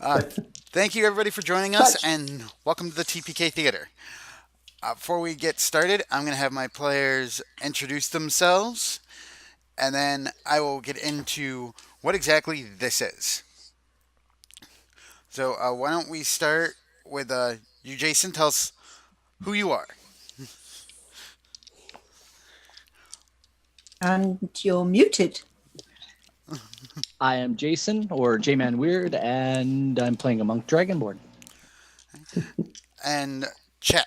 Uh, Thank you, everybody, for joining us, Touch. and welcome to the TPK Theater. Before we get started, I'm going to have my players introduce themselves, and then I will get into what exactly this is. So, why don't we start with you, Jason? Tell us who you are. And you're muted. I am Jason, or J-Man Weird, and I'm playing a Monk Dragonborn. And Chet.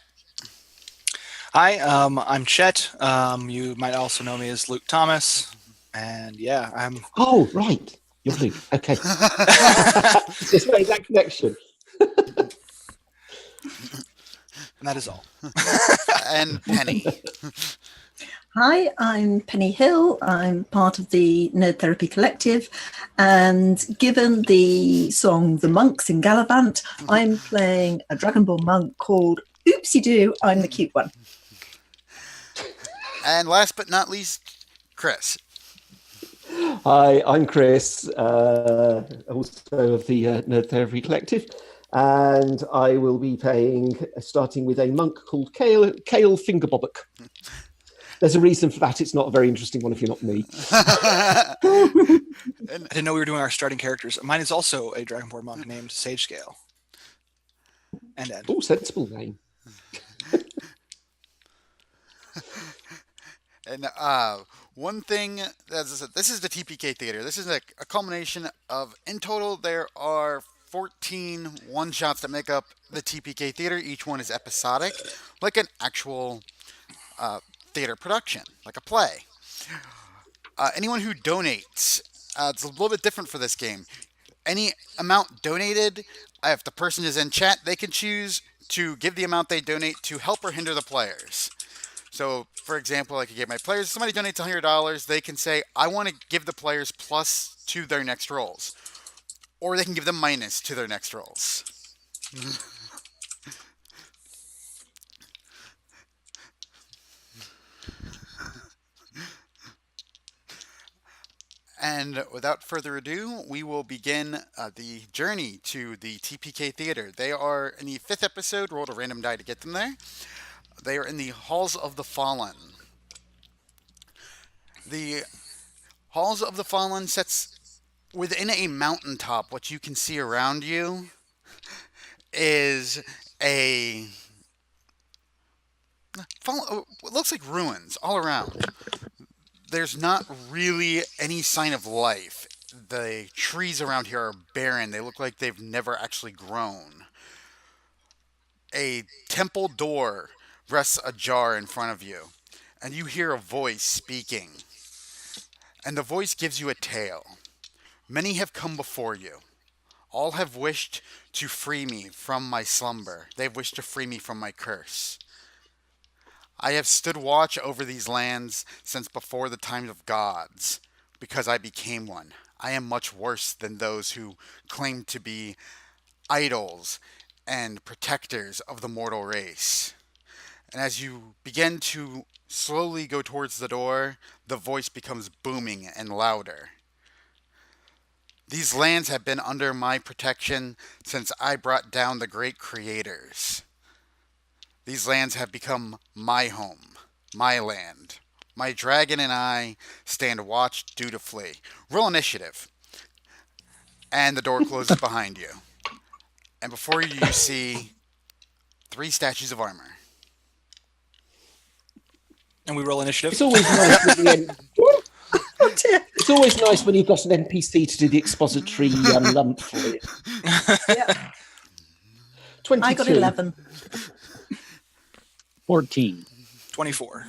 Hi, I'm Chet. You might also know me as Luke Thomas. And yeah, I'm. Oh, right. You're Luke. Okay. Just made that connection. And that is all. And Penny. Hi, I'm Penny Hill. I'm part of the Nerd Therapy Collective. And given the song The Monks in Gallivant, I'm playing a Dragonborn monk called Oopsie Doo, I'm the cute one. And last but not least, Chris. Hi, I'm Chris, also of the Nerd Therapy Collective. And I will be starting with a monk called Kale Fingerbobbock. There's a reason for that. It's not a very interesting one if you're not me. I didn't know we were doing our starting characters. Mine is also a Dragonborn monk named Sage Scale. And Ed. Oh, sensible name. And one thing, as I said, this is the TPK Theater. This is a culmination of, in total, there are 14 one-shots that make up the TPK Theater. Each one is episodic, like an actual theater production, like a play. Anyone who donates, it's a little bit different for this game. Any amount donated, if the person is in chat, they can choose to give the amount they donate to help or hinder the players. So, for example, I could give my players, if somebody donates $100, they can say, I want to give the players plus to their next rolls. Or they can give them minus to their next rolls. And without further ado, we will begin the journey to the TPK Theater. They are in the 5th episode, rolled a random die to get them there. They are in the Halls of the Fallen. The Halls of the Fallen sets within a mountaintop. What you can see around you is it looks like ruins all around. There's not really any sign of life. The trees around here are barren. They look like they've never actually grown. A temple door rests ajar in front of you, and you hear a voice speaking. And the voice gives you a tale. Many have come before you. All have wished to free me from my slumber. They have wished to free me from my curse. I have stood watch over these lands since before the times of gods, because I became one. I am much worse than those who claim to be idols and protectors of the mortal race. And as you begin to slowly go towards the door, the voice becomes booming and louder. These lands have been under my protection since I brought down the great creators. These lands have become my home, my land. My dragon and I stand watch dutifully. Roll initiative. And the door closes behind you. And before you, you see 3 statues of armor. And we roll initiative. It's always nice when it's always nice when you've got an NPC to do the expository lump for it. Yeah. 22. I got 11. 14. 24.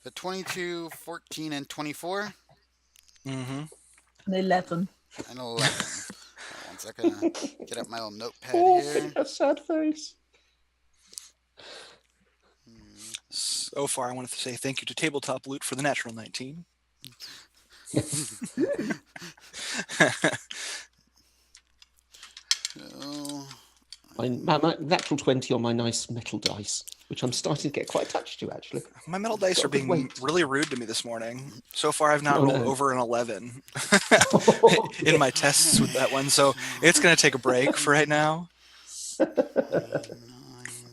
The 22, 14, and 24. Mm-hmm. And 11. And 11. One second. Get up my little notepad here. A sad face. So far, I wanted to say thank you to Tabletop Loot for the natural 19. So, My natural 20 on my nice metal dice. which I'm starting to get quite attached to, actually. My metal dice Got are a good being weight. really rude to me this morning. So far, I've not Oh, rolled no. over an 11 in my tests with that one. So it's going to take a break for right now.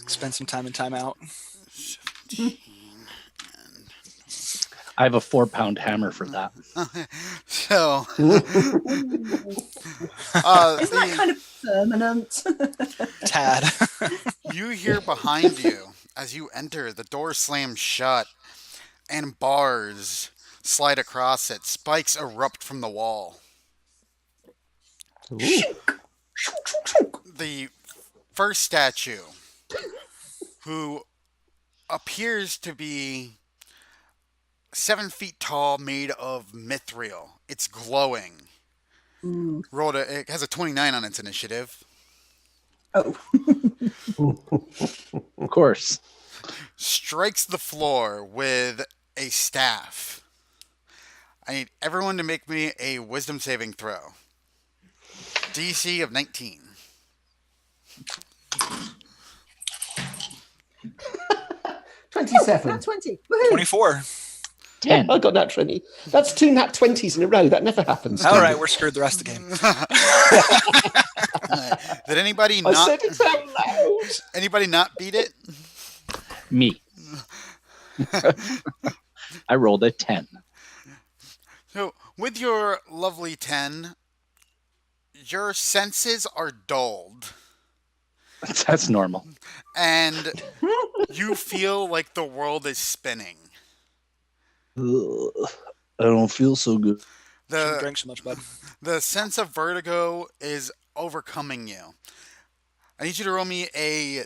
Spend some time in timeout. 17, I have a 4-pound hammer for that. So, Isn't that kind of permanent? Tad. you hear behind you as you enter, the door slams shut and bars slide across it. Spikes erupt from the wall. Ooh. The first statue, who appears to be 7 feet tall, made of mithril. It's glowing. Ooh. It has a 29 on its initiative. Oh. Of course. Strikes the floor with a staff. I need everyone to make me a wisdom saving throw. DC of 19. 27. Nat 20. Woohoo. 24. 10. I got that 20. That's 2 nat 20s in a row. That never happens. All right, we're screwed the rest of the game. Did anybody I not? said it out loud. Anybody not beat it? Me. I rolled a 10. So, with your lovely 10, your senses are dulled, That's normal. and you feel like the world is spinning. Ugh, I don't feel so good. Shouldn't The drink so much, bud. the sense of vertigo is overcoming you. I need you to roll me a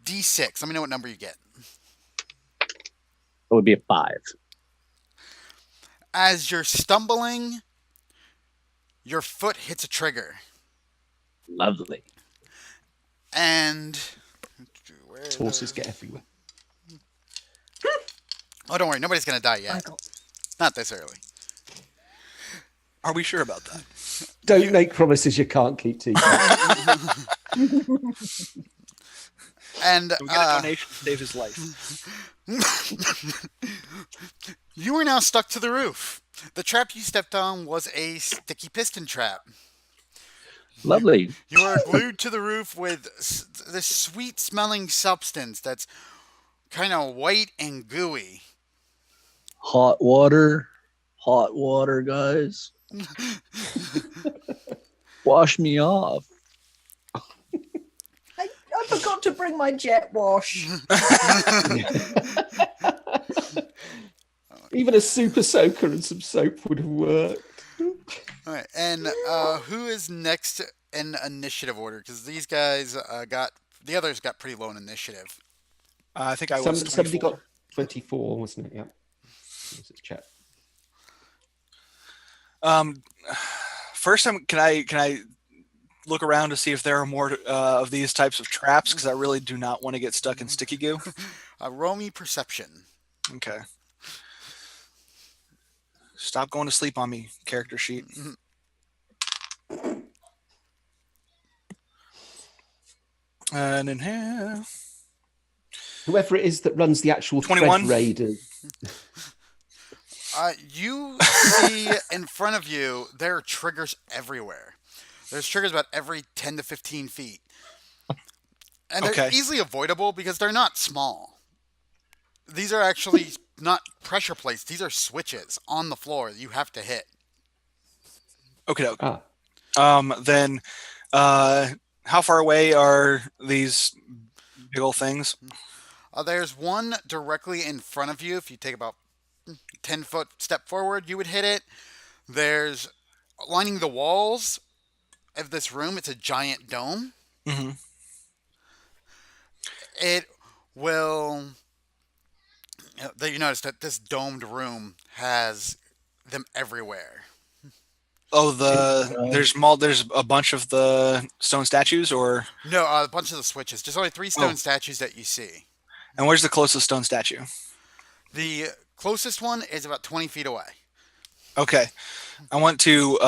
d6. Let me know what number you get. It would be a 5. As you're stumbling, your foot hits a trigger, Lovely. and Horses get everywhere. oh, don't worry, nobody's gonna die yet. Michael. Not this early. Are we sure about that? Don't make promises you can't keep to. And We get a donation to save his life. you are now stuck to the roof. The trap you stepped on was a sticky piston trap. Lovely. You are glued to the roof with this sweet-smelling substance that's kind of white and gooey. Hot water. Hot water, guys. Wash me off. I forgot to bring my jet wash. Even a super soaker and some soap would have worked. All right, and who is next in initiative order? Because these guys the others got pretty low in initiative. I think I was 24. Somebody got 24, wasn't it? Yeah. This is Chet. First, can I look around to see if there are more of these types of traps? Because I really do not want to get stuck in sticky goo. Roll me perception. Okay. Stop going to sleep on me, character sheet. And in here, Whoever it is that runs the actual 21. Thread Raiders. You see in front of you, there are triggers everywhere. There's triggers about every 10 to 15 feet. And they're Okay. easily avoidable because they're not small. These are actually not pressure plates. These are switches on the floor that you have to hit. okay. Ah. Then, how far away are these big old things? There's one directly in front of you. If you take about 10-foot step forward, you would hit it. There's lining the walls of this room. It's a giant dome. Mm-hmm. It will. You notice that this domed room has them everywhere. Oh, there's a bunch of the stone statues, or No, a bunch of the switches. There's only 3 stone statues that you see. and where's the closest stone statue? The closest one is about 20 feet away. Okay, I want to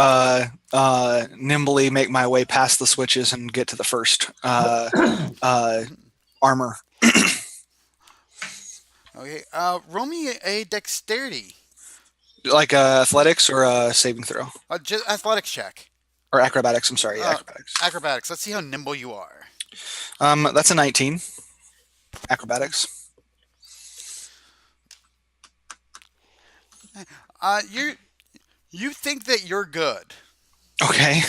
nimbly make my way past the switches and get to the first armor. Okay. Roll me a dexterity. Like athletics or a saving throw? Just athletics check. Or acrobatics, I'm sorry. Acrobatics. Acrobatics. Let's see how nimble you are. That's a 19. Acrobatics. You think that you're good. Okay.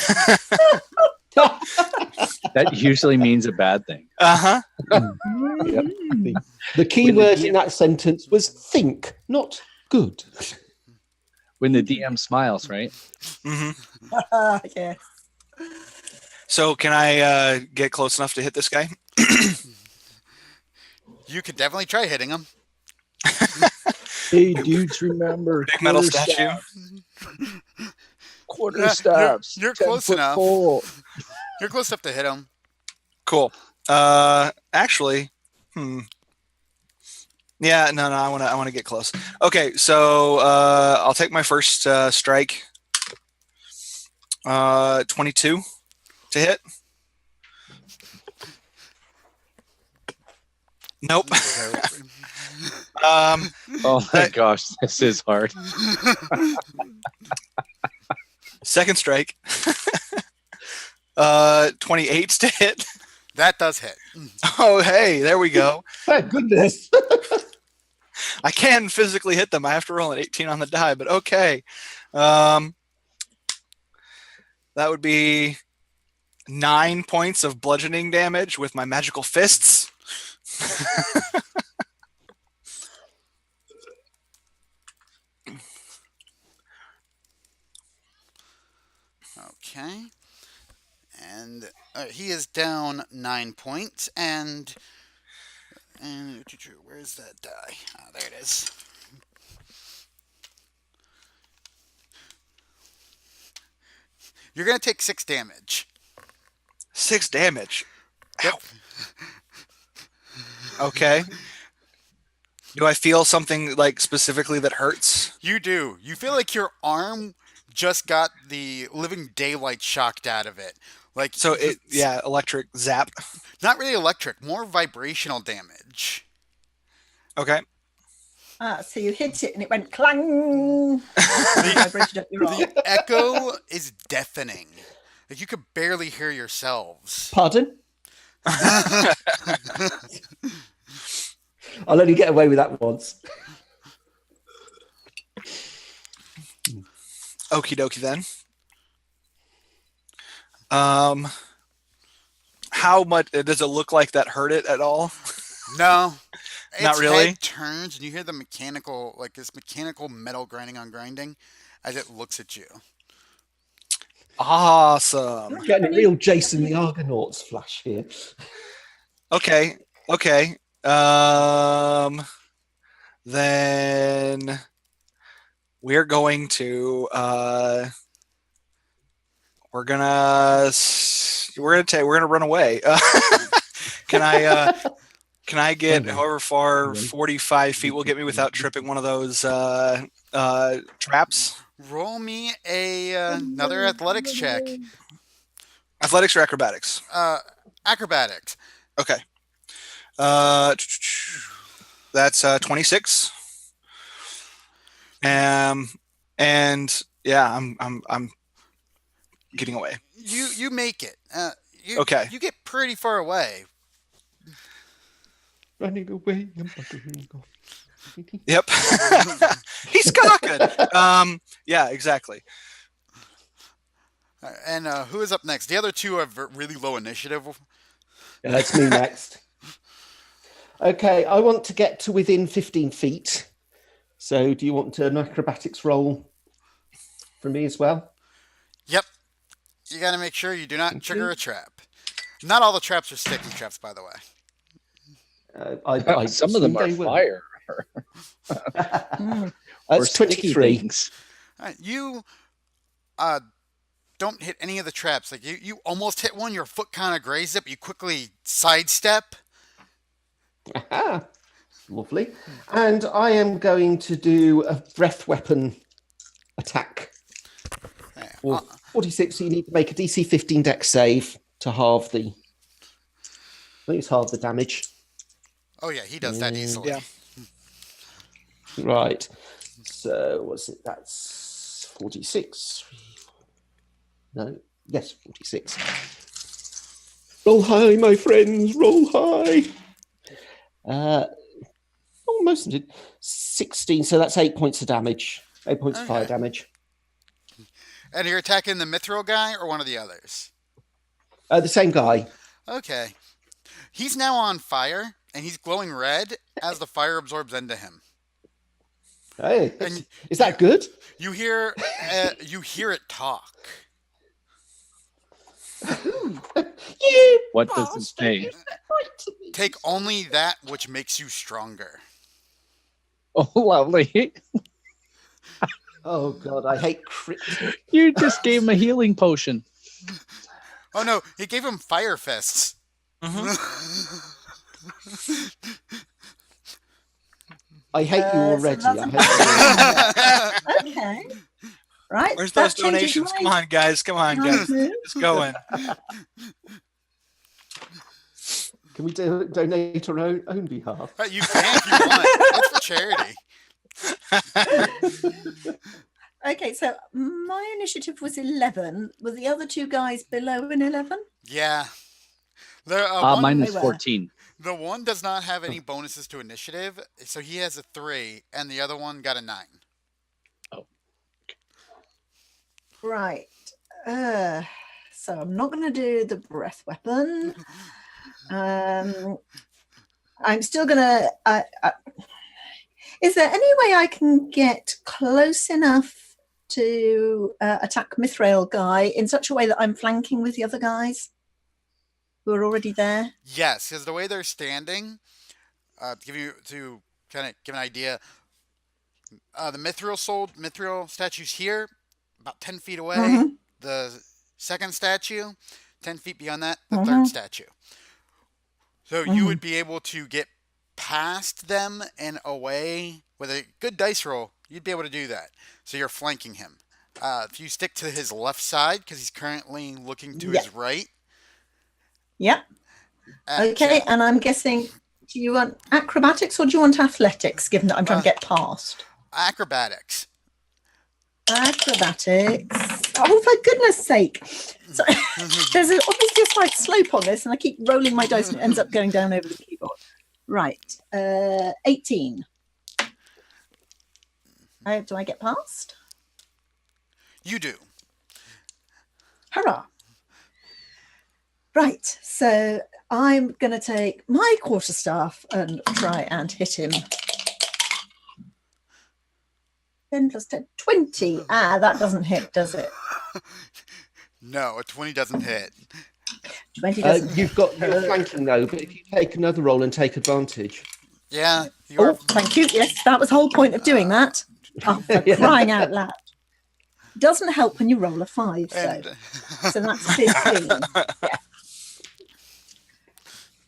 That usually means a bad thing. Uh-huh. Yep. The key word in that sentence was think, not good. When the DM smiles, right? Mm-hmm. Yeah. So can I get close enough to hit this guy? You could definitely try hitting him. Hey, dudes, remember Big metal statue. Quarter Yeah, staffs. you're 10 close foot enough. pole. You're close enough to hit him. Cool. Actually, yeah, no, I want to get close. Okay, so I'll take my first strike. 22 to hit. Nope. Oh my gosh, this is hard. Second strike. 28 to hit. That does hit. Oh, hey, there we go. Thank goodness. I can physically hit them. I have to roll an 18 on the die, but okay. That would be 9 points of bludgeoning damage with my magical fists. Okay. And he is down 9 points. And where's that die? Oh, there it is. You're going to take 6 damage. 6 damage. Yep. Okay. Do I feel something like specifically that hurts? You do. You feel like your arm just got the living daylight shocked out of it. Like So electric zap. not really electric, more vibrational damage. Okay. So you hit it and it went clang. Vibrated up your arm. The echo is deafening. Like you could barely hear yourselves. Pardon? I'll only get away with that once. Okie dokie then. How much does it look like that hurt it at all? No. Not Its really? head turns and you hear the mechanical, like this mechanical metal grinding on grinding as it looks at you. Awesome. Getting a real Jason the Argonauts flash here. Okay. Then we're going to we're gonna run away. Can I get however far 45 feet will get me without tripping one of those traps? Roll me another athletics check. Athletics or acrobatics? Acrobatics. Okay. That's 26. And yeah, I'm getting away. You make it. Okay. You get pretty far away. Running away. I'm buggering off. Yep. He's cocking. Yeah, exactly. And who is up next? The other two have really low initiative. That's me next. Okay, I want to get to within 15 feet. So do you want an acrobatics roll from me as well? Yep. You got to make sure you do not trigger a trap. Not all the traps are sticky traps, by the way. Some of them are fire. That's 23. You don't hit any of the traps. Like you almost hit one. Your foot kind of grazed it, but you quickly sidestep. Aha. Lovely. And I am going to do a breath weapon attack. For 46, so you need to make a DC 15 dex save to halve the... I think it's halve the damage. Oh yeah, he does that easily. Yeah. Right. So what's it? That's 46. No. Yes, 46. Roll high, my friends. Roll high. Almost did 16. So that's 8 points of damage. 8 points of fire Okay. damage. And you're attacking the Mithril guy or one of the others? The same guy. Okay. He's now on fire, and he's glowing red as the fire absorbs into him. Hey, And is that good? You hear it talk. You What does it bastard, say? you said right to me. Take only that which makes you stronger. Oh, lovely. Oh god, I hate crit. You just gave him a healing potion. Oh no, he gave him fire fists. I hate you So already. that's I hate you. Okay. Right. Where's that those donations? Come on, guys. Come on, guys. It's going. Can we donate on our own behalf? You can if you want. It's for charity. Okay, so my initiative was 11. Were the other two guys below in 11? Yeah. Mine is They were. 14. The one does not have any bonuses to initiative, so he has a 3, and the other one got a 9. Right. So I'm not going to do the breath weapon. I'm still going to... is there any way I can get close enough to attack Mithril guy in such a way that I'm flanking with the other guys who are already there? Yes, because the way they're standing, to kind of give an idea, the Mithril statue's here, about 10 feet away. Mhm. The second statue, 10 feet beyond that, the Mhm. third statue. So you would be able to get past them and away with a good dice roll. You'd be able to do that. So you're flanking him. If you stick to his left side, because he's currently looking to his right. Yep. Okay, Chet. and I'm guessing, do you want acrobatics or do you want athletics, given that I'm trying to get past? Acrobatics. Acrobatics. Oh, for goodness sake. So, there's obviously a slight slope on this, and I keep rolling my dice and it ends up going down over the keyboard. Right. 18. Do I get past? You do. Hurrah. Right. So I'm going to take my quarterstaff and try and hit him. 10 plus 10, 20. That doesn't hit, does it? No, a 20 doesn't hit. 20 doesn't hit. You've got no flanking though, but if you take another roll and take advantage. Yeah. Oh, thank you. Yes, that was the whole point of doing that. Oh, for crying out loud. Doesn't help when you roll a 5, so that's 15.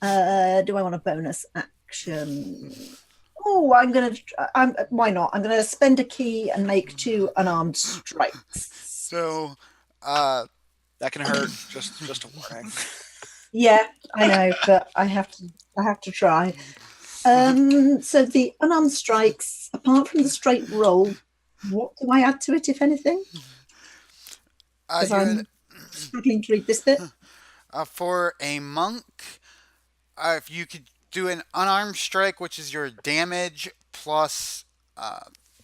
Yeah. Do I want a bonus action? Oh, why not? I'm gonna spend a key and make 2 unarmed strikes. So, That can hurt. Just a warning. Yeah, I know, but I have to try. So the unarmed strikes, apart from the straight roll, what do I add to it, if anything? Because I'm struggling to read this bit. For a monk, if you could do an unarmed strike, which is your damage plus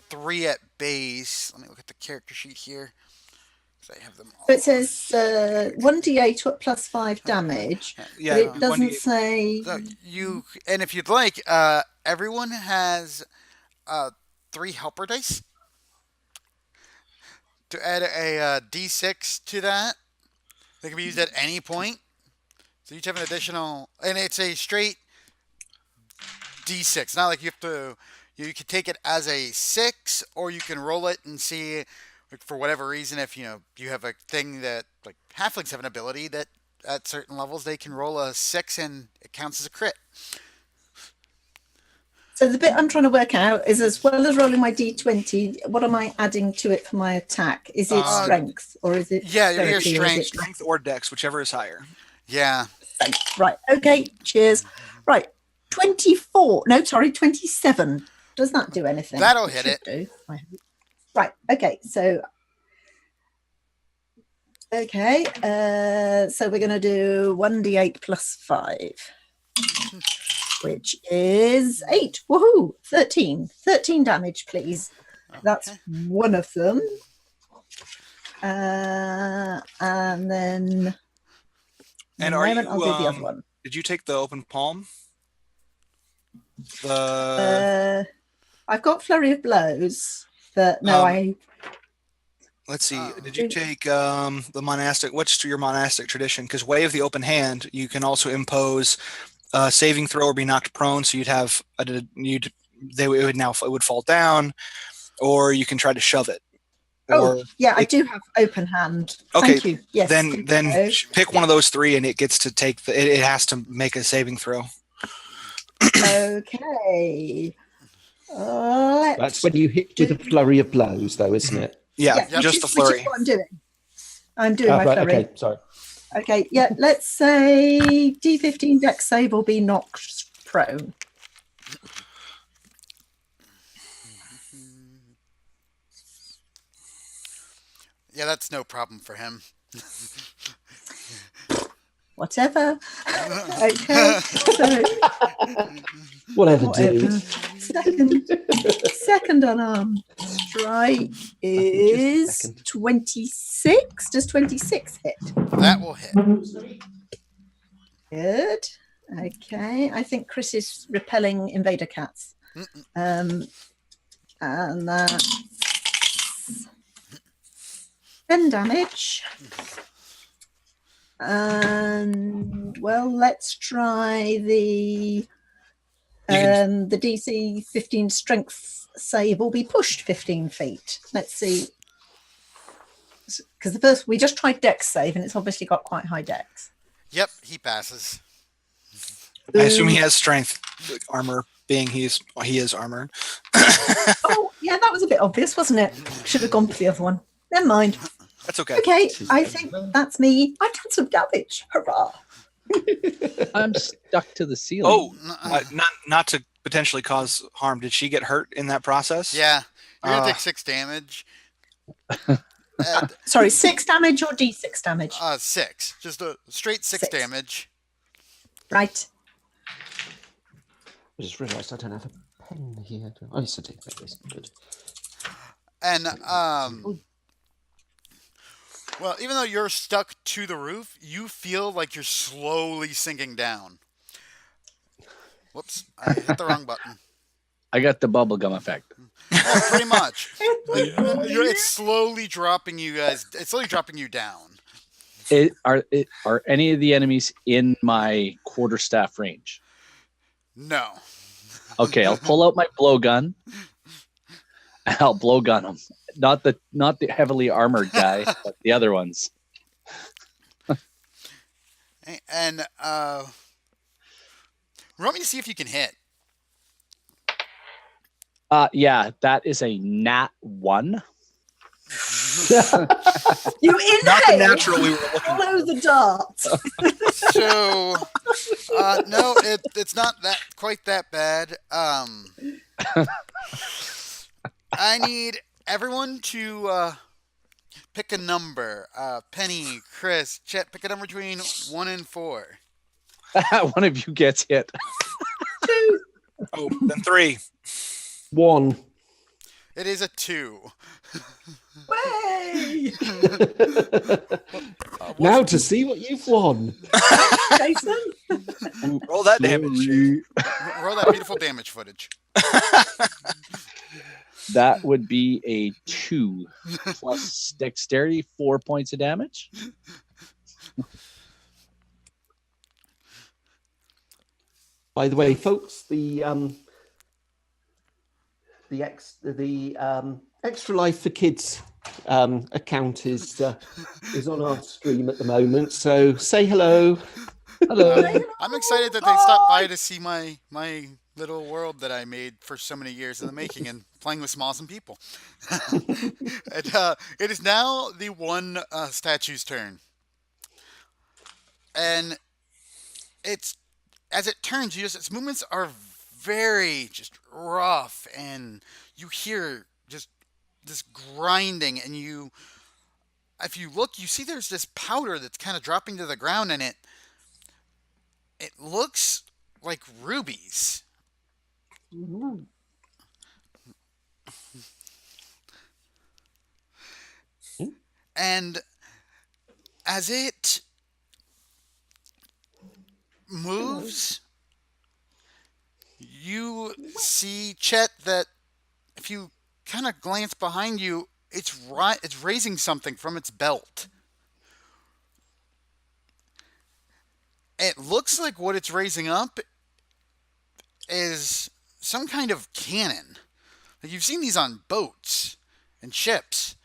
3 at base. Let me look at the character sheet here. I have them all. So it says 1d8 plus 5 damage. Yeah, but it doesn't 1d8. say. So and if you'd like, everyone has 3 helper dice to add a d6 to that. They can be used at any point. So you each have an additional, and it's a straight d6. It's not like you have to. You could take it as a 6, or you can roll it and see, like, for whatever reason, if you have a thing that, like, halflings have an ability that at certain levels they can roll a 6 and it counts as a crit. So the bit I'm trying to work out is, as well as rolling my d20, what am I adding to it for my attack? Is it strength or is it? Yeah, your dexterity, or is strength. it- Strength or dex, whichever is higher. Yeah. Right. Okay. Cheers. Right. 24. No, sorry, 27. Does that do anything? That'll hit should it. do. Right. Okay. So. Okay. So we're going to do 1d8 plus 5, which is 8. Woohoo! 13. 13 damage, please. That's Okay. one of them. And then. And a are moment, you? I'll do the other one. Did you take the open palm? The I've got flurry of blows, but no, let's see. Did you take the monastic? What's your monastic tradition? Because way of the open hand, you can also impose a saving throw or be knocked prone. So you'd have it would fall down, or you can try to shove it. Oh, yeah, I do have open hand. Okay, Thank you. Yes. Then pick one of those three, and it gets to take it has to make a saving throw. Okay. That's when you hit with a flurry of blows, though, isn't it? Yeah, just the flurry. Which is what I'm doing. I'm doing my right, flurry. Okay, sorry. Okay, yeah, let's say D15 dex save will be knocked prone. Yeah, that's no problem for him. Whatever. Okay, so Whatever, dude. Second unarmed strike is 26. Does 26 hit? That will hit. Good. Okay, I think Chris is repelling invader cats. And that's 10 damage. And well, let's try the DC 15 strength save will be pushed 15 feet. Let's see. Because the first, we just tried dex save and it's obviously got quite high dex. Yep, he passes. I assume he has strength, armor, being he is armored. Oh, yeah, that was a bit obvious, wasn't it? Should have gone for the other one. Never mind. That's okay. Okay, I think that's me. I've done some damage. Hurrah! I'm stuck to the ceiling. Oh, not to potentially cause harm. Did she get hurt in that process? Yeah, you're gonna take 6 damage. Sorry, 6 damage or D6 damage? 6. Just a straight 6 damage. Right. I just realised I don't have a pen here. Oh, yes, I do. That is good. And well, even though you're stuck to the roof, you feel like you're slowly sinking down. Whoops, I hit the wrong button. I got the bubblegum effect. Yeah, pretty much. It's slowly dropping you guys. It's slowly dropping you down. Are any of the enemies in my quarterstaff range? No. Okay, I'll pull out my blowgun. And I'll blowgun them. Not the heavily armored guy, but the other ones. And roll me to see if you can hit. Yeah, that is a nat 1. You inhale. Not the natural we were looking for. Follow the dart. So, no, it's not that quite that bad. I need everyone to pick a number. Penny, Chris, Chet, pick a number between 1 and 4. One of you gets hit. 2. Oh, then 3. 1. It is a 2. Way! Now to see what you've won. Jason? Roll that damage. Roll that beautiful damage footage. That would be a 2 plus dexterity, 4 points of damage. By the way, folks, the Extra Life for Kids account is on our stream at the moment. So say hello. Hello. I'm excited that they stopped by to see my little world that I made for so many years in the making and playing with some awesome people. It is now the one statue's turn. And as it turns, its movements are very just rough, and you hear just this grinding, and if you look, you see there's this powder that's kind of dropping to the ground, and it looks like rubies. Ooh. And as it moves, you see, Chet, that if you kind of glance behind you, it's raising something from its belt. It looks like what it's raising up is some kind of cannon. Like, you've seen these on boats and ships.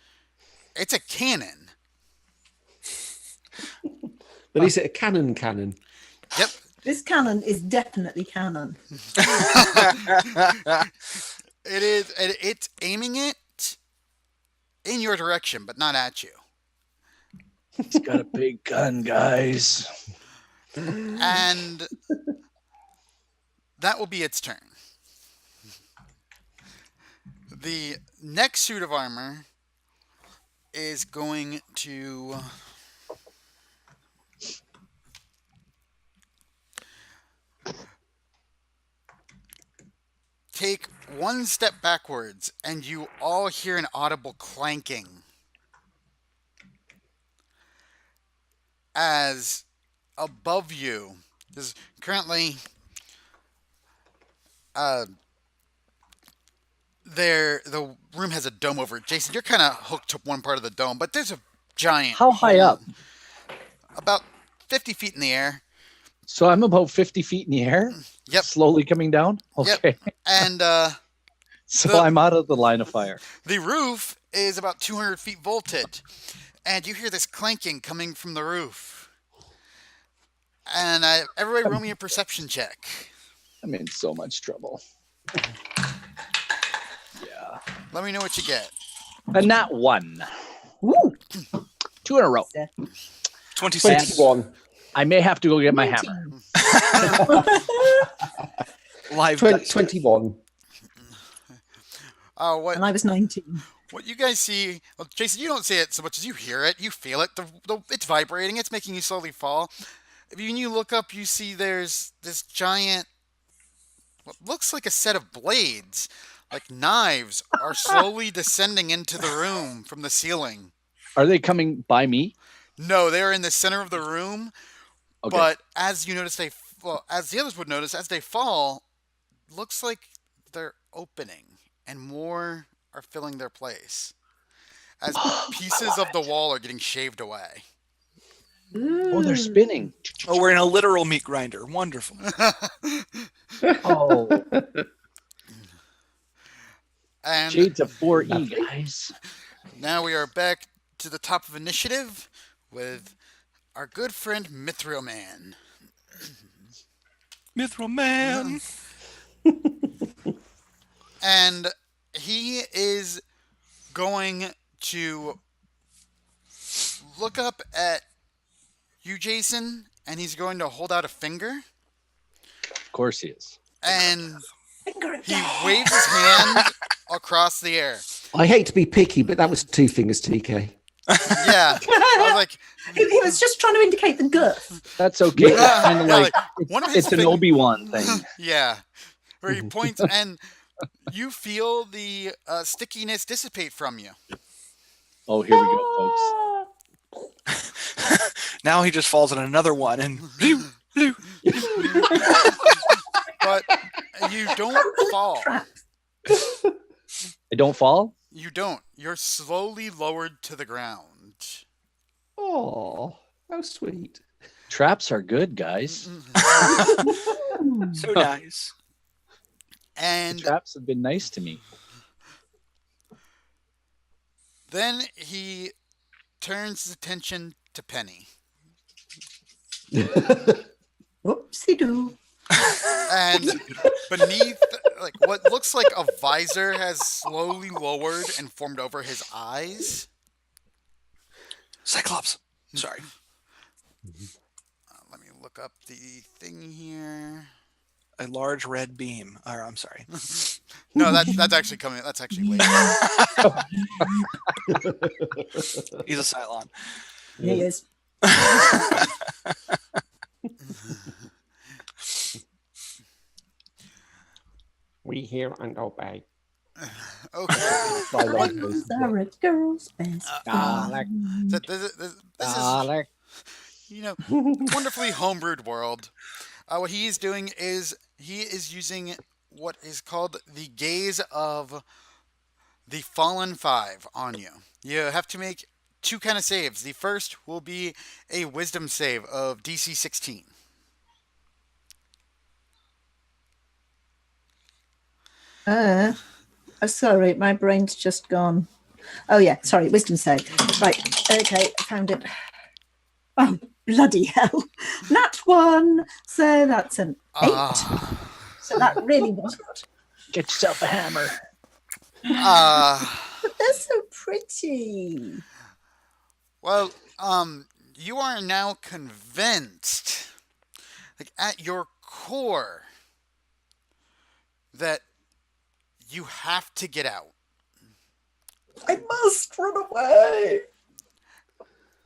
It's a cannon. But is it a cannon cannon? Yep. This cannon is definitely canon. It is. It's aiming it in your direction, but not at you. He's got a big gun, guys. And that will be its turn. The next suit of armor is going to take one step backwards, and you all hear an audible clanking as above you is currently the room has a dome over it. Jason, you're kind of hooked to one part of the dome, but there's a giant How high hole up? about 50 feet in the air. So I'm about 50 feet in the air. Yep. Slowly coming down. Yep. Okay. And So I'm out of the line of fire. the roof is about 200 feet vaulted, and you hear this clanking coming from the roof. And everybody roll me a perception check. I'm in so much trouble. Yeah. Let me know what you get. And not one. Woo! 2 in a row. 26. 21. I may have to go get my hammer. Live 21. What And I was 19. what you guys see? Well, Jason, you don't see it so much as you hear it. You feel it. It's vibrating. It's making you slowly fall. When you look up, you see there's this giant, what looks like a set of blades, like knives, are slowly descending into the room from the ceiling. Are they coming by me? No, they're in the center of the room. Okay. But as you notice, as the others would notice, as they fall, looks like they're opening, and more are filling their place, as pieces of the wall are getting shaved away. Oh, they're spinning. Oh, we're in a literal meat grinder. Wonderful. Oh, And shades of 4E, guys. now we are back to the top of initiative with our good friend Mithril Man. Mithril Man. And he is going to look up at you, Jason, and he's going to hold out a finger, Of course he is. and Finger it he down. waves his hand across the air. I hate to be picky, but that was 2 fingers, TK. Yeah. I was like, He was just trying to indicate the girth. That's okay. That's kind of yeah, like, one of his it's an fing- Obi-Wan thing. Yeah. Where he points, and you feel the stickiness dissipate from you. Oh, here we go, folks. Now he just falls on another one and But you don't fall. I don't fall? You don't. You're slowly lowered to the ground. Oh, how sweet. Traps are good, guys. so nice. The And traps have been nice to me. then he turns his attention to Penny. Whoopsie doo. And beneath, like, what looks like a visor has slowly lowered and formed over his eyes. Cyclops. Sorry. Let me look up the thing here. a large red beam. Or I'm sorry. No, that's actually coming. That's actually later. He's a Cylon. He is. We hear and obey. Okay. Friends are a girl's best Dalek. friend. So this is, you know, wonderfully homebrewed world. What he is doing is he is using what is called the gaze of the Fallen Five on you. You have to make two kind of saves. The first will be a Wisdom save of DC 16. Sorry, my brain's just gone. Oh yeah, sorry, wisdom save. Right, okay, I found it. Oh, bloody hell. Nat 1, so that's an 8. So that really wasn't. Get yourself a hammer. But they're so pretty. Well, you are now convinced, like at your core, that you have to get out. I must run away.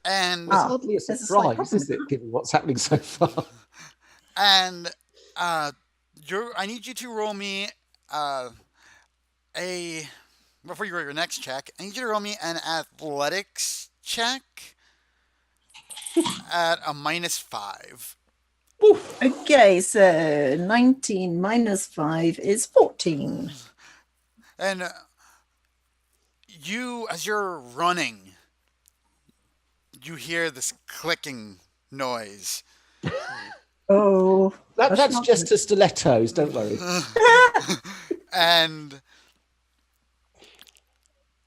And It's hardly a there's a slight surprise, problem. is it, given what's happening so far? and I need you to roll me a before you roll your next check. I need you to roll me an athletics check at a -5. Okay, so 19 minus 5 is 14. And you, as you're running, you hear this clicking noise. Oh, That's not just to stilettos, don't worry. And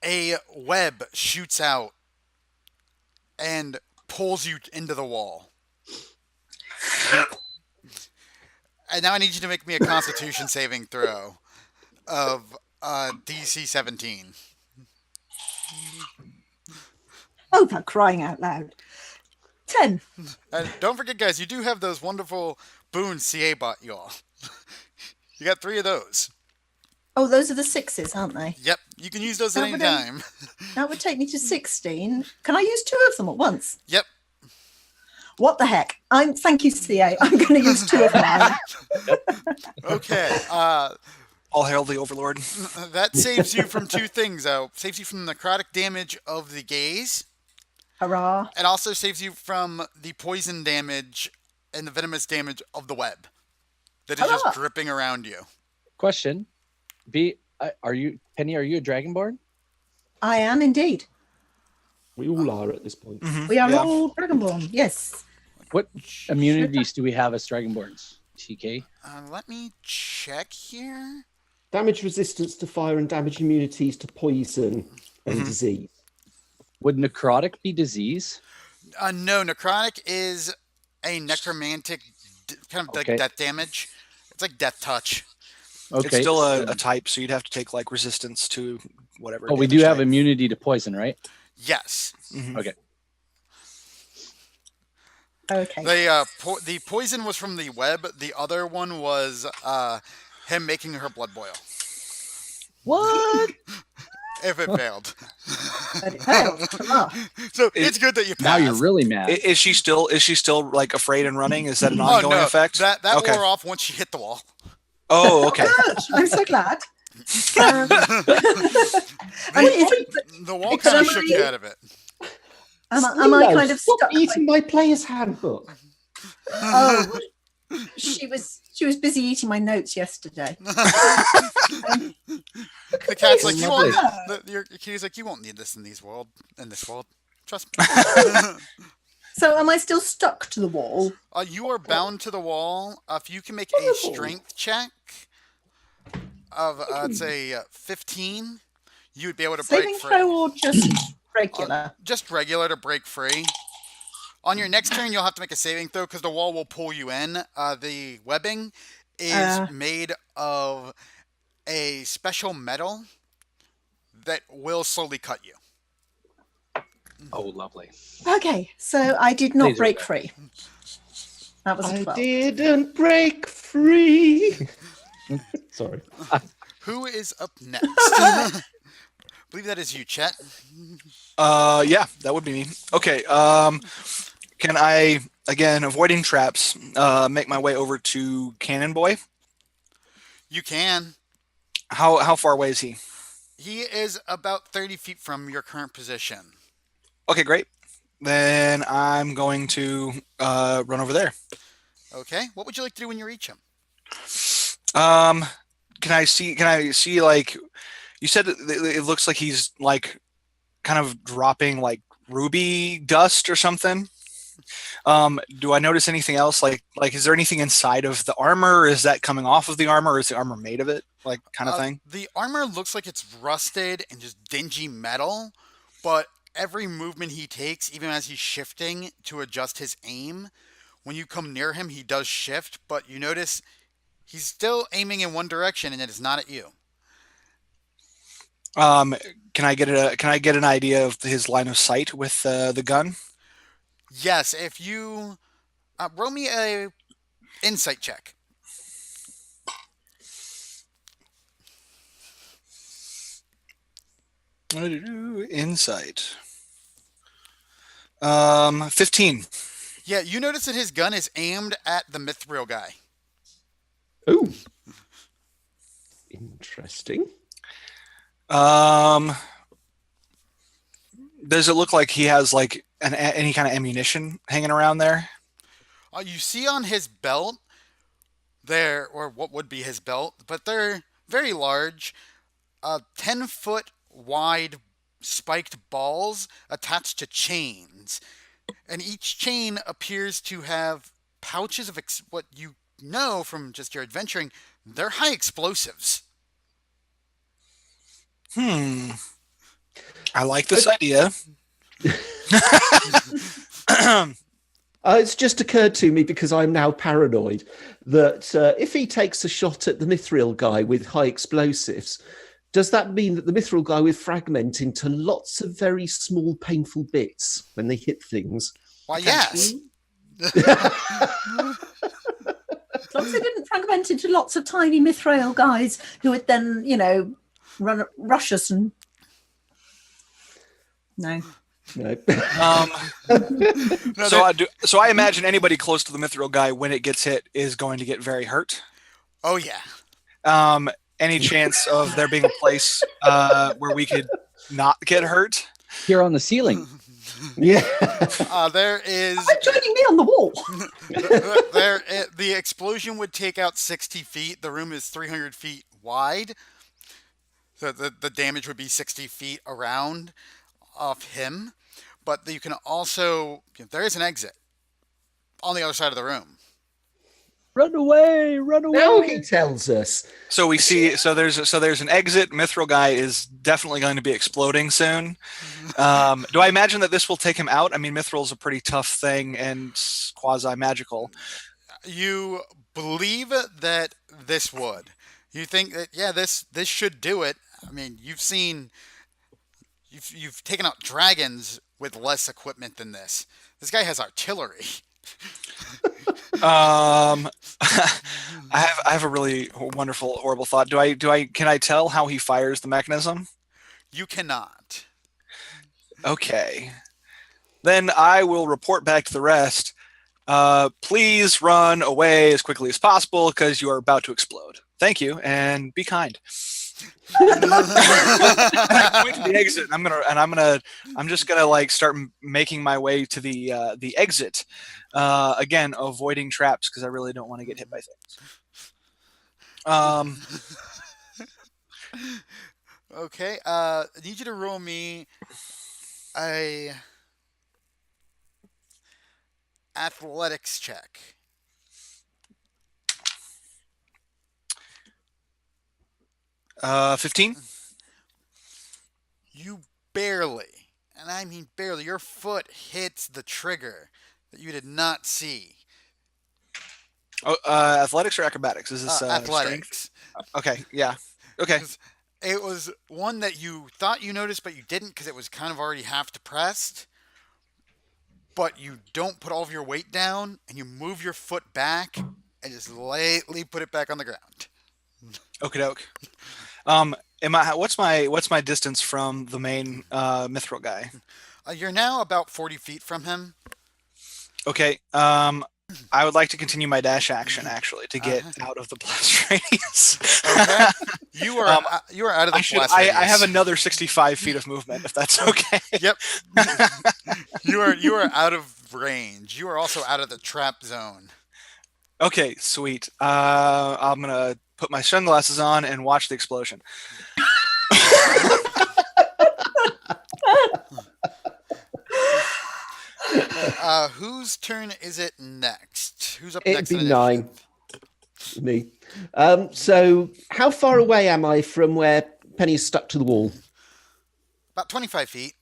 a web shoots out and pulls you into the wall. And now I need you to make me a Constitution saving throw of DC 17. Oh, for crying out loud. 10. And don't forget, guys, you do have those wonderful boons CA bought you all. You got 3 of those. Oh, those are the 6s, aren't they? Yep, you can use those at That any would time. That would take me to 16. Can I use 2 of them at once? Yep. What the heck? Thank you, CA. I'm going to use 2 of mine. Okay. All hail the Overlord. That saves you from 2 things, though. Saves you from the necrotic damage of the gaze. Hurrah. It also saves you from the poison damage and the venomous damage of the web that is just Hurrah. dripping around you. Question: are you Penny? Are you a Dragonborn? I am indeed. We all are at this point. We are Yeah. all Dragonborn. Yes. What immunities do we have as Dragonborns? TK. Let me check here. Damage resistance to fire and damage immunities to poison and disease. Would necrotic be disease? No, necrotic is a necromantic kind of like Okay. death damage. It's like death touch. Okay. It's still a type, so you'd have to take like resistance to whatever. Oh, we do have immunity to poison, right? Yes. Okay. Okay. The poison was from the web. The other one was him making her blood boil. What? If it failed. But it failed. Hurrah. So it's good that you passed. Now you're really mad. Is she still like afraid and running? Is that an Oh, ongoing no. effect? That Okay. wore off once she hit the wall. Oh, okay. Good. I'm so glad. The wall kind of Am shook I- you out of it. Am I kind of Stop stuck? eating my player's handbook. Oh, she was busy eating my notes yesterday. The cat's like, you Lovely. won't. Your kitty's like, you won't need this in this world. Trust me. So am I still stuck to the wall? You are bound to the wall. If you can make a Wonderful. strength check of, let's say, 15, you would be able to break Saving free. throw or just regular? Just regular to break free. On your next turn, you'll have to make a saving throw because the wall will pull you in. The webbing is made of a special metal that will slowly cut you. Oh, lovely. Okay, so I did not Laser break web. free. That was a I 12. didn't break free. Sorry. Who is up next? I believe that is you, Chet. Yeah, that would be me. Okay. Can I, again, avoiding traps, make my way over to Cannon Boy? You can. How far away is he? He is about 30 feet from your current position. Okay, great. Then I'm going to run over there. Okay. What would you like to do when you reach him? Can I see like you said it looks like he's like kind of dropping like ruby dust or something? Do I notice anything else? Like is there anything inside of the armor? Is that coming off of the armor, or is the armor made of it? Like kind of thing? The armor looks like it's rusted and just dingy metal, but every movement he takes, even as he's shifting to adjust his aim, when you come near him, he does shift, but you notice he's still aiming in one direction and it is not at you. Can I get an idea of his line of sight with the gun? Yes, if you roll me a insight check. Insight. 15. Yeah, you notice that his gun is aimed at the mithril guy. Oh, interesting. Does it look like he has like any kind of ammunition hanging around there? You see on his belt there, or what would be his belt, but they're very large, 10-foot wide spiked balls attached to chains. And each chain appears to have pouches of what you know from just your adventuring, they're high explosives. I like this idea. It's just occurred to me, because I'm now paranoid, that if he takes a shot at the mithril guy with high explosives, does that mean that the mithril guy will fragment into lots of very small, painful bits when they hit things? Why, yes. As long as they didn't fragment into lots of tiny mithril guys who would then, rush us and... No. No. So I imagine anybody close to the mithril guy, when it gets hit, is going to get very hurt. Oh, yeah. Any chance of there being a place where we could not get hurt? Here on the ceiling. Yeah. There is... joining me on the wall. The explosion would take out 60 feet. The room is 300 feet wide. So the damage would be 60 feet around of him. But you can also... There is an exit on the other side of the room. Run away! Run away! Now he tells us. So we see. So there's an exit. Mithril guy is definitely going to be exploding soon. Do I imagine that this will take him out? I mean, mithril is a pretty tough thing and quasi magical. You believe that this would. You think that this should do it. I mean, you've taken out dragons with less equipment than this. This guy has artillery. I have a really wonderful, horrible thought. Can I tell how he fires the mechanism? You cannot. Okay. Then I will report back to the rest. Please run away as quickly as possible, because you are about to explode. Thank you, and be kind. And I point to the exit. I'm just gonna like start making my way to the exit. Again, avoiding traps, because I really don't want to get hit by things. Okay. I need you to roll me a athletics check. 15. You barely, and I mean barely, your foot hits the trigger that you did not see. Oh, athletics or acrobatics? Is this athletics? Strength? Okay, yeah. Okay. It was one that you thought you noticed, but you didn't, because it was kind of already half depressed. but you don't put all of your weight down, and you move your foot back and just lightly put it back on the ground. Okie doke. What's my distance from the main mithril guy? You're now about 40 feet from him. Okay. I would like to continue my dash action actually to get out of the blast radius. Okay. You are out of the blast radius. I have another 65 feet of movement, if that's okay. Yep. You are out of range. You are also out of the trap zone. Okay, sweet. I'm gonna put my sunglasses on and watch the explosion. Whose turn is it next? Who's up It'd next? be 9. Me. So how far away am I from where Penny is stuck to the wall? About 25 feet.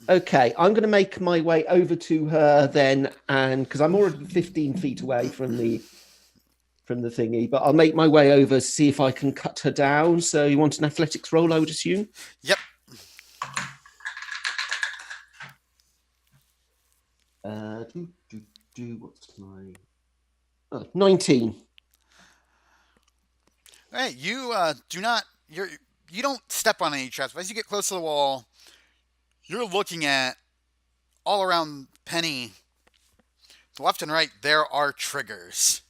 Okay, I'm going to make my way over to her then, and because I'm already 15 feet away from the thingy, but I'll make my way over, see if I can cut her down. So you want an athletics roll, I would assume? Yep. What's my 19? Hey, you you don't step on any traps, but as you get close to the wall, you're looking at all around Penny, to left and right. There are triggers.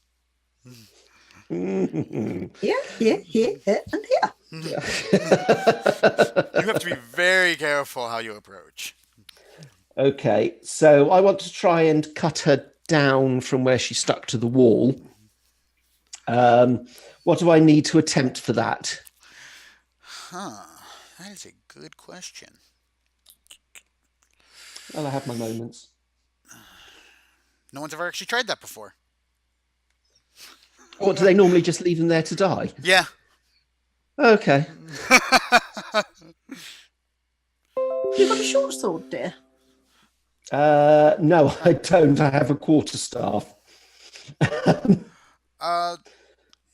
Here, and here. You have to be very careful how you approach. Okay, so I want to try and cut her down from where she's stuck to the wall. What do I need to attempt for that? That is a good question. Well, I have my moments. No one's ever actually tried that before. What, do they normally just leave them there to die? Yeah. Okay. You got a short sword, dear? No, I don't. I have a quarterstaff.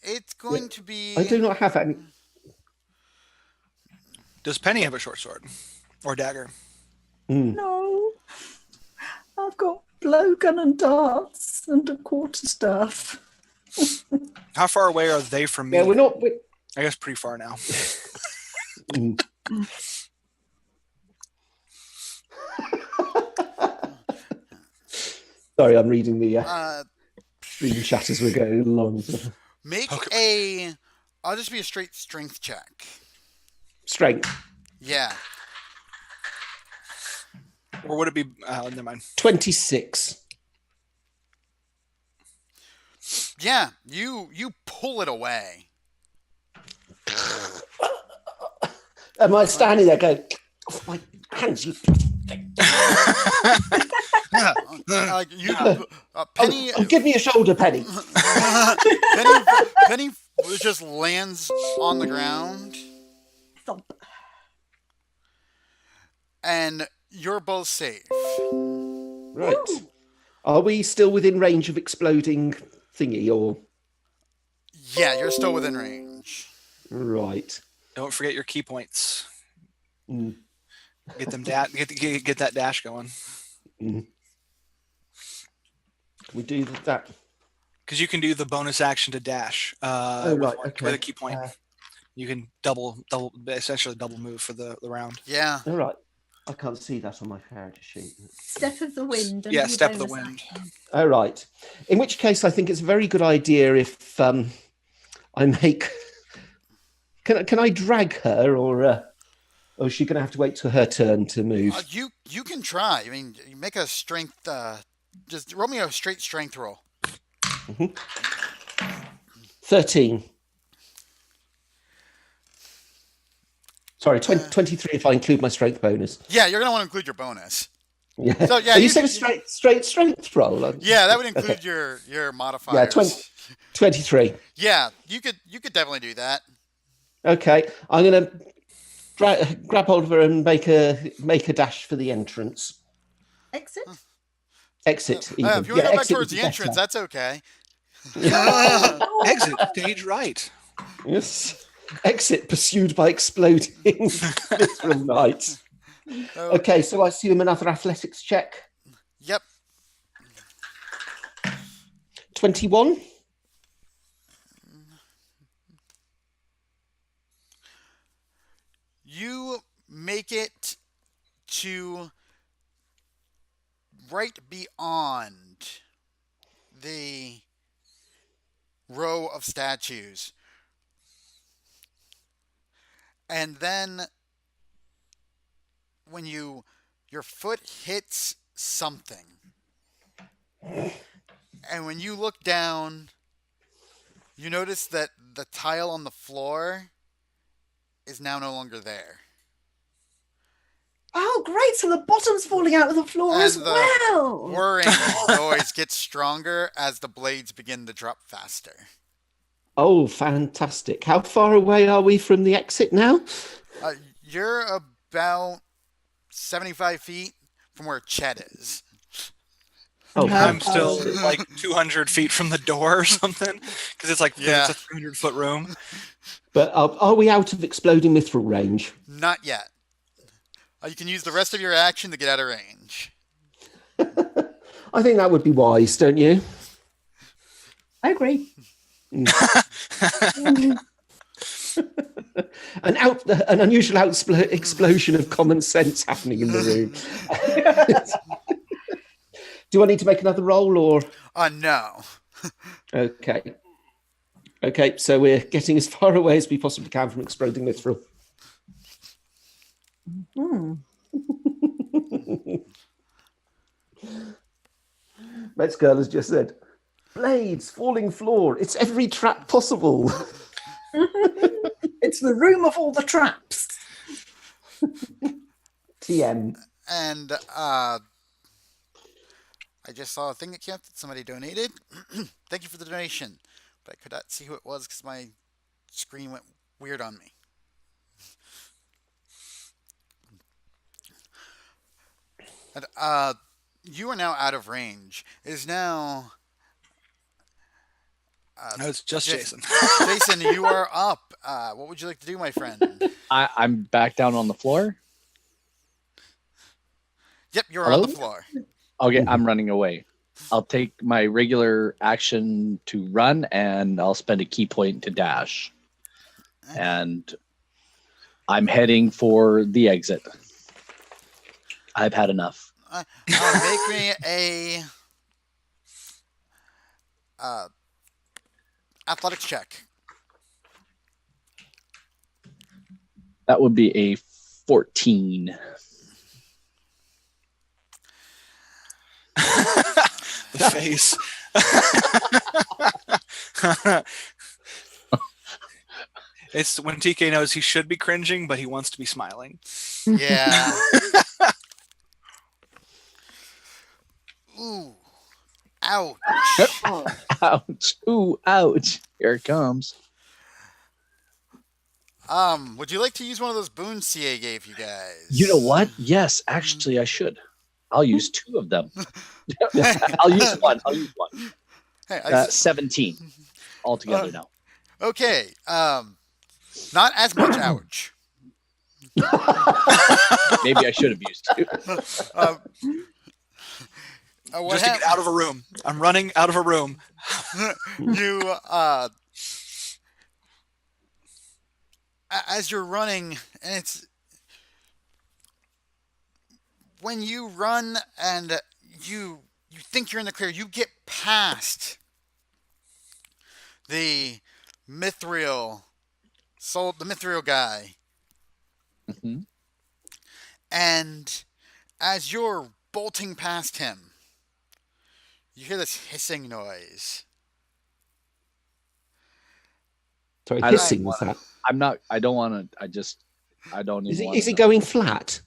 It's going to be... I do not have any. Does Penny have a short sword or dagger? No. I've got blowgun and darts and a quarterstaff. How far away are they from me? Yeah, we're not. I guess pretty far now. Sorry, I'm reading the reading chat as we're going along. Make I'll just be a straight strength check. Strength. Yeah. Or would it be? Never mind. 26. Yeah, you pull it away. Am I standing there going, off my hands, you... Penny... give me a shoulder, Penny. Penny just lands on the ground. Thump. And you're both safe. Right. Are we still within range of exploding thingy, or... Yeah, you're still within range. Right. Don't forget your key points. Mm. Get them get that dash going. Mm. Can we do that? Because you can do the bonus action to dash. Right. Okay. With a key point, you can essentially double move for the round. Yeah. All right. I can't see that on my character sheet. Step of the wind. And Yeah, your step of the bonus wind. action. All right. In which case, I think it's a very good idea if I make. Can I drag her, or is she going to have to wait till her turn to move? You can try. I mean, you make a strength. Just roll me a straight strength roll. 13. Sorry, 23 if I include my strength bonus. Yeah, you're gonna want to include your bonus. Yeah. So yeah, you said a straight strength roll. Yeah, that would include your modifiers. Yeah, 23. Yeah, you could definitely do that. Okay, I'm gonna grab hold of her and make a dash for the entrance. Exit. Exit. Even. If you want to go back exit towards would the be entrance, better. that's okay. Exit stage right. Yes. Exit pursued by exploding literal knights. Okay, so I assume another athletics check. Yep. 21. You make it to right beyond the row of statues. And then when your foot hits something, and when you look down, you notice that the tile on the floor is now no longer there. Oh, great. So the bottom's falling out of the floor And as the well. whirring noise gets stronger as the blades begin to drop faster. Oh, fantastic. How far away are we from the exit now? You're about 75 feet from where Chet is. Oh, I'm still fantastic. like 200 feet from the door or something because it's like Yeah. it's a 300-foot room. But are we out of exploding mithril range? Not yet. You can use the rest of your action to get out of range. I think that would be wise, don't you? I agree. An unusual explosion of common sense happening in the room. Do I need to make another roll or? No. Okay. Okay, so we're getting as far away as we possibly can from exploding mithril. Met's girl has just said, blades, falling floor, it's every trap possible. It's the room of all the traps. TM. And I just saw a thing that came up that somebody donated. Thank you for the donation. But I could not see who it was because my screen went weird on me. And you are now out of range. It is now... No, it's just Jason. Jason, you are up. What would you like to do, my friend? I'm back down on the floor. Yep, you're Hello? on the floor. Okay, I'm running away. I'll take my regular action to run, and I'll spend a key point to dash. And I'm heading for the exit. I've had enough. Make me a athletics check. That would be a 14. The face. It's when TK knows he should be cringing, but he wants to be smiling. Yeah. Ooh. Ouch. Ouch. Ooh, ouch. Here it comes. Would you like to use one of those boons CA gave you guys? You know what? Yes, actually, I should. I'll use 2 of them. I'll use one. Hey, 17 altogether now. Okay. Not as much ouch. Maybe I should have used 2. What Just to get out of a room. I'm running out of a room. You as you're running, and it's when you run and you think you're in the clear, you get past the mithril guy. Mm-hmm. And as you're bolting past him, you hear this hissing noise. Sorry, I hissing was that? I don't want to. I don't even want Is he going flat?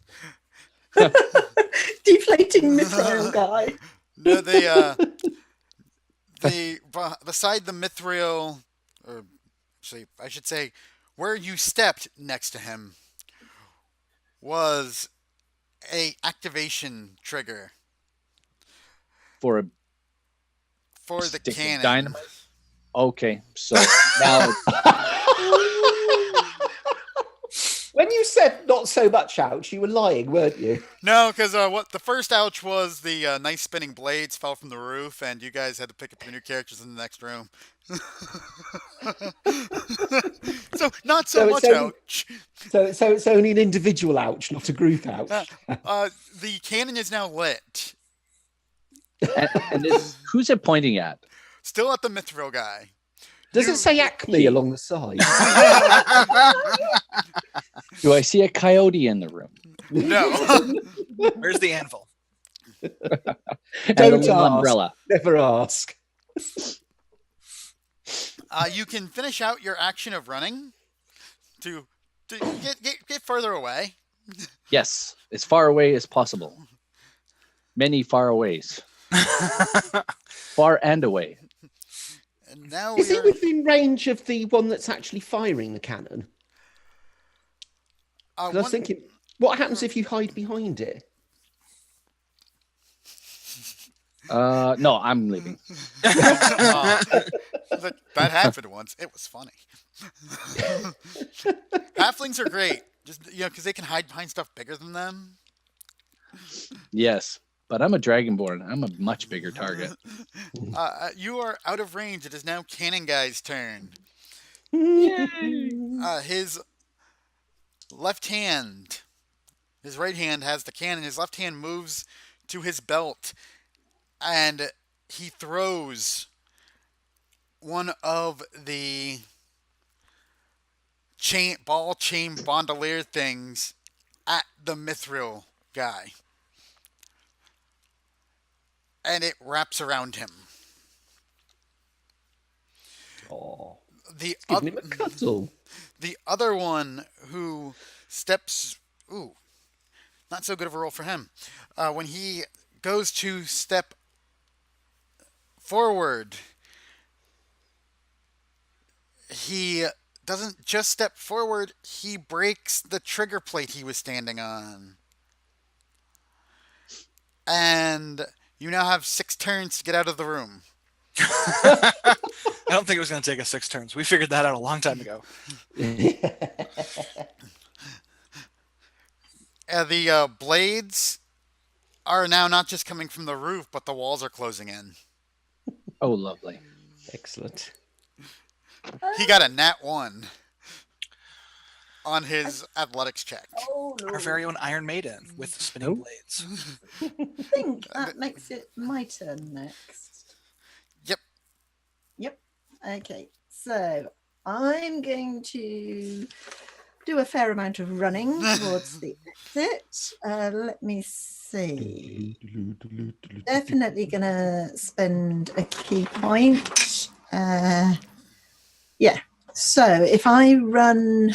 Deflating mithril guy. No, beside the mithril, or actually, I should say, where you stepped next to him was a activation trigger for a for the stick of cannon. dynamite? Okay, so now When you said not so much ouch, you were lying, weren't you? No, because what the first ouch was the nice spinning blades fell from the roof, and you guys had to pick up your new characters in the next room. So not so So much it's only, ouch. so it's only an individual ouch, not a group ouch. The cannon is now lit. And who's it pointing at? Still at the Mithril guy. Does it say Acme along the side? Do I see a coyote in the room? No. Where's the anvil? And a Don't little ask. umbrella. Never ask. You can finish out your action of running to get further away. Yes, as far away as possible. Many far aways. Far and away. And now Is he within range of the one that's actually firing the cannon? 'Cause I was thinking, what happens if you hide behind it? No, I'm leaving. that happened once. It was funny. Halflings are great, just because they can hide behind stuff bigger than them. Yes, but I'm a dragonborn. I'm a much bigger target. You are out of range. It is now Cannon Guy's turn. His left hand, his right hand has the cannon. His left hand moves to his belt, and he throws one of the chain bandolier things at the Mithril guy. And it wraps around him. Oh, The giving him a cuddle. The other one who steps... Ooh, not so good of a roll for him. When he goes to step forward, he doesn't just step forward, he breaks the trigger plate he was standing on. And you now have 6 turns to get out of the room. I don't think it was going to take us 6 turns. We figured that out a long time ago. The blades are now not just coming from the roof, but the walls are closing in. Oh, lovely. Excellent. He got a nat 1 on his athletics check. Oh, Our very own Iron Maiden with spinning blades. I think that makes it my turn next. Yep. Yep. Okay. So I'm going to do a fair amount of running towards the exit. Let me see. Definitely going to spend a key point. Yeah. So if I run,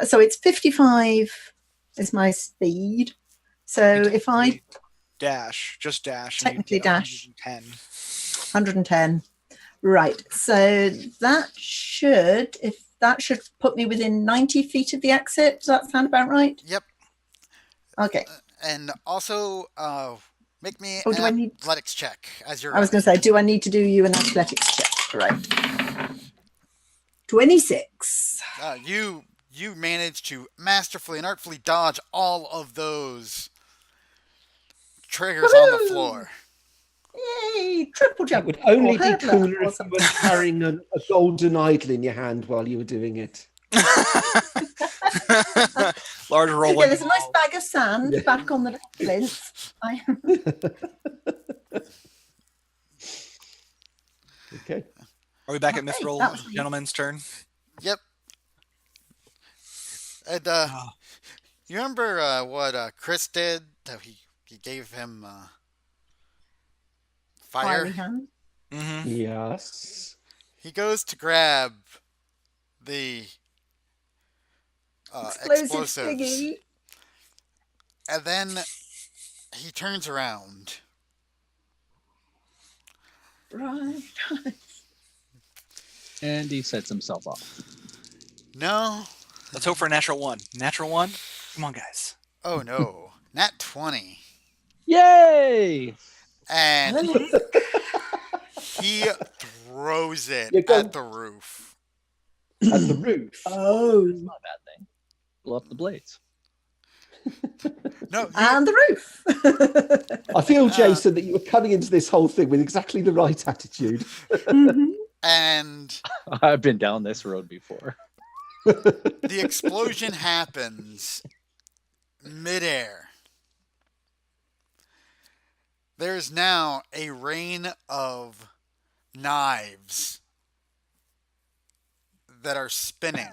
so it's 55 is my speed. So if I just dash. Technically dash. 110. 110. Right. So that should put me within 90 feet of the exit. Does that sound about right? Yep. Okay. And also, make me Oh, do I an need- athletics check as you're I was going to say, do I need to do you an athletics check? Right. 26. You managed to masterfully and artfully dodge all of those triggers on the floor. Yay! Triple It jump. would only Or be hurdler cooler or if you something. were carrying a golden idol in your hand while you were doing it. Large So, rolling. yeah, there's a nice ball. bag of sand back on the plinth. Okay. Are we back at Okay, Mithril that was- Gentleman's turn? Yep. And you remember what Chris did? How he gave him fire. Fiery hand. Mm-hmm. Yes. He goes to grab the Explosive explosives, thingy. and then he turns around. Right. And he sets himself off. No. Let's hope for a natural 1. Natural 1? Come on, guys. Oh no. Nat 20. Yay! And he throws it You're going- at the roof. At the roof. Oh. Not a bad thing. blow up the blades. No, And the roof. I feel, Jason, that you were coming into this whole thing with exactly the right attitude. and I've been down this road before. the explosion happens midair. There is now a rain of knives that are spinning.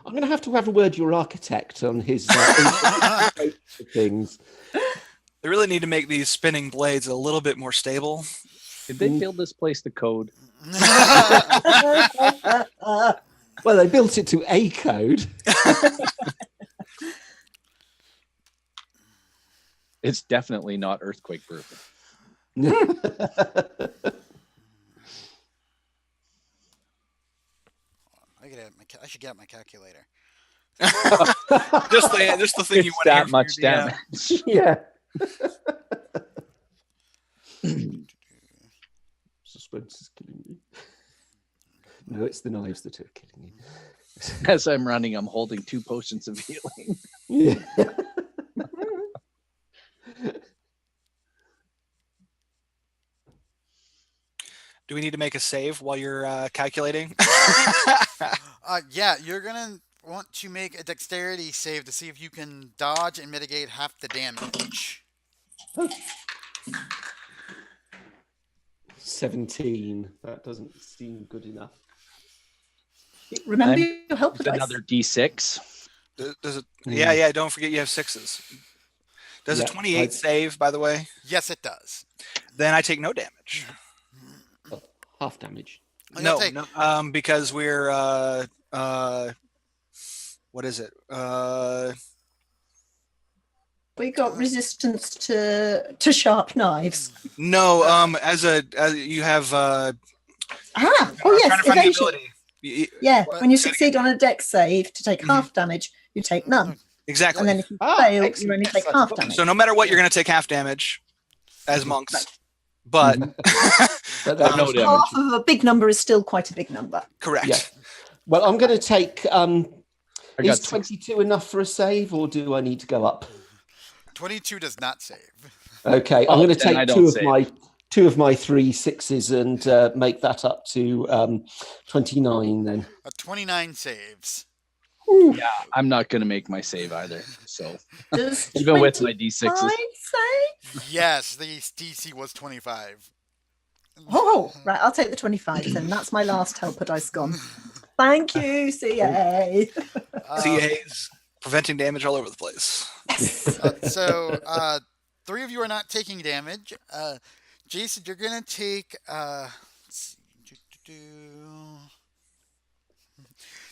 I'm going to have a word with your architect on his things. They really need to make these spinning blades a little bit more stable. Did they build this place to code? Well, they built it to a code. It's definitely not earthquake proof. I should get out my calculator. just the thing you It's want to hear that from much your DM. damage. Yeah. Suspense is killing me. No, it's the knives that are killing you. As I'm running, I'm holding 2 potions of healing. Yeah. Do we need to make a save while you're calculating? Yeah, you're gonna want to make a dexterity save to see if you can dodge and mitigate half the damage. 17. That doesn't seem good enough. Remember I'm- your helper dice. Another D6. Does it? Yeah. Don't forget you have 6s. Does a Yeah, 28 save, by the way? Yes, it does. Then I take no damage. Half damage. Oh, you'll take- No, because we're what is it? We got resistance to sharp knives. No, as you have Oh trying to yes, find the evasion. ability. Yeah, What? when you succeed on a dex save to take half damage, you take none. Exactly. And then if you Ah, fail, you excellent. only Yes, take I half forgot. damage. So no matter what, you're going to take half damage as monks. But But that's no no damage. Half of a big number is still quite a big number. correct. Yeah. Well, I'm going to take. I got Is 22 enough for a save, or do I need to go up? 22 does not save. Okay, Oh, I'm going to then I take don't two of my 3 6s and make that up to 29 then. A 29 saves. Yeah, I'm not going to make my save either. So Does even with my 25 D6s, Yes, the DC was 25. Oh, right. I'll take the 25 then. That's my last helper dice gone. Thank you, CA. CAs preventing damage all over the place. So 3 of you are not taking damage. Jason, you're gonna take let's see,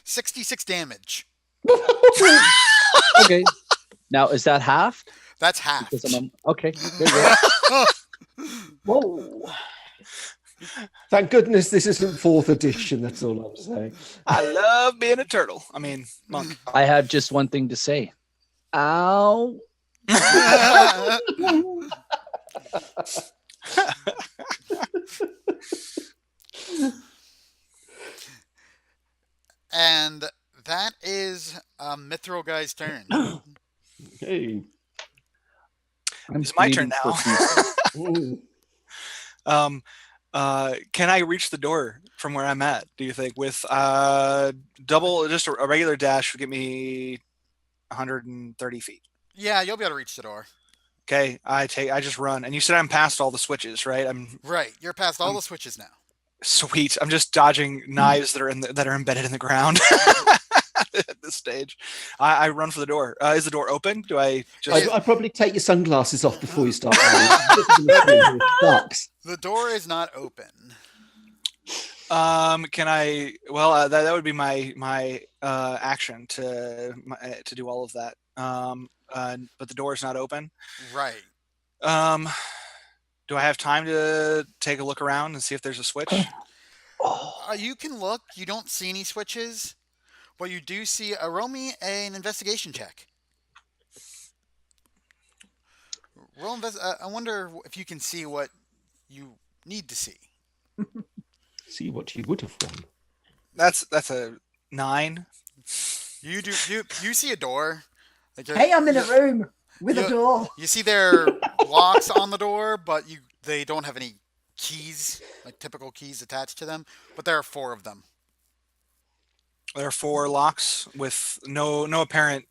66 damage. okay. Now is that half? That's half. Because okay. Good, good. Whoa. Thank goodness this isn't 4th edition, that's all I'm saying. I love being a turtle. I mean, monk. I have just one thing to say. Ow. And that is Mithril Guy's turn. Hey. It's my turn bleeding now. Ooh. Can I reach the door from where I'm at? Do you think with double, just a regular dash would get me 130 feet? Yeah, you'll be able to reach the door. Okay, I just run, and you said I'm past all the switches, right? I'm Right, you're past all the switches now. sweet. I'm just dodging knives that are that are embedded in the ground at this stage. I run for the door. Is the door open? Do I just? I'd probably take your sunglasses off before you start running. Ducks. The door is not open. Can I? Well, that would be my action to do all of that. But the door is not open. Right. Do I have time to take a look around and see if there's a switch? You can look. You don't see any switches. But you do see roll me an investigation check. I wonder if you can see what you need to see. See what you would have won. That's a 9. You see a door. Like Hey, I'm in a room with a you- door. You see there are locks on the door, but they don't have any keys, like typical keys attached to them. But there are 4 of them. There are 4 locks with no apparent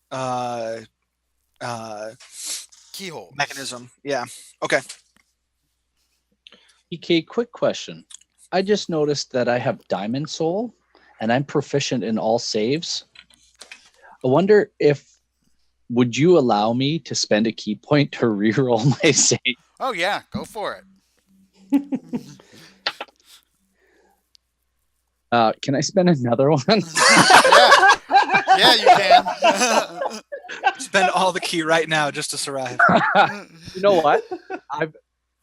Keyholes. mechanism. Yeah. Okay. TK, quick question. I just noticed that I have Diamond Soul, and I'm proficient in all saves. I wonder would you allow me to spend a key point to reroll my save? Oh yeah, go for it. Can I spend another one? Yeah, you can. Spend all the key right now just to survive. You know what?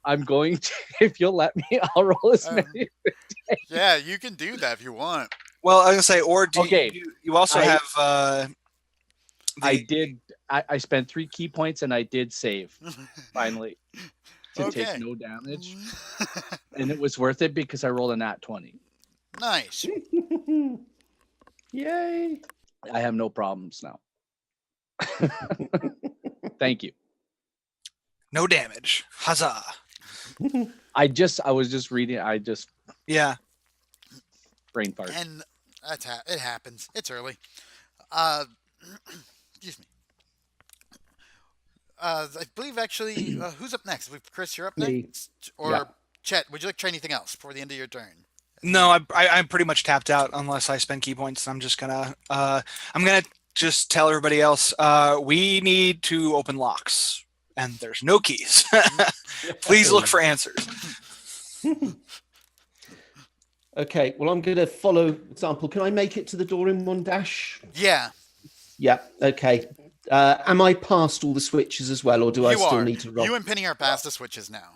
I'm going to. If you'll let me, I'll roll as many. Yeah, you can do that if you want. Well, I was gonna say, or do Okay. you also have I did. I spent 3 key points and I did save finally to Okay. take no damage, and it was worth it because I rolled a nat 20. Nice. Yay! I have no problems now. Thank you. no damage? Huzzah! I was just reading. Yeah. Brain fart. And it happens. It's early. Excuse me. I believe actually, who's up next? Chris, you're up Me. next, or Yeah. Chet? Would you like to try anything else before the end of your turn? No, I'm pretty much tapped out unless I spend key points. I'm just gonna just tell everybody else we need to open locks and there's no keys. Please look for answers. Okay, well, I'm going to follow example. Can I make it to the door in 1 dash? Yeah, Yeah, okay. Am I past all the switches as well, or do I you still are. need to roll? You and Penny are past the switches now.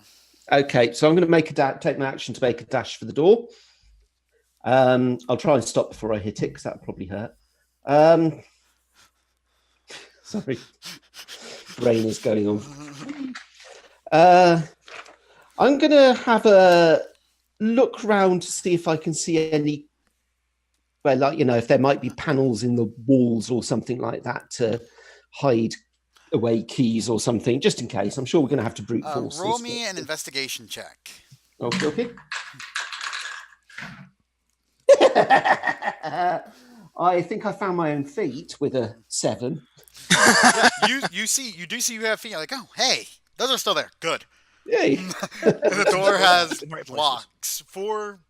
Okay, so I'm going to take my action to make a dash for the door. I'll try and stop before I hit it, because that'll probably hurt. Sorry. Brain is going on. I'm going to have a look round to see if I can see any, well, like, if there might be panels in the walls or something like that to hide away keys or something, just in case. I'm sure we're going to have to brute force Roll this, me but- an investigation check. Okay. I think I found my own feet with a 7. Yeah, you do see you have feet. You're like, oh, hey, those are still there. Good. Yay! The door has In the right places. locks. 4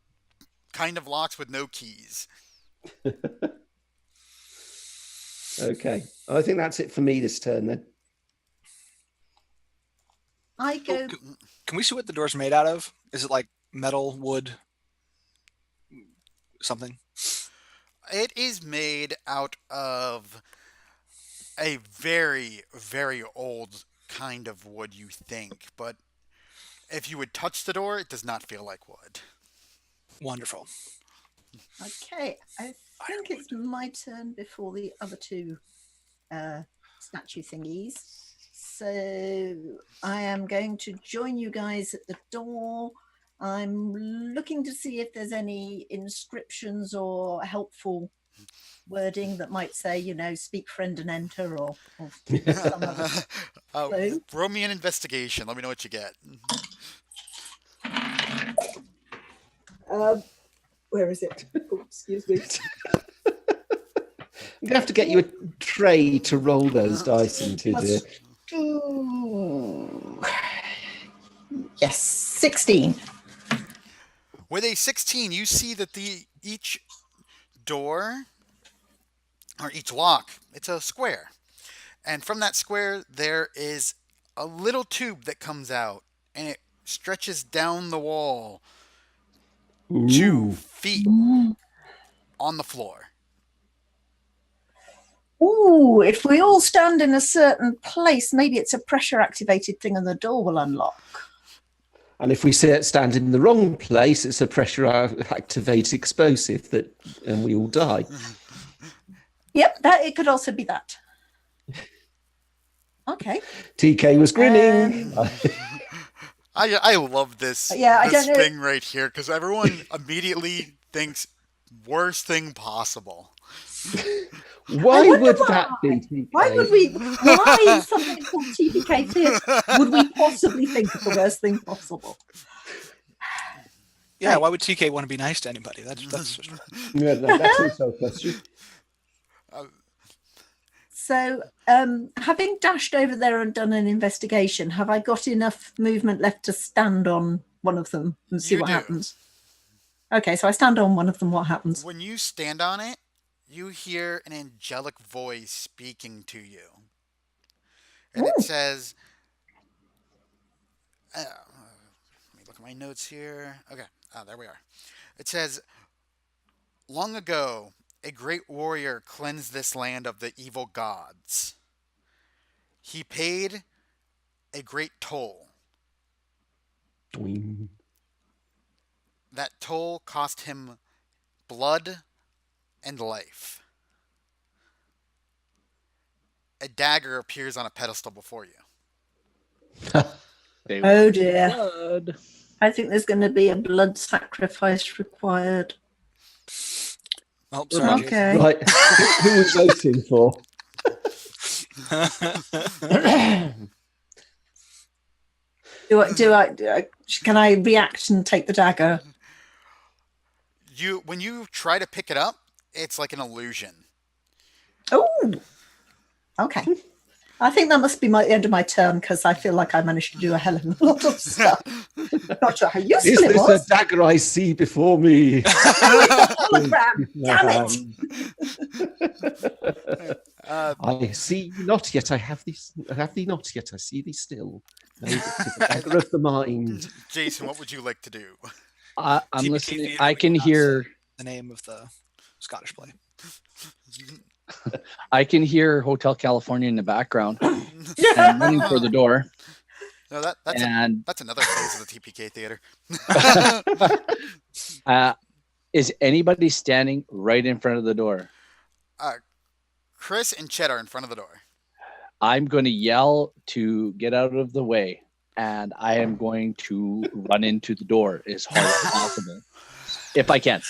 kind of locks with no keys. Okay. I think that's it for me this turn then. I go. Can we see what the door's made out of? Is it like metal, wood, something? It is made out of a very, very old kind of wood, you think, but if you would touch the door, it does not feel like wood. Wonderful. Okay, I think it's my turn before the other 2 statue thingies. So I am going to join you guys at the door. I'm looking to see if there's any inscriptions or helpful wording that might say, speak friend and enter, or some other clue. Roll me an investigation. Let me know what you get. Where is it? Oh, excuse me. I'm going to have to get you a tray to roll those dice into, dear. Ooh. Yes, 16. With a 16, you see that each door or each lock, it's a square. And from that square, there is a little tube that comes out, and it stretches down the wall 2 feet on the floor. Ooh, if we all stand in a certain place, maybe it's a pressure activated thing and the door will unlock. And if we stand in the wrong place, it's a pressure activated explosive and we all die. Yep, it could also be that. Okay. TK was grinning. I love this, Yeah, I this don't know. thing right here because everyone immediately thinks worst thing possible. Why wonder would why. that be, TK? Why would we? Why in something called TPK theatre would we possibly think of the worst thing possible? Yeah, Right. why would TK want to be nice to anybody? That's just Yeah, no, that's also a question. So, having dashed over there and done an investigation, have I got enough movement left to stand on one of them and see You what do. happens? Okay, so I stand on one of them. What happens? When you stand on it, you hear an angelic voice speaking to you. And it Ooh. says, let me look at my notes here. Okay, there we are. It says, long ago, a great warrior cleansed this land of the evil gods. He paid a great toll. Doing. That toll cost him blood and life. A dagger appears on a pedestal before you. They Oh want dear. blood. I think there's going to be a blood sacrifice required. oh, sorry. Jason. Okay. Right. Who are we voting for? Can I react and take the dagger? When you try to pick it up, it's like an illusion. Oh, okay. I think that must be the end of my turn because I feel like I managed to do a hell of a lot of stuff. Not sure how useful Is it this was. a dagger I see before me? Hologram, damn it! I see not yet. I have these. I have thee not yet. I see thee still. No, it is a dagger of the mind. Jason, what would you like to do? I'm TPK listening. theater, I we can cannot hear. say the name of the Scottish play. I can hear Hotel California in the background. I'm running for the door. No, that's another phase of the TPK theater. Is anybody standing right in front of the door? Chris and Chet are in front of the door. I'm going to yell to get out of the way, and I am going to run into the door as hard as possible, if I can.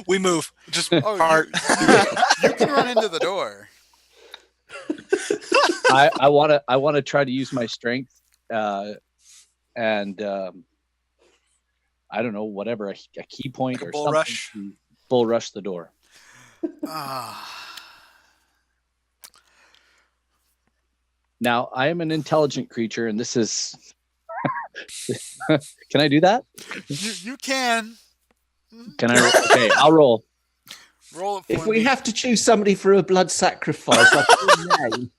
We move. Just Oh, part. you can run into the door. I want to try to use my strength, and I don't know, whatever, a key point Like a or bull something rush? to bull rush the door. Now, I am an intelligent creature, and this is. Can I do that? You can. Can I? Okay, I'll roll. Roll it for If me. we have to choose somebody for a blood sacrifice, like your name.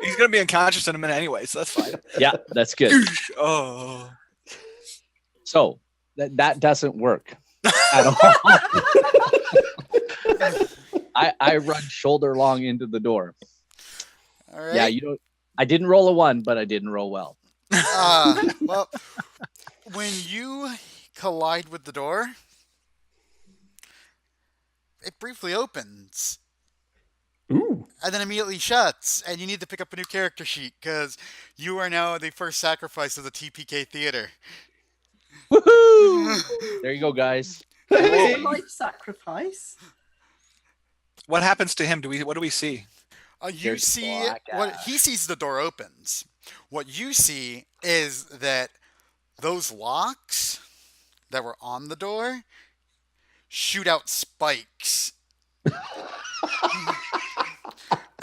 He's gonna be unconscious in a minute anyway, so that's fine. Yeah, that's good. Oh. So that doesn't work at all. I run shoulder long into the door. All right. Yeah, I didn't roll a 1, but I didn't roll well. Well, when you collide with the door, it briefly opens. Ooh. And then immediately shuts, and you need to pick up a new character sheet because you are now the first sacrifice of the TPK theater. Woohoo! There you go, guys. Life sacrifice. What happens to him? What do we see? You There's see black what ash. he sees. The door opens. What you see is that those locks that were on the door shoot out spikes.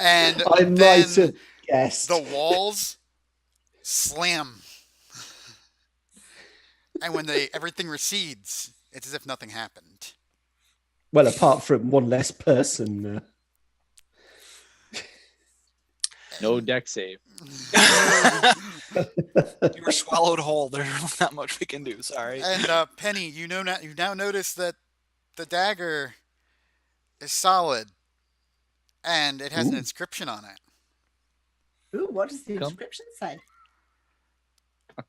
And I then might have guessed. the walls slam. And when everything recedes, it's as if nothing happened. Well, apart from one less person. Oh. No deck save. You were swallowed whole. There's not much we can do. Sorry. And Penny, you now notice that the dagger is solid, and it has an Ooh. inscription on it. Ooh, what does the Come. inscription say? It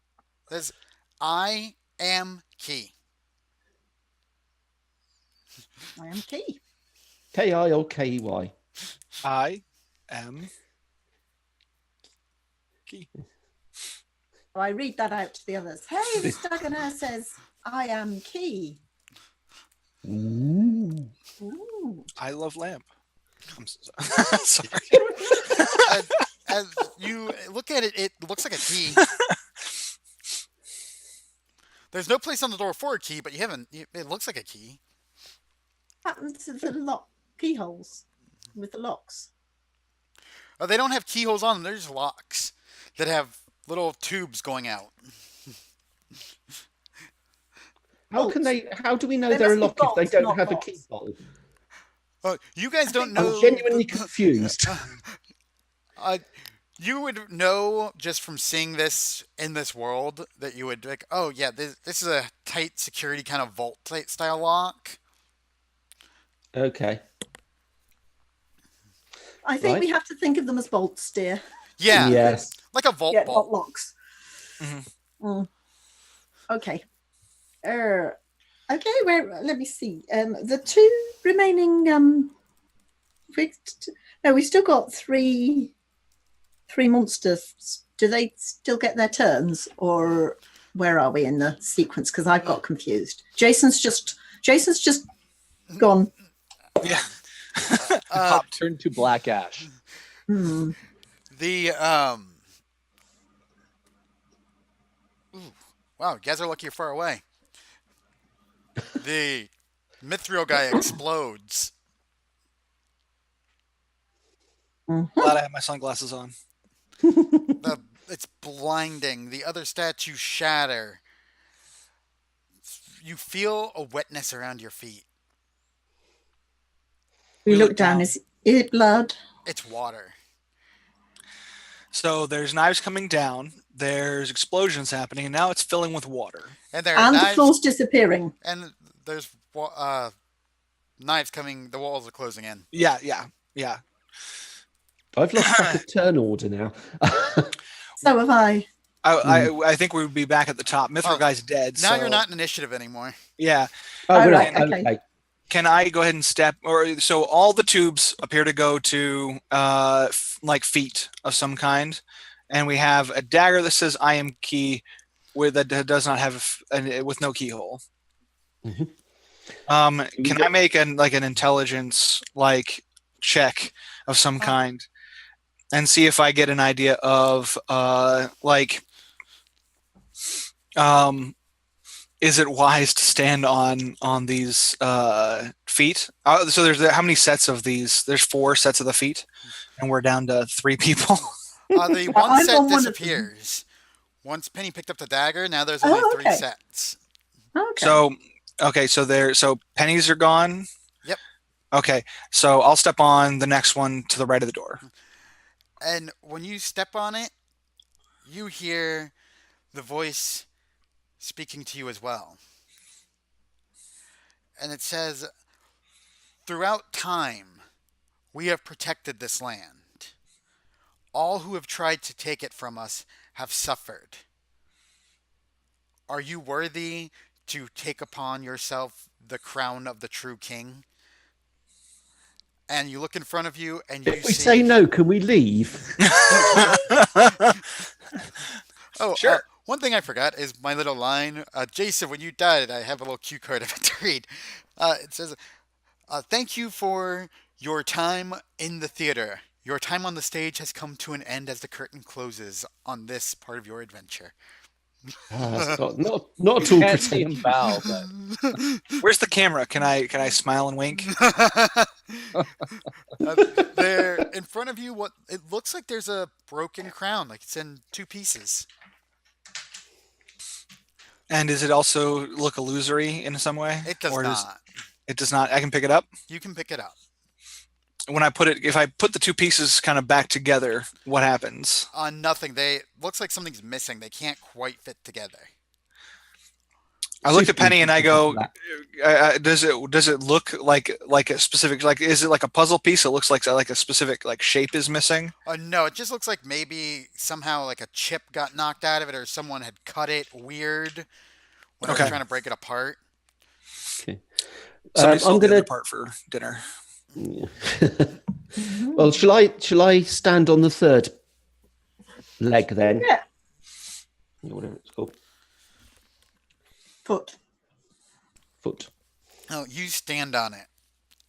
says, "I am key." I am key. K-I or K-E-Y? I am key. So I read that out to the others. Hey, this dagger says, I am key. Ooh. Ooh. I love lamp. I'm sorry. As you look at it, it looks like a key. There's no place on the door for a key, but you haven't. It looks like a key. Happens to the lock keyholes with the locks. Oh, they don't have keyholes on them. They're just locks that have little tubes going out. How can they? How do we know They they're a must be lock if they bolts, don't not have a locks. keyhole? Oh, you guys don't think- know. I'm genuinely confused. You would know just from seeing this in this world that you would like, oh yeah, this is a tight security kind of vault style lock. Okay. I think Right. we have to think of them as bolts, dear. Yeah, Yes. like a vault Yeah, bolt. not locks. Mhm. Okay. Okay, let me see. The two remaining we've still got three monsters. Do they still get their turns, or where are we in the sequence? Because I've got confused. Jason's just gone. Yeah. Pop turned to black ash. Hmm. The ooh, wow, you guys are lucky you're far away. The Mithril guy explodes. Glad I have my sunglasses on. It's blinding. The other statues shatter. You feel a wetness around your feet. We look down. Is it blood? It's water. So there's knives coming down. There's explosions happening, and now it's filling with water. And there are And the knives. floor's disappearing. And there's knives coming. The walls are closing in. Yeah. I've lost track of turn order now. So have I. I think we would be back at the top. Mithril guy's dead. Now so, you're not in initiative anymore. Yeah. Oh, Oh, right. right, okay. Can I go ahead and step? Or so all the tubes appear to go to like feet of some kind, and we have a dagger that says "I am key," that does not have with no keyhole. Mhm. Can I make an intelligence check of some kind and see if I get an idea of is it wise to stand on these feet? So there's how many sets of these? There's 4 sets of the feet, and we're down to 3 people. The one I'm set on one of them. disappears. Once Penny picked up the dagger, now there's only 3 okay. sets. Okay. So pennies are gone. Yep. Okay, so I'll step on the next one to the right of the door. And when you step on it, you hear the voice speaking to you as well. And it says, throughout time, we have protected this land. All who have tried to take it from us have suffered. Are you worthy to take upon yourself the crown of the true king? And you look in front of you and you If we see... say no, can we leave? Oh, Sure. One thing I forgot is my little line. Jason, when you died, I have a little cue card of it to read. It says, thank you for your time in the theater. Your time on the stage has come to an end as the curtain closes on this part of your adventure. It's not at all Can't see pretend. him bow, but Where's the camera? Can I smile and wink? There in front of you, what it looks like there's a broken crown, like it's in 2 pieces. And does it also look illusory in some way? It does not. It does not. I can pick it up. You can pick it up. When if I put the 2 pieces kind of back together, what happens? Nothing. Looks like something's missing. They can't quite fit together. I looked at Penny and I go, does it look like a specific, is it like a puzzle piece? It looks like a specific shape is missing. No, it just looks like maybe somehow like a chip got knocked out of it, or someone had cut it weird when they were trying to break it apart. Okay. Somebody sold I'm the gonna. other part for dinner. Well, shall I stand on the third leg then? Yeah. Whatever it's called. Foot. Foot. No, you stand on it,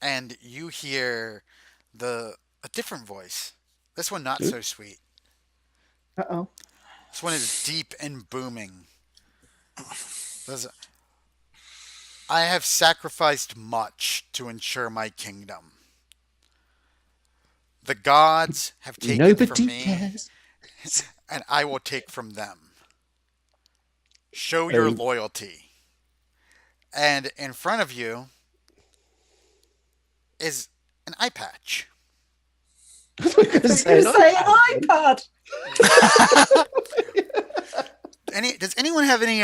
and you hear a different voice. This one not Ooh. so sweet. Uh-oh. This one is deep and booming. This- I have sacrificed much to ensure my kingdom. The gods have taken from Nobody me, cares. and I will take from them. Show your Very- loyalty. And in front of you is an eye patch. I was gonna say You say an iPad. Does anyone have any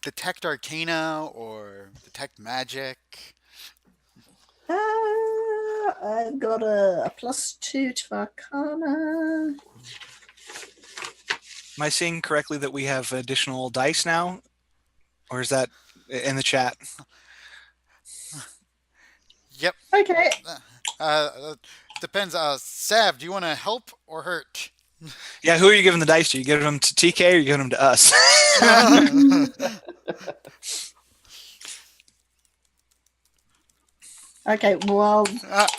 detect arcana or detect magic? I've got a +2 to Arcana. Am I seeing correctly that we have additional dice now? Or is that in the chat? Yep. Okay. Depends. Sav, do you want to help or hurt? Yeah, who are you giving the dice to? You give them to TK or you give them to us? Okay, well,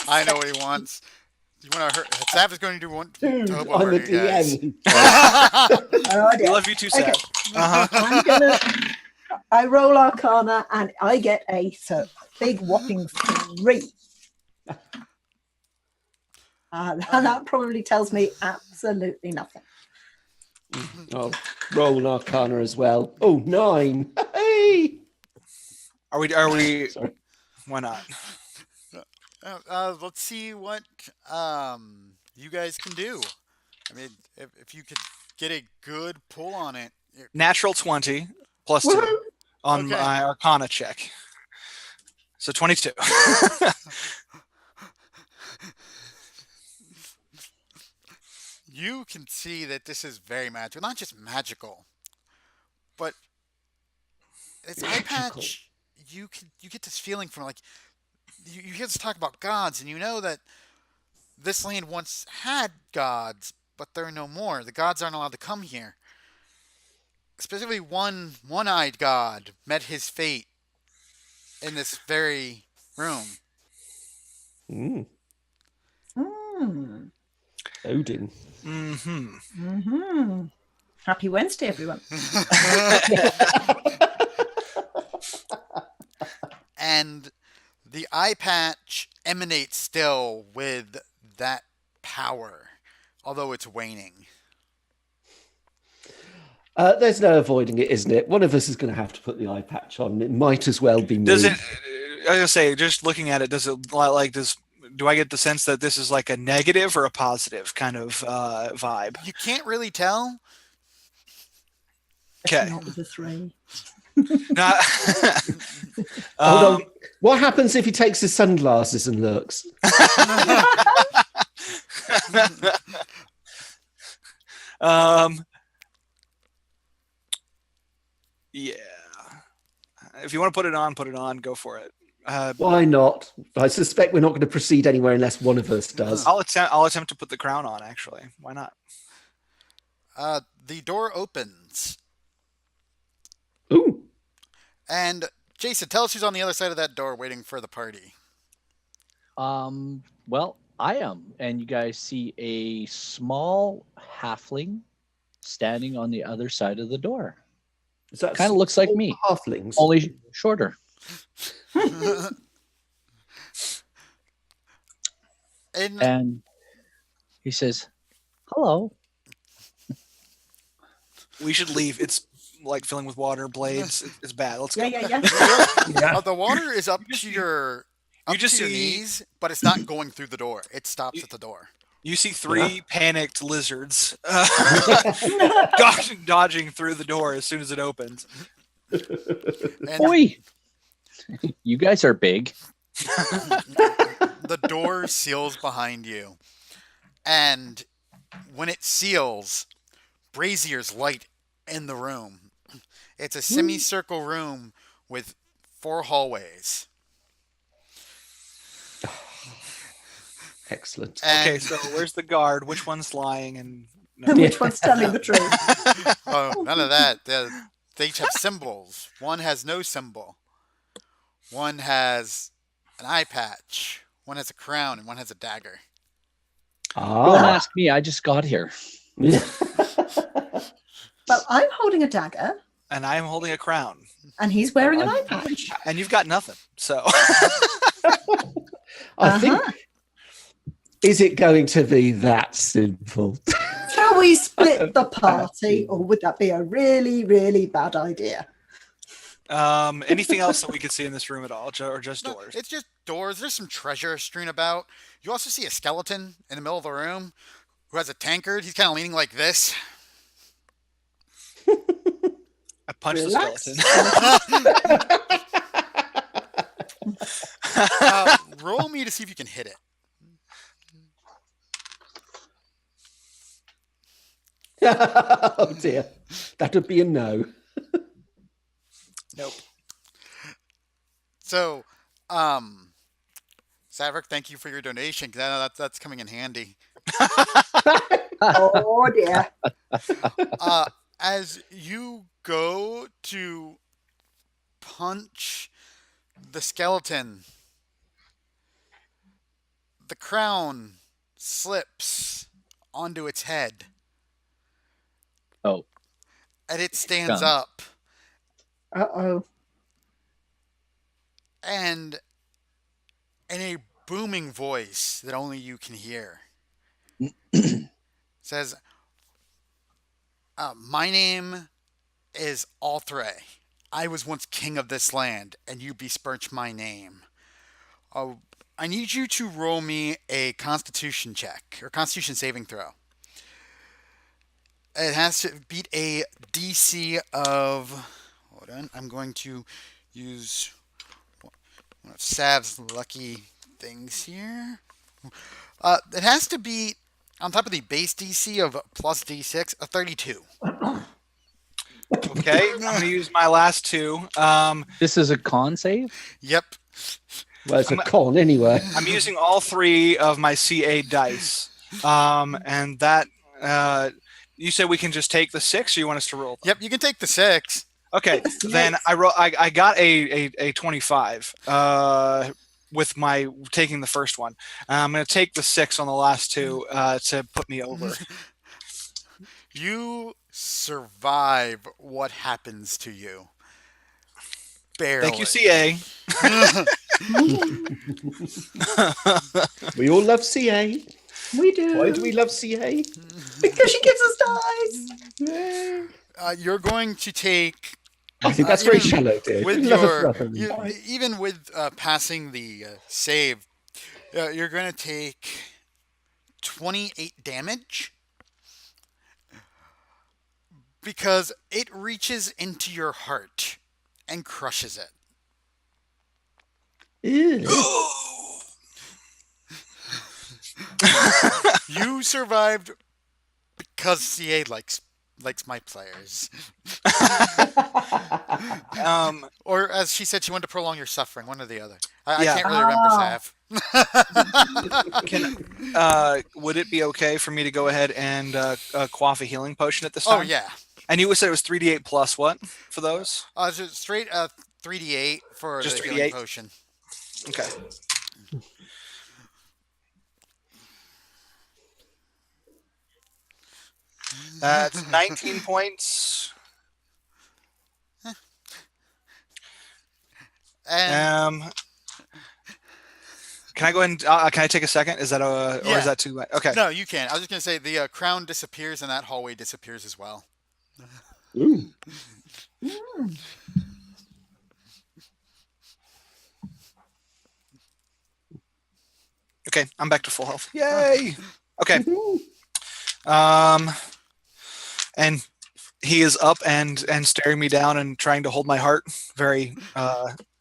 I know what he wants. You want to hurt? Sav is going to do one. Dude, Hobo I'm a hurt you guys. DM. oh We dear. love you too, Sam. Okay. Uh-huh. I roll Arcana and I get a big whopping 3. And that probably tells me absolutely nothing. I'll roll an Arcana as well. Oh, 9. Hey! Are we Sorry. why not? Let's see what you guys can do. I mean, if you could get a good pull on it. Natural 20 +2 Woohoo! on Okay. my Arcana check. So 22. You can see that this is very magical. Not just magical, but it's eye Magical. patch. You get this feeling from like you hear us talk about gods, and you know that this land once had gods, but there are no more. The gods aren't allowed to come here. Specifically, one-eyed god met his fate in this very room. Mm, Mm. Odin. Mm-hmm. Hmm. Happy Wednesday, everyone. And the eye patch emanates still with that power, although it's waning. There's no avoiding it, isn't it? One of us is going to have to put the eye patch on. It might as well be me. Does it? I was gonna say, just looking at it, does it like does? Do I get the sense that this is like a negative or a positive kind of vibe? You can't really tell. Okay. Not with a 3. Now- Hold on. What happens if he takes his sunglasses and looks? Yeah. If you want to put it on, go for it. Why not? I suspect we're not going to proceed anywhere unless one of us does. I'll attempt to put the crown on. Actually, why not? The door opens, Ooh. and Jason, tell us who's on the other side of that door waiting for the party. Well, I am, and you guys see a small halfling standing on the other side of the door. Kind of looks like me, Halflings. only shorter. And And he says, "Hello." We should leave. It's like filling with water, blades. It's bad. Let's go. Yeah. the water is up to your just see- knees, but it's not going through the door. It stops at the door. You see 3 panicked lizards dodging through the door as soon as it opens. And Oi! You guys are big. the door seals behind you. And when it seals, braziers light in the room. It's a semicircle room with 4 hallways. Excellent. And, Okay, so where's the guard? Which one's lying? And And which one's telling the truth? oh, none of that. They each have symbols. One has no symbol. One has an eye patch. One has a crown and one has a dagger. Don't Ah. ask me. I just got here. Well, I'm holding a dagger, And I am holding a crown. and he's wearing an eye patch. And you've got nothing. So I think. Is it going to be that simple? Shall we split the party, or would that be a really, really bad idea? anything else that we could see in this room at all, or just No, doors? it's just doors. There's some treasure strewn about. You also see a skeleton in the middle of the room who has a tankard. He's kind of leaning like this. I punched Relax. the skeleton. Roll me to see if you can hit it. Oh dear, that would be a no. Nope. So, Saverick, thank you for your donation. 'Cause I know that's coming in handy. Oh dear. As you go to punch the skeleton, the crown slips onto its head. Oh, And it stands Done. up. Uh-oh. And in a booming voice that only you can hear, says, my name is Althray. I was once king of this land, and you besmirch my name. I need you to roll me a Constitution check, or Constitution saving throw. It has to beat a DC of... Hold on, I'm going to use one of Sav's lucky things here. It has to beat, on top of the base DC of plus D6, a 32. Okay, I'm going to use my last two. this is a con save? Yep. Well, it's a con anyway. I'm using all three of my CA dice. And that, you said we can just take the 6, or you want us to roll them? Yep, you can take the 6. Okay, then I got a 25 with my taking the first one. I'm going to take the 6 on the last two to put me over. You survive what happens to you. Barely. Thank you, CA. We all love CA. We do. Why do we love CA? Because she gives us dice. You're going to take... I think that's very even shallow, dear. With We love a your, brotherly. even with passing the save, you're going to take 28 damage because it reaches into your heart and crushes it. Ew. You survived because CA likes my players. Or as she said, she wanted to prolong your suffering, one or the other. I Yeah. can't really remember, Sav. Would it be okay for me to go ahead and quaff a healing potion at this time? Oh, yeah. And you said it was 3d8 plus what for those? Just straight 3d8 for Just the 3d8? healing potion. Okay. That's 19 points. And Can I go ahead and can I take a second? Is that or Yeah. is that too late? Okay. no, you can't. I was just going to say the crown disappears and that hallway disappears as well. Ooh. Okay, I'm back to full health. Yay! Okay. And he is up and staring me down and trying to hold my heart, very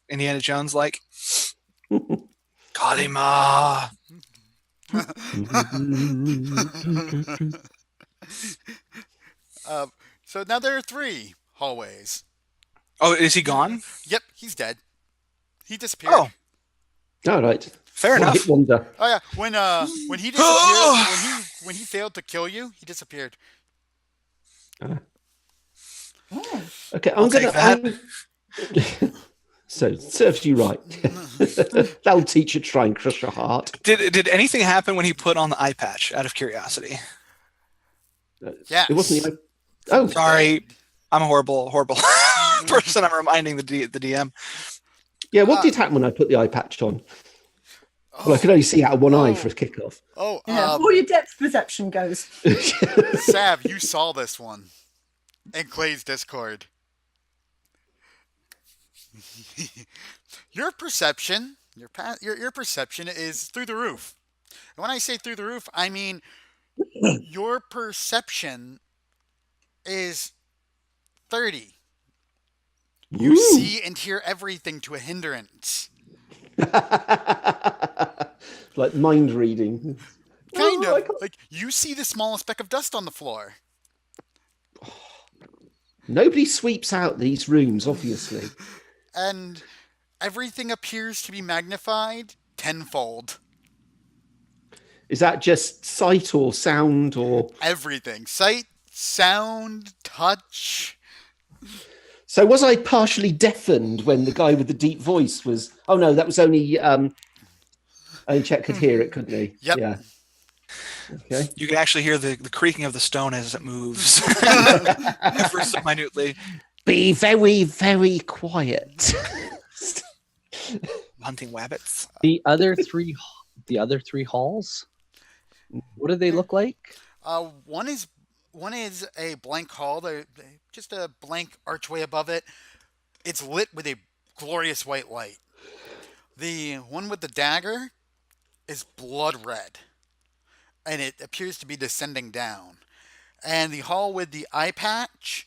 Indiana Jones like. Kalima. So now there are 3 hallways. Oh, is he gone? Yep, he's dead. He disappeared. Oh, All right. fair enough. One-hit wonder. Oh yeah, when he disappeared, when he failed to kill you, he disappeared. Okay, I'll take that. So it serves you right. That'll teach you to try and crush your heart. Did anything happen when he put on the eye patch? Out of curiosity. Yes. It wasn't the. Oh, Sorry, I'm a horrible person. I'm reminding the DM. yeah. What did happen when I put the eye patch on? Well, I could only see out of one eye for a kickoff. Oh, Yeah, all your depth perception goes. Sav, you saw this one in Clay's Discord. Your perception, your perception is through the roof. And when I say through the roof, I mean your perception is 30. You Ooh. see and hear everything to a hindrance. Like mind reading. Kind Oh, of. Like, you see the smallest speck of dust on the floor. Nobody sweeps out these rooms, obviously. And everything appears to be magnified tenfold. Is that just sight or sound or Everything. Sight, sound, touch. So was I partially deafened when the guy with the deep voice was? Oh no, that was only Chet could hear it, couldn't he? Yep. Yeah. Okay. You can actually hear the creaking of the stone as it moves, ever so minutely. Be very, very quiet. Hunting wabbits. The other three halls. What do they look like? One is a blank hall. Just a blank archway above it. It's lit with a glorious white light. The one with the dagger is blood red, and it appears to be descending down. And the hall with the eye patch,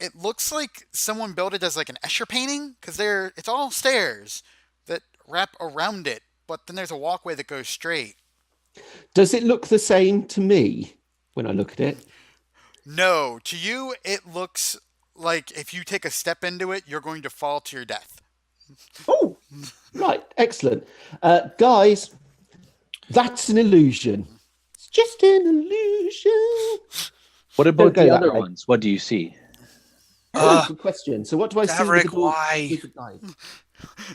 it looks like someone built it as like an Escher painting, because it's all stairs that wrap around it, but then there's a walkway that goes straight. Does it look the same to me when I look at it? No, to you, it looks like if you take a step into it, you're going to fall to your death. Oh, right. Excellent. Guys, that's an illusion. It's just an illusion. What about go the that other way. ones? What do you see? Good question. So what do I see with Maverick, the door? why? With the guy?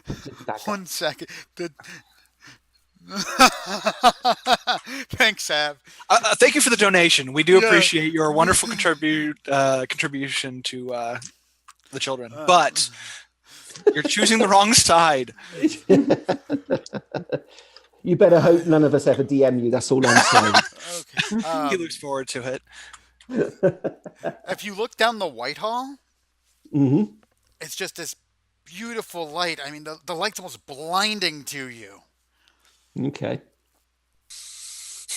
With the dagger? 1 second. Thanks, Sav. Thank you for the donation. We do Yeah. appreciate your wonderful contribution to the children. But you're choosing the wrong side. You better hope none of us ever DM you. That's all I'm saying. Okay. He looks forward to it. If you look down the White Hall, Hmm. it's just this beautiful light. I mean, the light's almost blinding to you. Okay.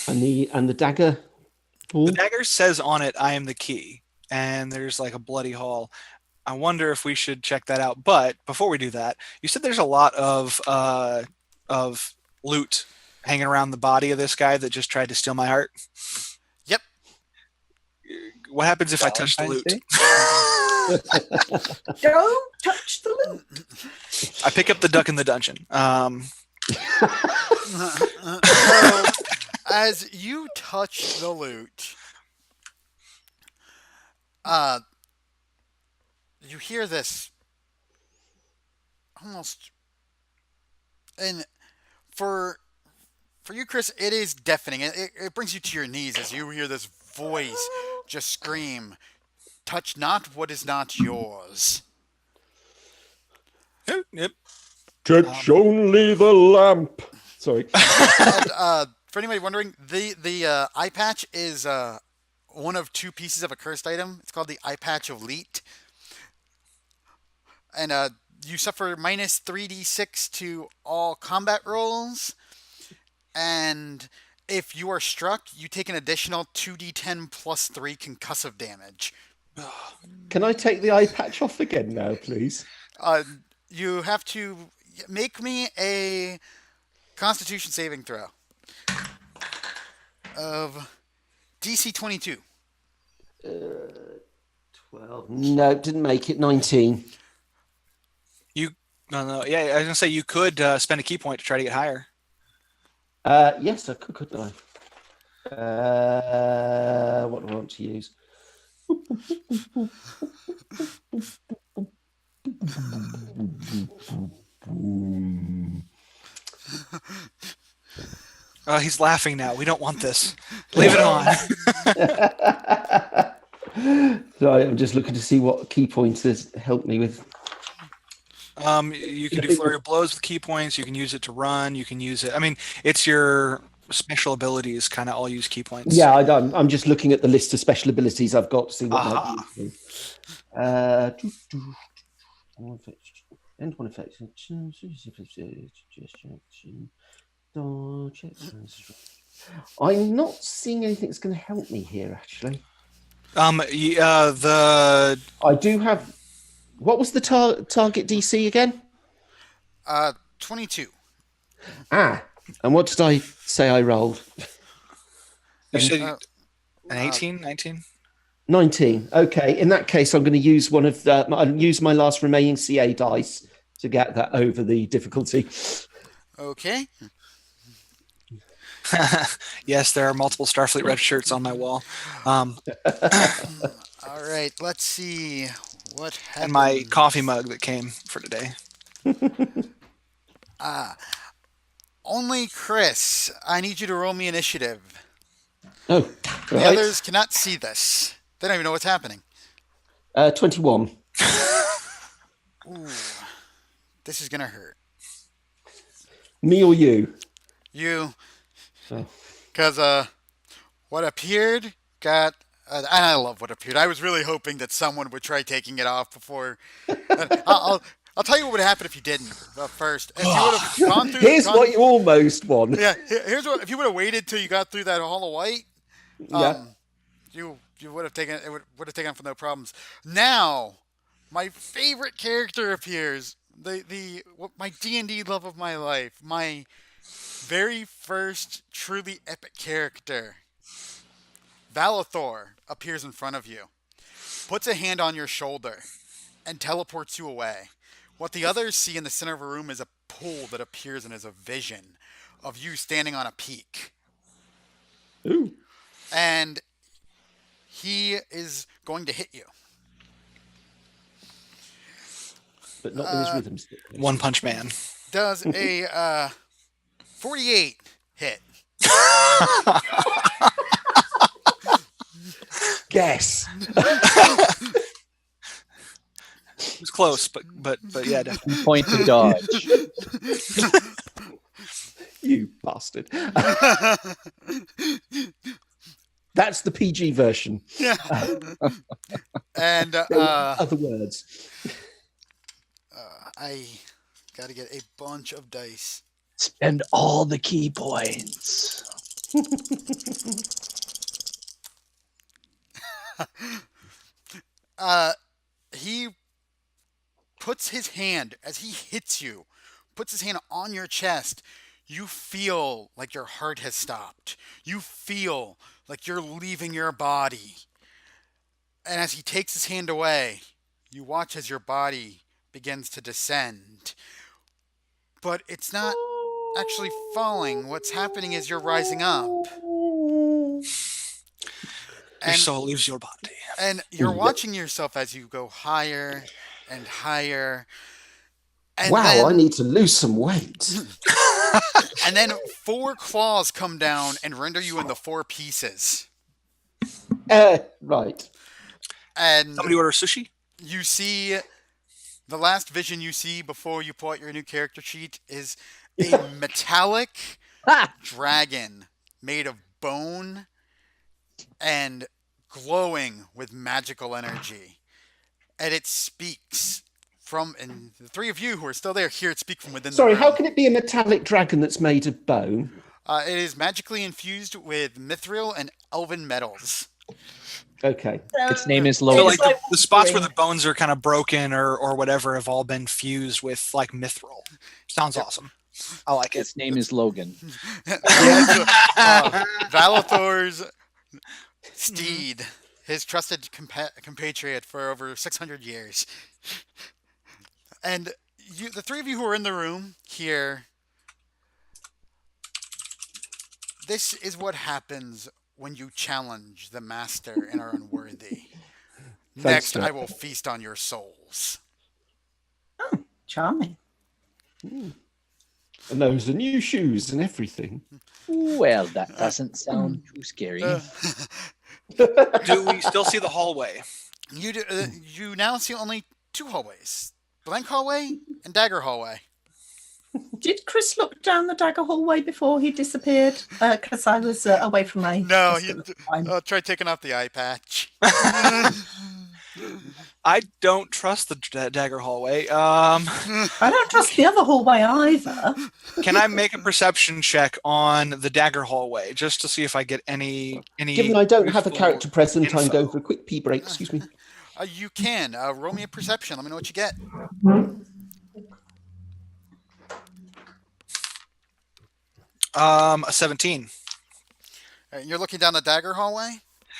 And the dagger. The dagger says on it, "I am the key," and there's like a bloody hall. I wonder if we should check that out. But before we do that, you said there's a lot of loot hanging around the body of this guy that just tried to steal my heart. Yep. What happens if I touch the loot? Don't touch the loot. I pick up the duck in the dungeon. So, as you touch the loot, you hear this almost, and for you, Chris, it is deafening. It brings you to your knees as you hear this voice just scream, "Touch not what is not yours." Yep. Touch only the lamp. Sorry. And, for anybody wondering, the eye patch is one of two pieces of a cursed item. It's called the eye patch of Leet, and you suffer minus 3d6 to all combat rolls, and if you are struck, you take an additional 2d10 plus 3 concussive damage. Can I take the eye patch off again now, please? You have to make me a Constitution saving throw of DC 22. 12. No, didn't make it. 19. No. Yeah, I was gonna say you could spend a key point to try to get higher. Yes, I could, couldn't I? What do I want to use? He's laughing now. We don't want this. Leave it on. Sorry, I'm just looking to see what key pointers help me with. You can do flurry of blows with key points. You can use it to run. You can use it. I mean, it's your special abilities kind of all use key points. Yeah, I'm just looking at the list of special abilities I've got to see what might be useful. End one effect. I'm not seeing anything that's going to help me here, actually. I do have. What was the target DC again? 22. And what did I say I rolled? You said an 18, 19? 19. Okay, in that case, I'm going to use I'll use my last remaining CA dice to get that over the difficulty. Okay. Yes, there are multiple Starfleet red shirts on my wall. All right, let's see what happens. And my coffee mug that came for today. Only Chris, I need you to roll me initiative. Oh, The right. others cannot see this. They don't even know what's happening. 21. Ooh, this is gonna hurt. Me or you? You, Oh. because what appeared got. And I love what appeared. I was really hoping that someone would try taking it off before. I'll tell you what would happen if you didn't. First, if you would have gone through. Here's what you almost won. Yeah, here's what. If you would have waited till you got through that Hall of White, Yeah. you would have taken it. Would have taken it for no problems. Now, my favorite character appears. My D&D love of my life. My very first truly epic character, Valathor, appears in front of you, puts a hand on your shoulder, and teleports you away. What the others see in the center of a room is a pool that appears and is a vision of you standing on a peak. Ooh. And he is going to hit you. But not with his rhythm stick. One Punch Man. Does a 48 hit. Guess. It was close, but yeah, definitely. Point to dodge. You bastard. That's the PG version. Yeah. And Other words. I got to get a bunch of dice. Spend all the key points. He puts his hand, as he hits you, puts his hand on your chest. You feel like your heart has stopped. You feel like you're leaving your body. And as he takes his hand away, you watch as your body begins to descend. But it's not actually falling. What's happening is you're rising up. Your soul leaves your body. And you're watching yourself as you go higher and higher. And I need to lose some weight. And then 4 claws come down and render you into 4 pieces. Right. And Somebody order sushi? you see, the last vision you see before you pull out your new character sheet is a metallic dragon made of bone and glowing with magical energy. And it speaks and the 3 of you who are still there hear it speak from within the room. Sorry, how can it be a metallic dragon that's made of bone? It is magically infused with mithril and elven metals. Okay. Its name is So Logan. like the spots where the bones are kind of broken or whatever have all been fused with like mithril. Sounds awesome. I like it. Its name is Logan. Valathor's steed, his trusted compatriot for over 600 years. And the 3 of you who are in the room here, this is what happens when you challenge the master and are unworthy. Next, Chet. I will feast on your souls. Charming. And those are new shoes and everything. Well, that doesn't sound too scary. Do we still see the hallway? You now see only two hallways: blank hallway and dagger hallway. Did Chris look down the dagger hallway before he disappeared? Because I was away from my No, desk he at the time. try taking off the eye patch. I don't trust the dagger hallway. I don't trust the other hallway either. Can I make a perception check on the dagger hallway just to see if I get any? Given I don't have a useful character present, I'm info? going for a quick pee break. Excuse me. You can roll me a perception. Let me know what you get. A 17. You're looking down the dagger hallway.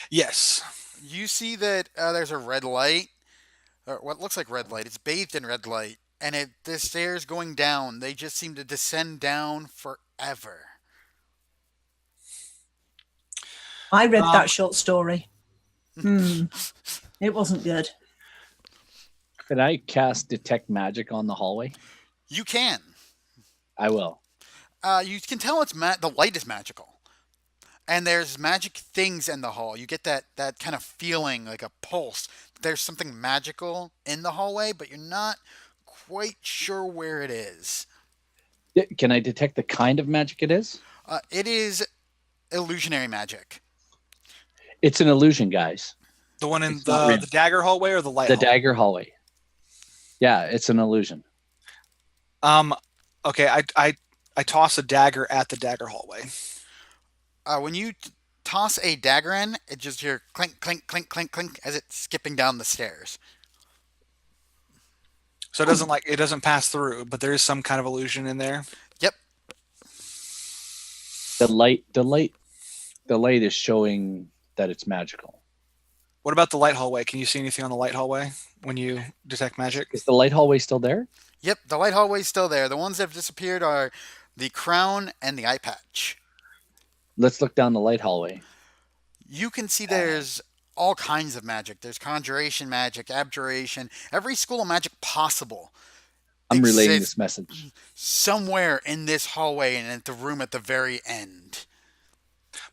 Yes. You see that there's a red light, or what looks like red light. It's bathed in red light, and the stairs going down, they just seem to descend down forever. I read that short story. It wasn't good. Can I cast Detect Magic on the hallway? You can. I will. You can tell the light is magical. And there's magic things in the hall. You get that kind of feeling, like a pulse. There's something magical in the hallway, but you're not quite sure where it is. Can I detect the kind of magic it is? It is illusionary magic. It's an illusion, guys. The one in It's not real. the dagger hallway or the light The hallway? dagger hallway. Yeah, it's an illusion. Okay, I toss a dagger at the dagger hallway. When you toss a dagger in, it just hear clink, clink, clink, clink, clink as it's skipping down the stairs. So it doesn't pass through, but there is some kind of illusion in there. Yep. The light is showing that it's magical. What about the light hallway? Can you see anything on the light hallway when you detect magic? Is the light hallway still there? Yep, the light hallway's still there. The ones that have disappeared are the crown and the eye patch. Let's look down the light hallway. You can see there's all kinds of magic. There's conjuration magic, abjuration, every school of magic possible. I'm relaying exists this message. somewhere in this hallway and at the room at the very end.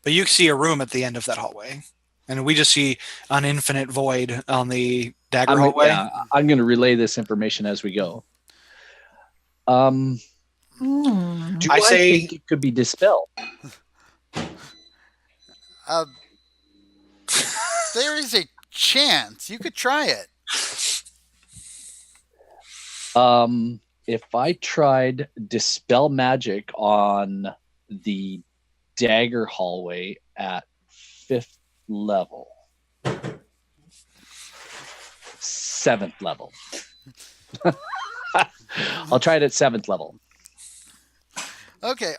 But you see a room at the end of that hallway, and we just see an infinite void on the dagger hallway. Yeah, I'm going to relay this information as we go. Do I say- think it could be dispelled? There is a chance. You could try it. If I tried dispel magic on the dagger hallway at 5th level, 7th level. I'll try it at 7th level. Okay,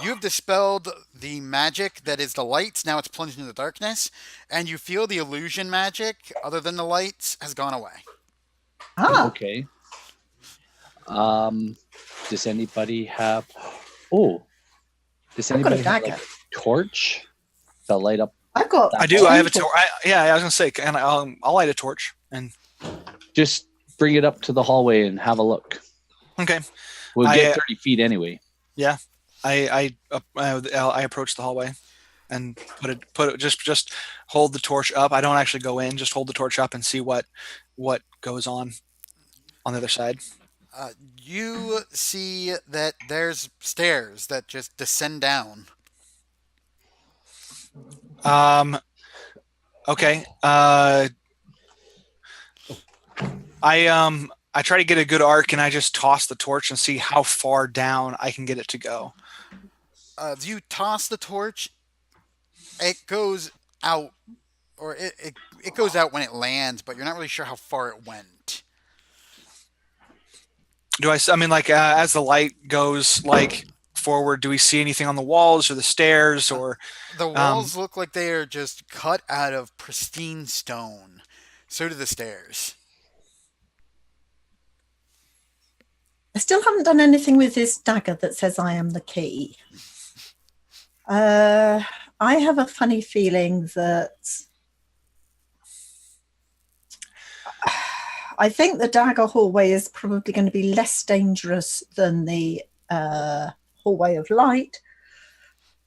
you have dispelled the magic that is the lights. Now it's plunged into the darkness, and you feel the illusion magic, other than the lights, has gone away. Okay. Does anybody have? Oh, does I've got a anybody have dagger. a torch to light up? I've got. I do. I have a torch. Yeah, I was gonna say, and I'll light a torch. And Just bring it up to the hallway and have a look. okay, We'll I, get 30 feet anyway. yeah, I approach the hallway and put it just hold the torch up. I don't actually go in. Just hold the torch up and see what goes on the other side. You see that there's stairs that just descend down. Okay. I try to get a good arc and I just toss the torch and see how far down I can get it to go. You toss the torch, it goes out, or it goes out when it lands, but you're not really sure how far it went. I mean, like, as the light goes, like, forward, do we see anything on the walls or the stairs or? The walls look like they are just cut out of pristine stone. So do the stairs. I still haven't done anything with this dagger that says I am the key. I have a funny feeling that I think the dagger hallway is probably going to be less dangerous than the hallway of light.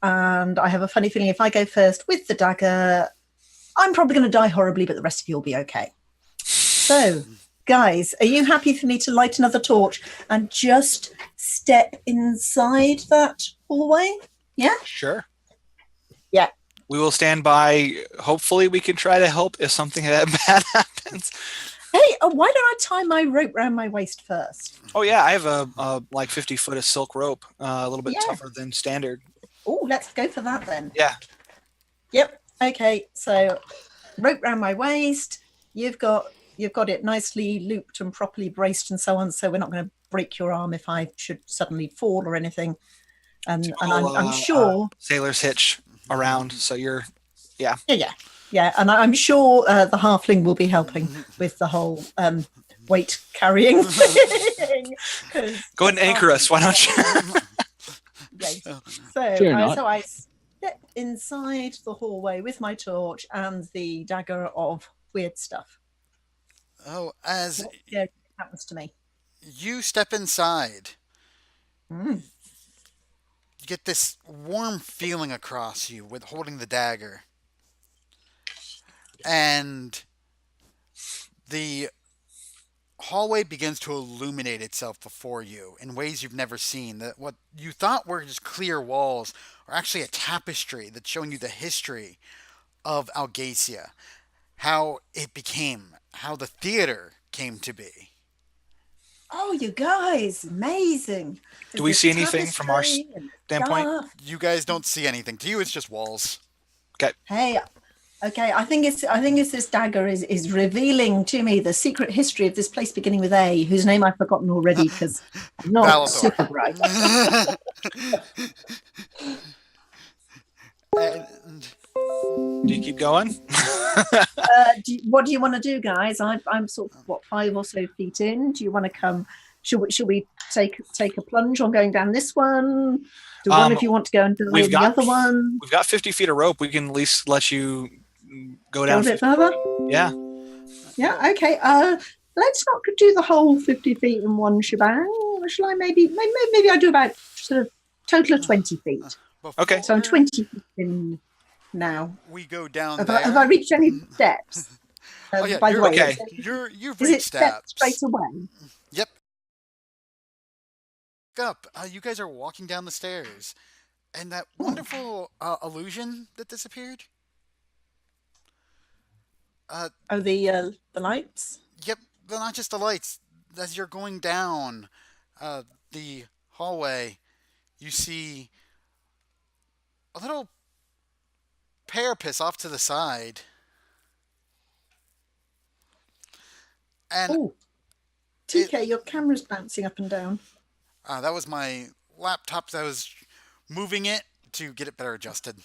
And I have a funny feeling if I go first with the dagger, I'm probably going to die horribly, but the rest of you will be okay. So, guys, are you happy for me to light another torch and just step inside that hallway? Yeah? Sure. Yeah. We will stand by. Hopefully, we can try to help if something that bad happens. Hey, why don't I tie my rope around my waist first? Oh yeah, I have a like 50 foot of silk rope, a little bit Yeah. tougher than standard. Oh, let's go for that then. Yeah. Yep. Okay. So, rope around my waist. You've got it nicely looped and properly braced and so on. So we're not going to break your arm if I should suddenly fall or anything. And I'm sure sailor's hitch around. So you're, yeah. And I'm sure the halfling will be helping with the whole weight carrying thing. Go ahead and anchor us. Why don't you? Yes. So I step inside the hallway with my torch and the dagger of weird stuff. Oh, as What happens to me? you step inside, Mm. you get this warm feeling across you with holding the dagger. And the hallway begins to illuminate itself before you in ways you've never seen. That what you thought were just clear walls are actually a tapestry that's showing you the history of Algacia, how it became, how the theater came to be. Oh, you guys, amazing. Do we see anything from our standpoint? You guys don't see anything. To you, it's just walls. Hey, okay, I think it's this dagger is revealing to me the secret history of this place beginning with A, whose name I've forgotten already because I'm not Valador. super bright. And Do you keep going? What do you want to do, guys? I'm sort of 5 or so feet in. Do you want to come? Should we take a plunge on going down this one? Do one of you want to go and do the other one? We've got 50 feet of rope. We can at least let you go Go down a bit further. Yeah. Yeah. Okay. Let's not do the whole 50 feet in one shebang. Shall I maybe I do about sort of total of 20 feet. Okay. So I'm 20 feet in now. we go down Have there. I reached any steps? Oh, yeah, by the you're way, okay. You've is it reached steps steps. straight away? Yep. Up. You guys are walking down the stairs, and that wonderful illusion that disappeared. Oh, the lights. Yep. They're not just the lights. As you're going down the hallway, you see a little carapace off to the side. And Oh, TK, your camera's bouncing up and down. that was my laptop. I was moving it to get it better adjusted.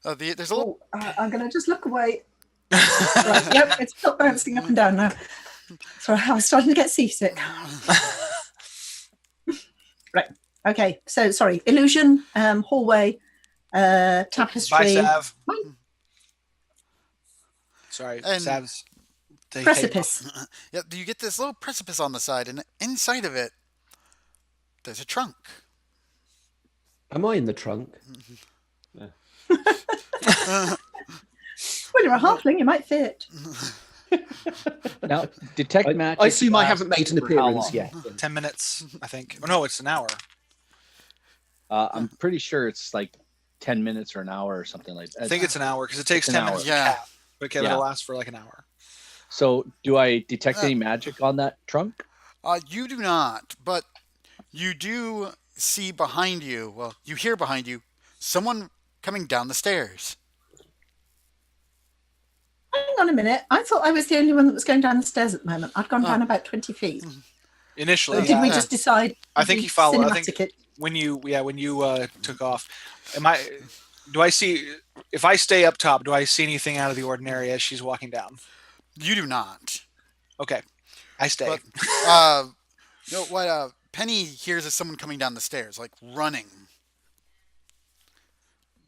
There's a little. I'm going to just look away. Right, yep, it's still bouncing up and down now. Sorry, I was starting to get seasick. Right. Okay. So sorry. Illusion, hallway, tapestry. Bye, Sav. Bye. Sorry, And- Sav's. Precipice. Yeah, you get this little precipice on the side, and inside of it, there's a trunk. Am I in the trunk? Well, you're a halfling. You might fit. Now, detect magic. I assume I lasts haven't made an for how appearance long? yet. 10 minutes, I think. Oh, no, it's an hour. I'm pretty sure it's like 10 minutes or an hour or something like that. I think it's an hour because it takes An 10 hour. minutes to Yeah. cap, but Yeah. it'll last for like an hour. So, do I detect any magic on that trunk? You do not, but you do see behind you. Well, you hear behind you someone coming down the stairs. Hang on a minute. I thought I was the only one that was going down the stairs at the moment. I've gone down about 20 feet. Initially, Or did we yeah. just decide? I think we he followed. I cinematic think it? when you took off, do I see, if I stay up top, do I see anything out of the ordinary as she's walking down? You do not. Okay, I stay. But what Penny hears is someone coming down the stairs, like running,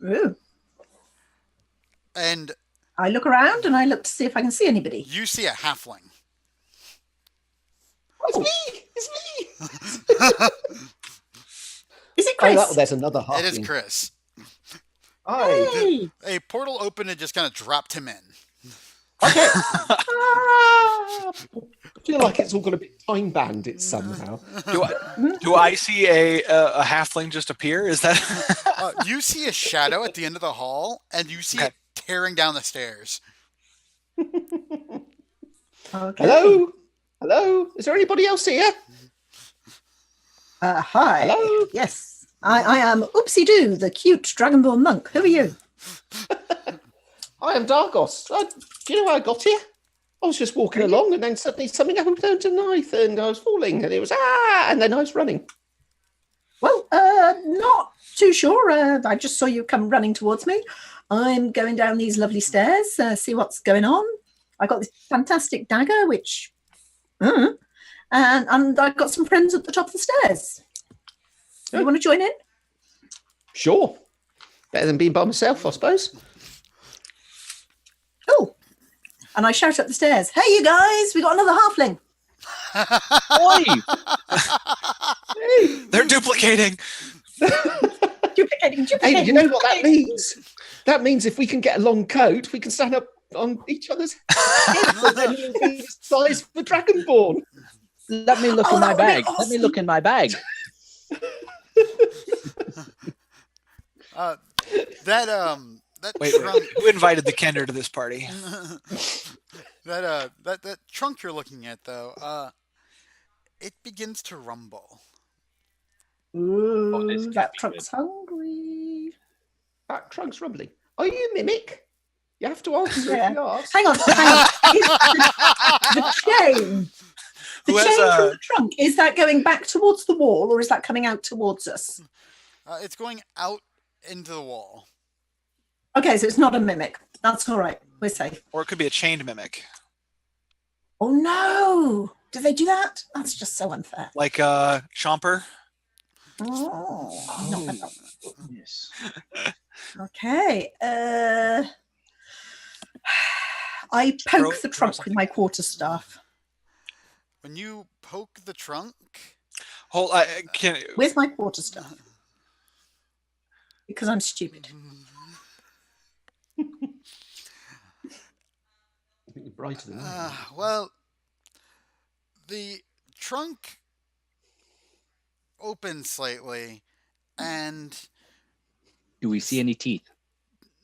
Ooh. and I look around and I look to see if I can see anybody. you see a halfling. It's me! It's me! Is it Oh, Chris? there's another half. It is Chris. Hi. Hey! A portal opened and just kind of dropped him in. Okay. I feel like it's all got a bit time banded somehow. Do I see a halfling just appear? Is that You see a shadow at the end of the hall, and you see Okay. it tearing down the stairs. Okay. Hello? Hello? Is there anybody else here? Hi. Hello? Yes. I am Oopsie Doo, the cute Dragonborn monk. Who are you? I am Dargos. Do you know how I got here? I was just walking along, and then suddenly something happened to the knife, and I was falling, and it was and then I was running. Well, not too sure. I just saw you come running towards me. I'm going down these lovely stairs, see what's going on. I got this fantastic dagger, which, and I've got some friends at the top of the stairs. Yeah. You want to join in? Sure. Better than being by myself, I suppose. Cool. And I shout up the stairs, "Hey, you guys! We got another halfling." Oi! they're duplicating? Duplicating. Hey, you know what that means? That means if we can get a long coat, we can stand up on each other's heads, and then we'll be the size for Dragonborn. Let me look Oh, in my that would be bag. Let me awesome. look in my bag. That Wait, trunk, who invited the Kender to this party? that trunk you're looking at, though, it begins to rumble. Ooh, this can't that be trunk's hungry. That trunk's rumbling. Are you Mimic? You have to answer Yeah. if you ask. Hang on. The chain. The Who has chain a- from the trunk, is that going back towards the wall or is that coming out towards us? It's going out into the wall. Okay, so it's not a mimic. That's all right. We're safe. Or it could be a chained mimic, Oh no! Do they do that? That's just so unfair. like Chomper. Oh, no. Yes. Okay. I poke the trunk with my quarterstaff. When you poke the trunk, Hold, can Where's my quarterstaff? Because I'm stupid. I think you're brighter than I am. well, the trunk opens slightly, and Do we see any teeth?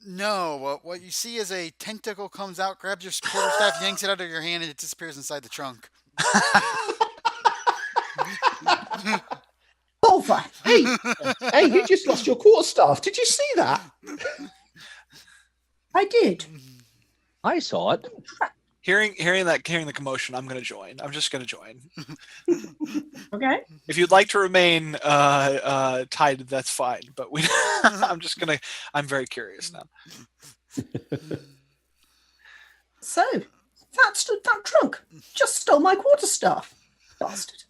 no, what you see is a tentacle comes out, grabs your quarterstaff, yanks it out of your hand, and it disappears inside the trunk. Over. Hey, you just lost your quarterstaff. Did you see that? I did. I saw it. hearing the commotion, I'm gonna join. I'm just gonna join. Okay. If you'd like to remain tied, that's fine. But I'm very curious now. So that trunk just stole my quarterstaff. Bastard.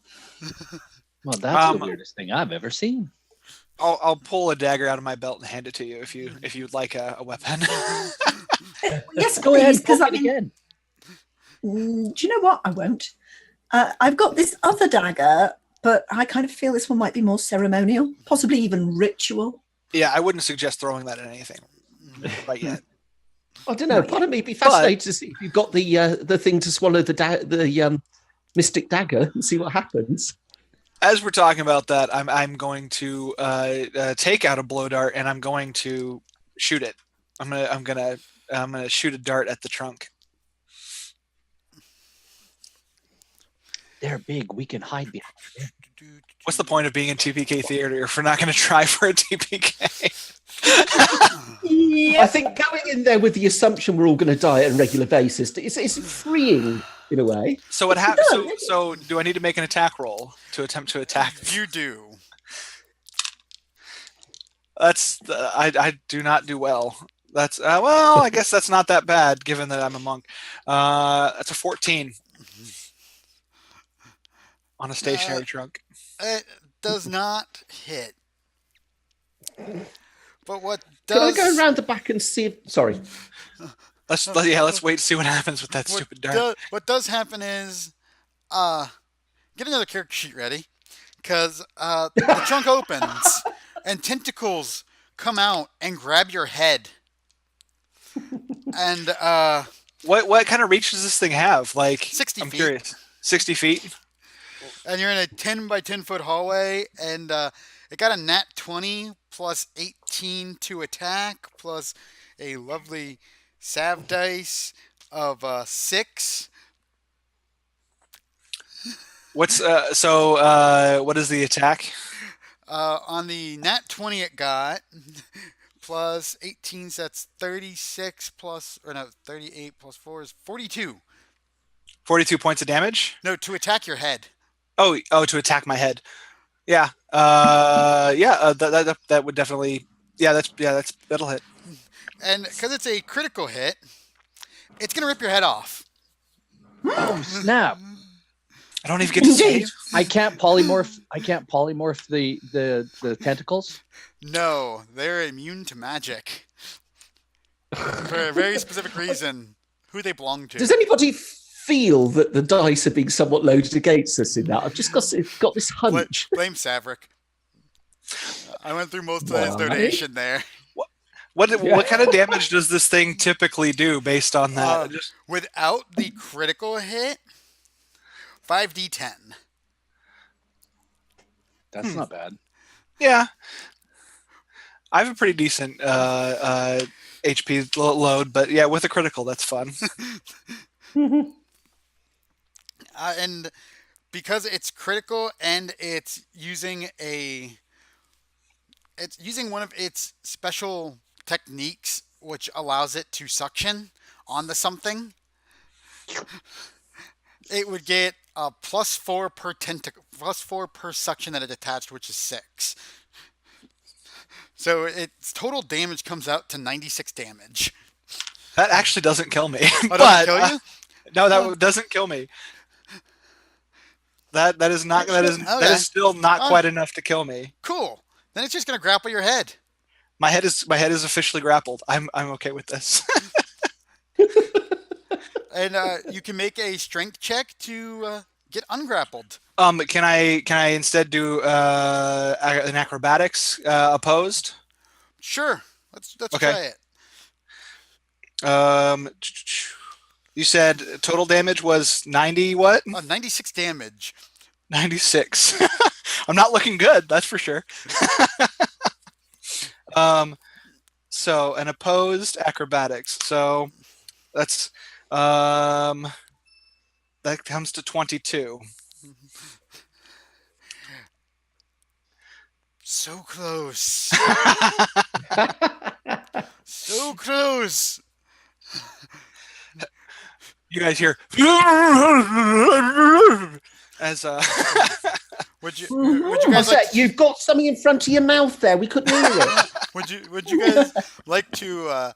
Well, that's the Um, weirdest thing I've ever seen. I'll pull a dagger out of my belt and hand it to you if you'd like a weapon. Yes, Go ahead, please, because poke I it mean, again. do you know what? I won't. I've got this other dagger, but I kind of feel this one might be more ceremonial, possibly even ritual. Yeah, I wouldn't suggest throwing that at anything right yet. I don't know. Part of me would be fascinated to see if you've got the thing to swallow the mystic dagger and see what happens. As we're talking about that, I'm going to take out a blow dart and I'm going to shoot it. I'm gonna shoot a dart at the trunk. They're big. We can hide behind them. What's the point of being in TPK theater if we're not going to try for a TPK? I think going in there with the assumption we're all going to die on a regular basis, it's freeing in a way. So what happens? So do I need to make an attack roll to attempt to attack? You do. I do not do well. That's well, I guess that's not that bad given that I'm a monk. That's a 14 on a stationary trunk. It does not hit. But what Can I does go around the back and see? Sorry. Let's wait to see what happens with that stupid dart. what does happen is, get another character sheet ready, because the trunk opens and tentacles come out and grab your head. And What kind of reach does this thing have? Like, 60 I'm feet. curious. 60 feet? And you're in a 10 by 10 foot hallway, and it got a nat 20 plus 18 to attack plus a lovely sav dice of 6. What is the attack? On the nat 20 it got plus 18, so that's 36 plus, or no, 38 plus 4 is 42. 42 points of damage? No, to attack your head. Oh, to attack my head. Yeah. That would definitely. That'll hit. And because it's a critical hit, it's gonna rip your head off. Oh snap! I don't even get to save. I can't polymorph. The tentacles. No, they're immune to magic for a very specific reason. Who they belong to. Does anybody feel that the dice are being somewhat loaded against us in that? I've just got this hunch. Blame Saverick. I went through most of his donation there. What kind of damage does this thing typically do based on that? Without the critical hit, 5d10. That's not bad. Yeah. I have a pretty decent HP load, but yeah, with a critical, that's fun. And because it's critical and it's using one of its special techniques, which allows it to suction onto something, it would get a +4 per tentacle, +4 per suction that it attached, which is 6. So its total damage comes out to 96 damage. That actually doesn't kill me. Oh, doesn't kill you? No, that doesn't kill me. That is still not quite enough to kill me. Cool. Then it's just gonna grapple your head. My head is officially grappled. I'm okay with this. And you can make a strength check to get ungrappled. Can I instead do an acrobatics opposed? Sure. Let's Okay. try it. You said total damage was 90 what? 96 damage. 96. I'm not looking good, that's for sure. So an opposed acrobatics. So that's that comes to 22. So close. So close. You guys hear as Would you guys What's that? You've got something in front of your mouth there. We couldn't hear it. Would you guys like to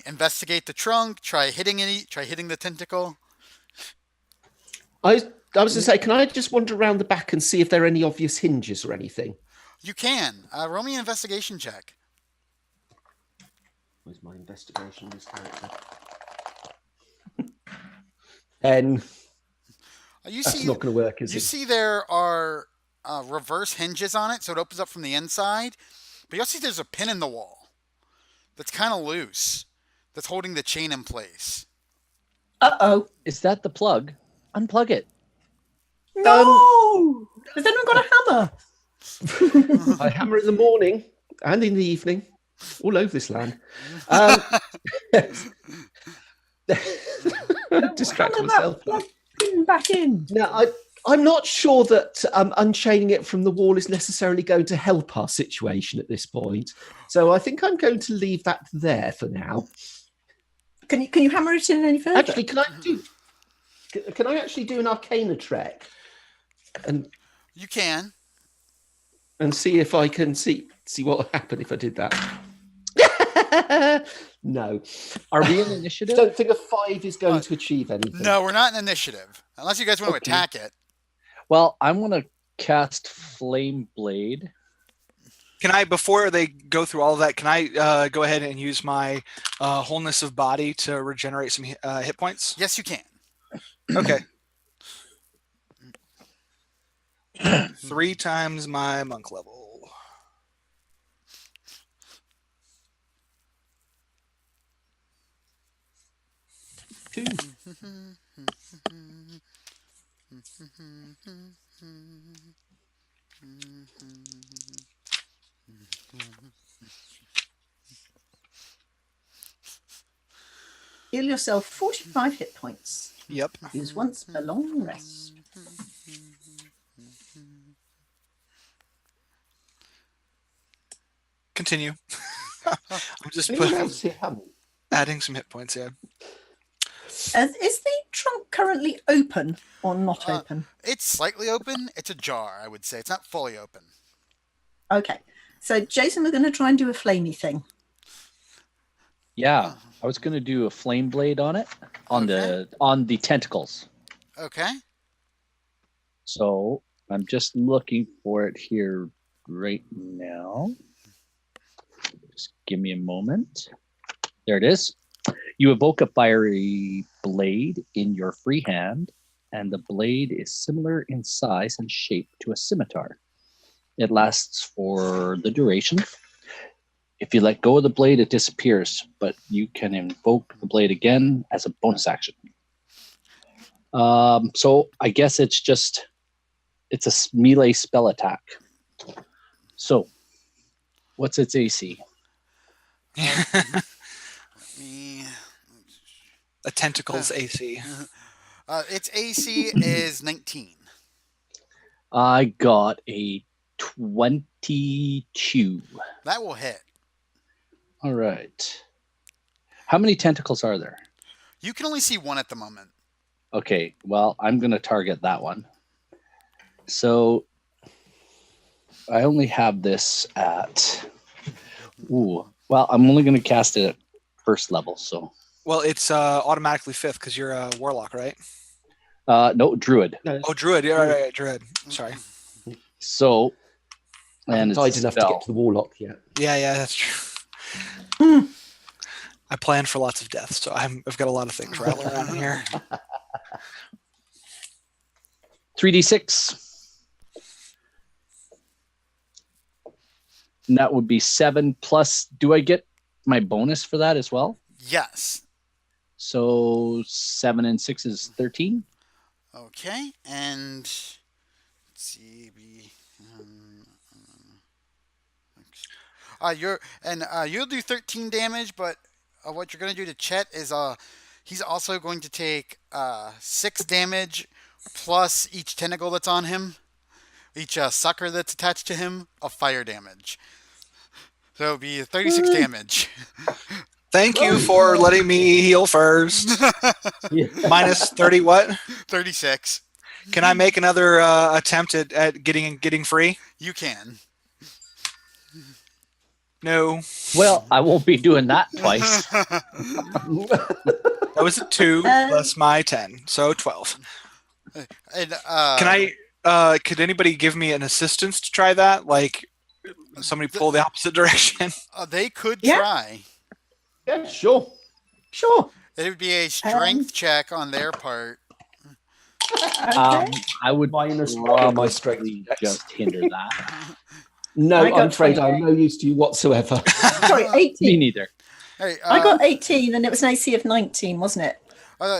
investigate the trunk? Try hitting the tentacle. I was going to say, can I just wander around the back and see if there are any obvious hinges or anything? You can. Roll me an investigation check. Where's my investigation in this character? 10. That's not going to work, is You it? see there are reverse hinges on it, so it opens up from the inside. But you also see there's a pin in the wall that's kind of loose, that's holding the chain in place. Uh-oh. Is that the plug? Unplug it. No! Has anyone got a hammer? I hammer in the morning and in the evening, all over this land. Distract Hammer myself. that plug back in. Now, I'm not sure that unchaining it from the wall is necessarily going to help our situation at this point. So I think I'm going to leave that there for now. Can you hammer it in any further? Actually, can I actually do an Arcana check and You can. see if I can see what will happen if I did that? No. Are we in initiative? I don't think a 5 is going to achieve anything. No, we're not in initiative. Unless you guys want to Okay. attack it. Well, I'm gonna cast Flame Blade. Can I, before they go through all of that, can I go ahead and use my wholeness of body to regenerate some hit points? Yes, you can. Okay. 3 times my monk level. Two. Heal yourself 45 hit points. Yep. Use once a long rest. Continue. I'm just Anyone else here haven't? adding some hit points. Yeah. Is the trunk currently open or not open? It's slightly open. It's ajar, I would say. It's not fully open. Okay. So, Jason, we're going to try and do a flamey thing. Yeah, I was gonna do a flame blade on it, on the tentacles. Okay. So I'm just looking for it here right now. Just give me a moment. There it is. You evoke a fiery blade in your free hand, and the blade is similar in size and shape to a scimitar. It lasts for the duration. If you let go of the blade, it disappears, but you can invoke the blade again as a bonus action. So I guess it's a melee spell attack. So, what's its AC? Me. A tentacles AC. Its AC is 19. I got a 22. That will hit. All right. How many tentacles are there? You can only see one at the moment. Okay, well, I'm going to target that one. So I only have this at... Ooh, well, I'm only going to cast it at first level, so... Well, it's automatically 5th because you're a warlock, right? No, druid. No, Oh, druid. Yeah, right, druid. Sorry. So... I haven't And died it's enough to spell. get to the warlock yet. Yeah, that's true. I planned for lots of deaths, so I've got a lot of things rattling around in here. 3d6. And that would be 7 plus. Do I get my bonus for that as well? Yes. So 7 and 6 is 13. Okay. And let's see. You'll do 13 damage, but what you're going to do to Chet is he's also going to take 6 damage plus each tentacle that's on him, each sucker that's attached to him, of fire damage. So it'll be 36 damage. Thank you for letting me heal first. Yeah. Minus 30 what? 36. Can I make another attempt at getting free? You can. No. Well, I won't be doing that twice. That was a 2 plus my 10, so 12. And, Could anybody give me an assistance to try that? Like somebody pull the opposite direction? they could Yeah. try. Yeah, sure. It would be a strength check on their part. Okay. I would Minus one probably of my strength checks. just hinder that. No, I got I'm afraid 28. I'm no use to you whatsoever. Sorry, 18. Me neither. Hey, I got 18 and it was an AC of 19, wasn't it?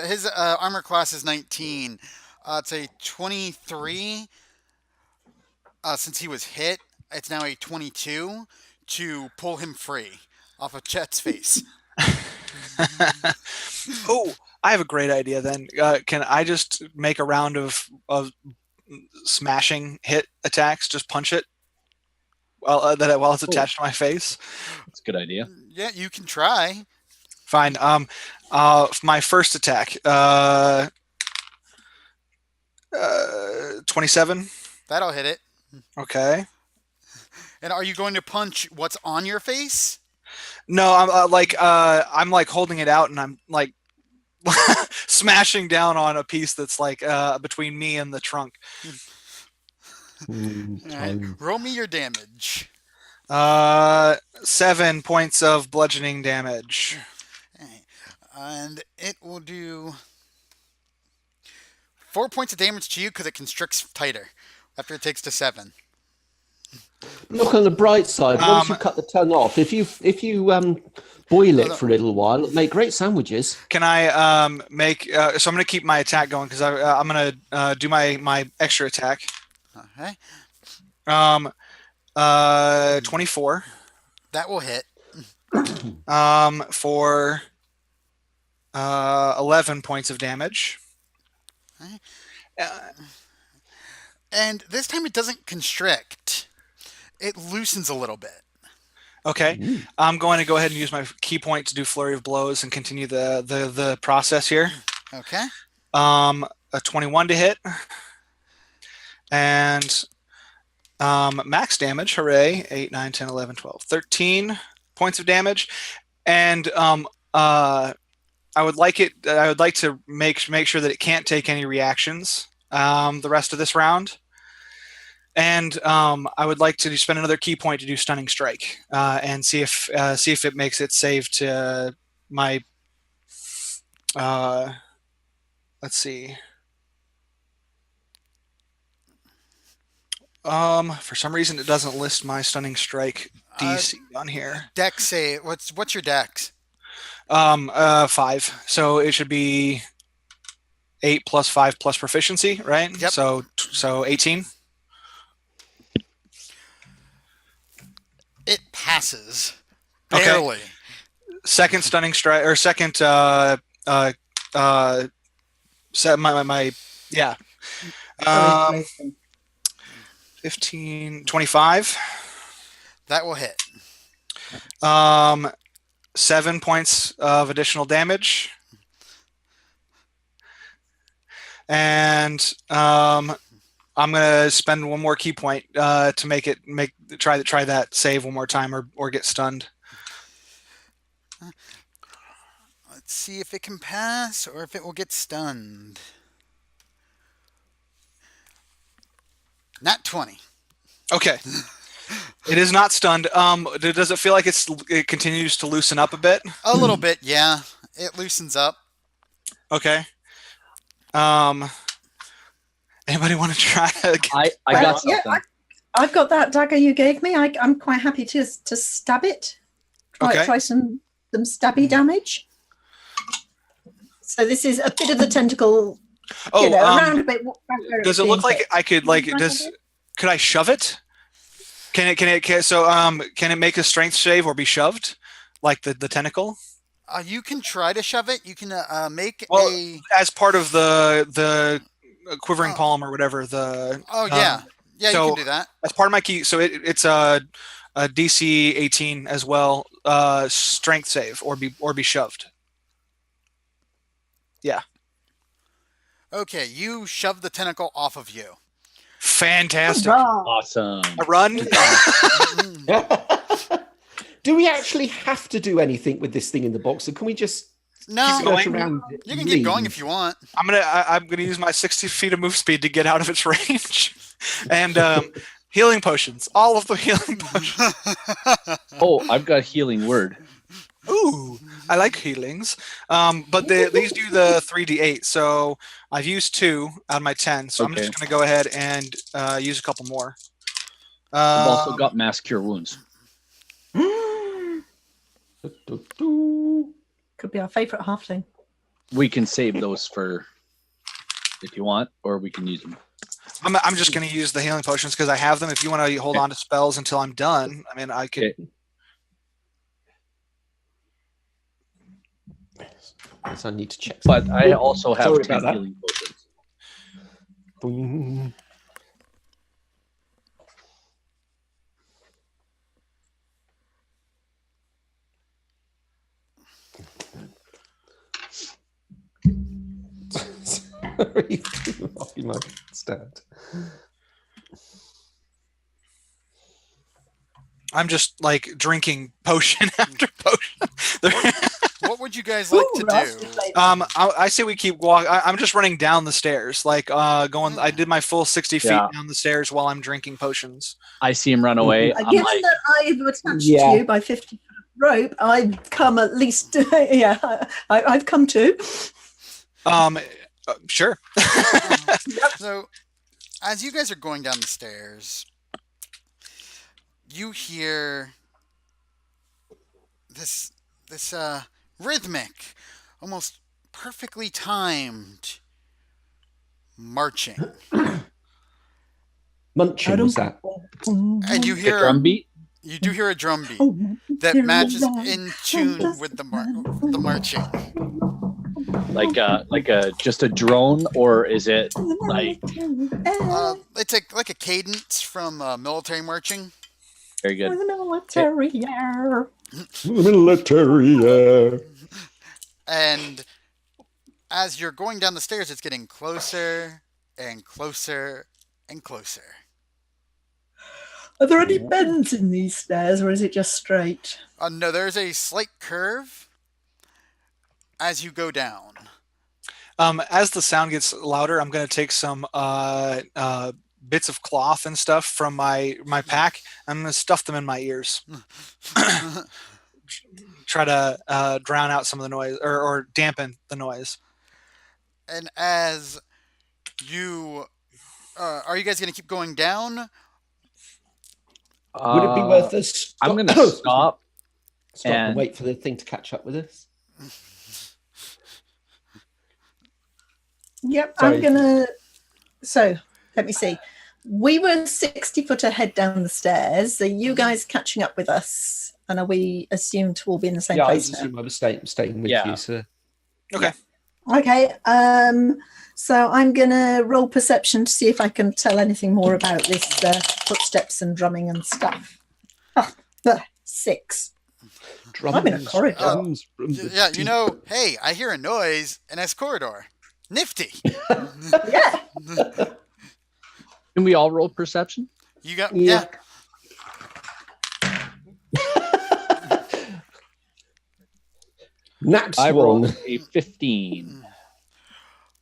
his armor class is 19. It's a 23. Since he was hit, it's now a 22 to pull him free off of Chet's face. Oh, I have a great idea then. Can I just make a round of smashing hit attacks? Just punch it while it's attached to my face? That's a good idea. Yeah, you can try. Fine. My first attack, 27. That'll hit it. Okay. And are you going to punch what's on your face? No, I'm like holding it out and I'm like smashing down on a piece that's like between me and the trunk. All right. Roll me your damage. 7 points of bludgeoning damage. Okay. And it will do 4 points of damage to you because it constricts tighter. After it takes to 7. Look on the bright side. Once you cut the tongue off, if you boil it for a little while, it'll make great sandwiches. Can I make? So I'm going to keep my attack going because I'm going to do my extra attack. Okay. 24. That will hit. For 11 points of damage. Okay. And this time it doesn't constrict. It loosens a little bit. Okay. I'm going to go ahead and use my key point to do flurry of blows and continue the process here. Okay. A 21 to hit. And max damage, hooray, 8, 9, 10, 11, 12, 13 points of damage. And I would like to make sure that it can't take any reactions the rest of this round. And I would like to spend another key point to do stunning strike and see if it makes it save to my let's see. For some reason it doesn't list my stunning strike DC on here. Dex save. What's your dex? 5. So it should be 8 plus 5 plus proficiency, right? Yep. So 18. It passes. Okay. Barely. Second stunning strike or second set my yeah. 15, 25. That will hit. 7 points of additional damage. And I'm gonna spend one more key point to try that save one more time or get stunned. Let's see if it can pass or if it will get stunned. Not 20. Okay. It is not stunned. Does it feel like it continues to loosen up a bit? A little bit, yeah. It loosens up. Okay. Anybody want to try again? I got something. Yeah, I've got that dagger you gave me. I'm quite happy to stab it. Try some stabby damage. So this is a bit of the tentacle. Around a bit. Does it look like I could could I shove it? Can it make a strength save or be shoved, like the tentacle? You can try to shove it. You can make as part of the quivering palm or whatever. Yeah, you can do that. As part of my key, so it's a DC 18 as well. Strength save or be shoved. Yeah. Okay, you shove the tentacle off of you. Fantastic. Awesome. A run. Do we actually have to do anything with this thing in the box, or can we just No, search around it you and can keep going leave? if you want. I'm gonna use my 60 feet of move speed to get out of its range, and healing potions. All of the healing potions. Oh, I've got a healing word. Ooh, I like healings. But these do the 3d8, so I've used 2 out of my 10. So I'm just gonna go ahead and use a couple more. I've also got mass cure wounds. Could be our favourite halfling. We can save those for if you want, or we can use them. I'm just gonna use the healing potions because I have them. If you want to hold on to spells until I'm done, I mean I could. Okay. Yes, I need to check. But I also have Sorry 10 about that. healing potions. Boing. Sorry, rocking my stand. I'm just like drinking potion after potion. What would you guys like to do? I say we keep walking. I'm just running down the stairs, like going. I did my full 60 feet down the stairs while I'm drinking potions. I see him run away. I'm Given like, that I've attached to you by 50 foot of rope, I've come at least. I've come to. Sure. So as you guys are going down the stairs, you hear this rhythmic, almost perfectly timed marching, Munching was that? and you The hear drum beat. you do hear a drum beat that matches in tune with the marching. Like a just a drone, or is it like It's like a cadence from military marching. very good? Military, yeah. Military. And as you're going down the stairs, it's getting closer and closer and closer. Are there any bends in these stairs, or is it just straight? No, there's a slight curve as you go down. As the sound gets louder, I'm going to take some bits of cloth and stuff from my pack. I'm going to stuff them in my ears. Try to drown out some of the noise or dampen the noise. And as you are you guys going to keep going down? Would it be worth us? I'm going to stop. Stop and and- wait for the thing to catch up with us. Yep, Sorry. I'm gonna. So let me see. We were 60 foot ahead down the stairs. Are you guys catching up with us? And are we assumed to all be in the same Yeah, I place now? assume I was staying with Yeah. you, sir. Okay. Okay. So I'm gonna roll perception to see if I can tell anything more about this footsteps and drumming and stuff. 6. I'm in a corridor. Drums from the Yeah, deep. hey, I hear a noise in this corridor. Nifty. Yeah. Can we all roll perception? You got Yeah. Nat I rolled one. a 15.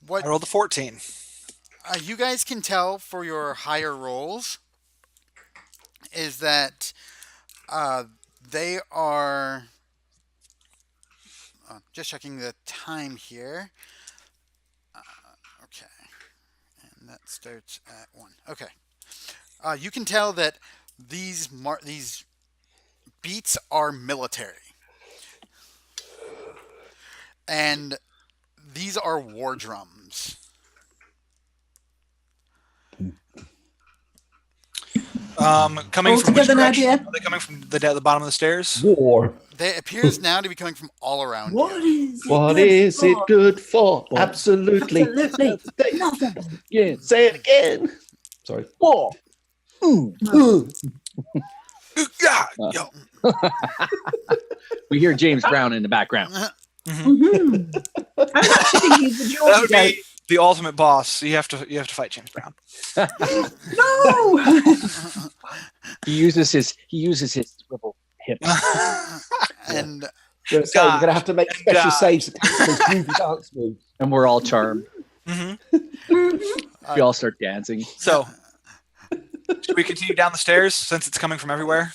What I rolled a 14. you guys can tell for your higher rolls is that they are just checking the time here. Okay, and that starts at 1. Okay, you can tell that these beats are military, and these are war drums. Coming All from which together now, direction? dear? Are they coming from the bottom of the stairs? War. They appears now to be coming from all around What you. is it? What good is it for? good for? Absolutely. Absolutely nothing. Yeah. Say it again. Sorry. Whoa. Yeah. Uh. Yo. We hear James Brown in the background. Mhm. I'm actually the That George would be the ultimate boss. You have to fight James Brown. No. He uses his swivel hips. And You're going to have to make special God. saves against those groovy dance moves. And we're all charmed. hmm We all start dancing. So, should we continue down the stairs since it's coming from everywhere?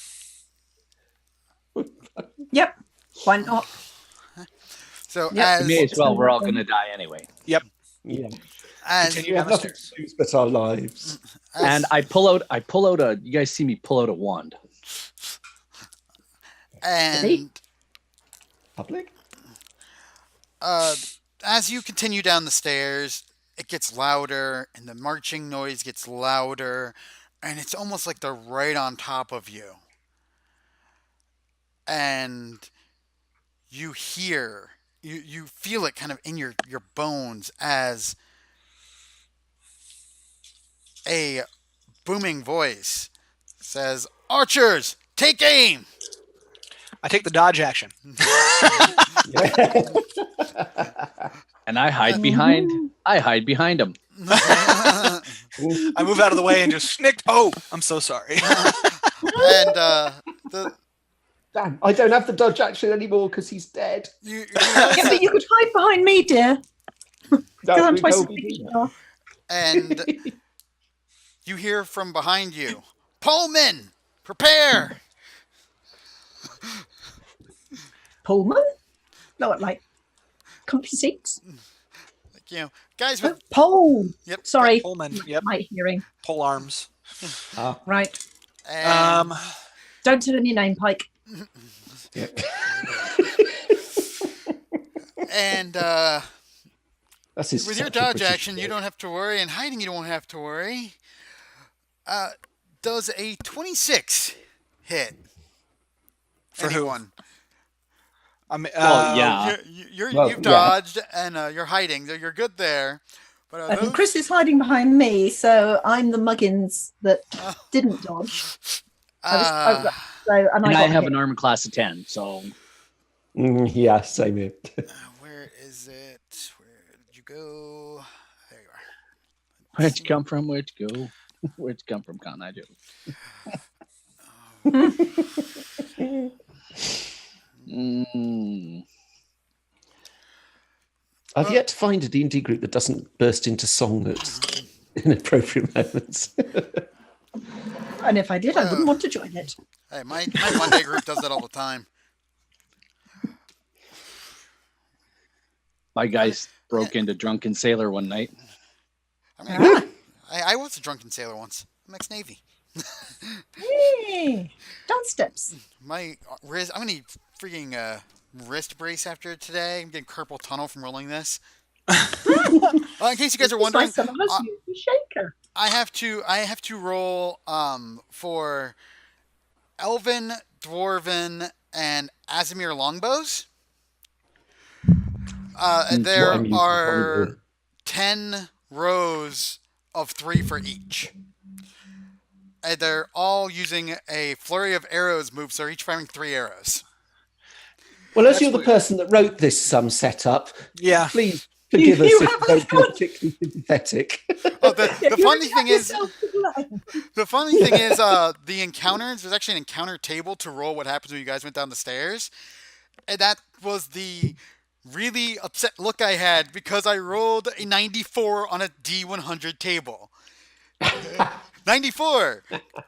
Yep. Why not? so Yeah. May as well. We're all going to die anyway. Yeah. as Continue We down have the nothing stairs. to lose but our lives. And I pull out a. You guys see me pull out a wand. and Public? as you continue down the stairs, it gets louder, and the marching noise gets louder, and it's almost like they're right on top of you. And you hear, you feel it kind of in your bones as a booming voice says, "Archers, take aim!" I take the dodge action. And I hide behind him. I move out of the way and just snicked. Oh, I'm so sorry. And the Damn, I don't have the dodge action anymore because he's dead. you Yeah, but you could hide behind me, dear. Because I'm twice as we big as do you are. and you hear from behind you, "Pullman, prepare!" Pullman? No, what, like comfy seats? guys with Pole. Yep. Sorry, Pullman. Yep. my hearing. Pole arms. Right. and, Don't tell him your name, Pike. Yep. and That's his with your such a dodge British action, you name. don't have to worry, and hiding, you don't have to worry. Does a 26 hit? For who? Anyone? I mean, Well, yeah. You've dodged, and you're hiding. You're good there. But And Chris is hiding behind me, so I'm the muggins that Oh. didn't dodge. Uh, And And I got have hit. an armor class of 10, so Yeah, same here. where is it? Where did you go? There you are. where'd you come from? Where'd you go? Where'd you come from, Con? I do. I've yet to find a D&D group that doesn't burst into song at inappropriate moments. And if I did, I wouldn't want to join it. Hey, my Monday group does that all the time. My guys broke into Drunken Sailor one night. I mean, I was a drunken sailor once. I'm ex-Navy. Hey, dance steps. My wrist, I'm gonna need freaking wrist brace after today. I'm getting carpal tunnel from rolling this. In case you guys are wondering, Some of us use the shaker. I have to roll for Elven, Dwarven, and Azimir longbows. There I'm using are longbow. 10 rows of 3 for each. And they're all using a flurry of arrows move, so they're each firing 3 arrows. Well, as That's you're the weird. person that wrote this setup, yeah. please forgive us You if have we don't feel fun. particularly sympathetic. Oh, the You funny got thing is, yourself to blame. the funny thing is, the encounters. There's actually an encounter table to roll what happens when you guys went down the stairs, and that was the really upset look I had because I rolled a 94 on a D100 table. 94,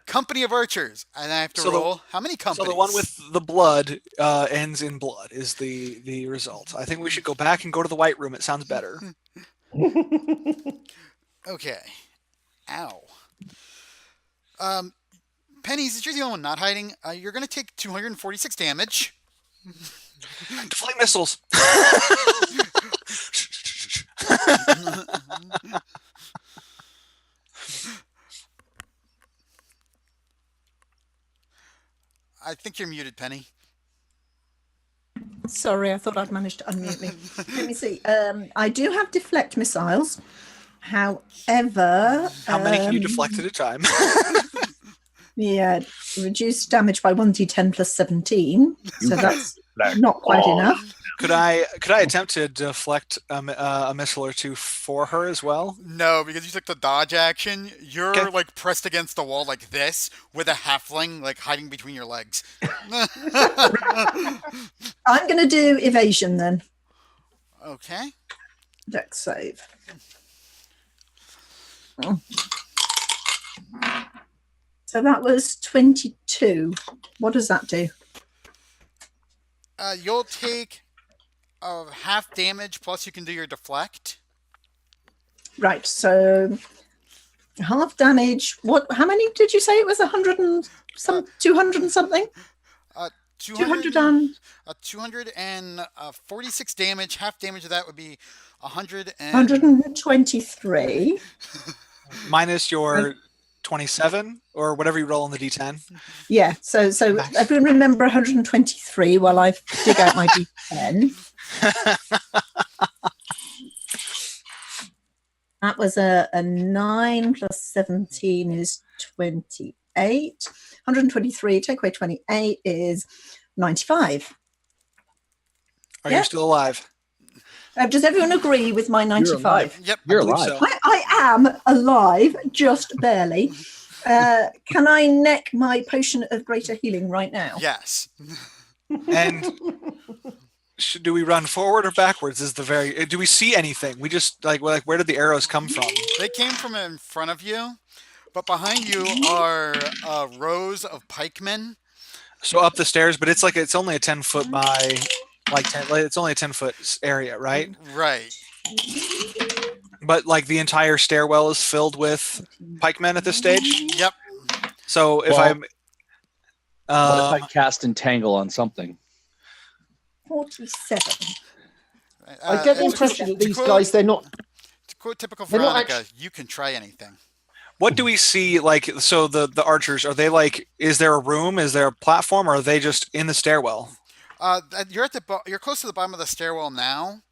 Company of Archers, and I have to So the- roll how many companies? So the one with the blood ends in blood is the result. I think we should go back and go to the white room. It sounds better. Okay. Ow. Penny, since you're the only one not hiding, you're going to take 246 damage. Deflate missiles. I think you're muted, Penny. Sorry, I thought I'd managed to unmute me. Let me see. I do have deflect missiles. However, How many can you deflect at a time? Yeah, reduced damage by 1d10 plus 17. So that's not quite enough. Could I attempt to deflect a missile or two for her as well? No, because you took the dodge action. You're Okay. like pressed against the wall like this with a halfling like hiding between your legs. I'm going to do evasion then. Okay. Dex save. Oh. So that was 22. What does that do? You'll take half damage plus you can do your deflect. Right, so half damage. What? How many did you say it was? 100 and some, 200 and something? 200 and 246 damage. Half damage of that would be 100 and 123. Minus your 27 or whatever you roll on the d10. Yeah, so everyone remember 123 while I dig out my d10. That was a 9 plus 17 is 28. 123, take away 28 is 95. Are Yeah. you still alive? Does everyone agree with my 95? Yep. You're I believe alive. so. I am alive, just barely. Can I neck my potion of greater healing right now? Yes. And do we run forward or backwards? Is the very? Do we see anything? We just like where did the arrows come from? They came from in front of you, but behind you are rows of pikemen. So up the stairs, but it's only a 10 foot by like 10. It's only a 10 foot area, right? Right. But like the entire stairwell is filled with pikemen at this stage. Yep. So if Well, I'm, what if I cast Entangle on something? 47. I get the It's- impression that to these quote- guys, they're not. To quote typical They're not Veronica, you can try anything. what do we see? Like, so the archers, are they like? Is there a room? Is there a platform? Or are they just in the stairwell? You're close to the bottom of the stairwell now.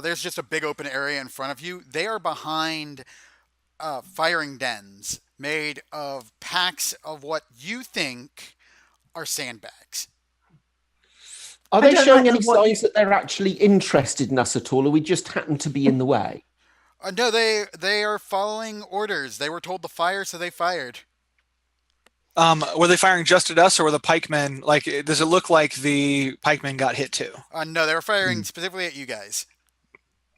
There's just a big open area in front of you. They are behind firing dens made of packs of what you think are sandbags. Are I they don't showing like any what signs that they're actually interested in us at all, or we just happen to be in the way? No, they are following orders. They were told to fire, so they fired. Were they firing just at us, or were the pikemen like? Does it look like the pikemen got hit too? No, they were firing specifically at you guys.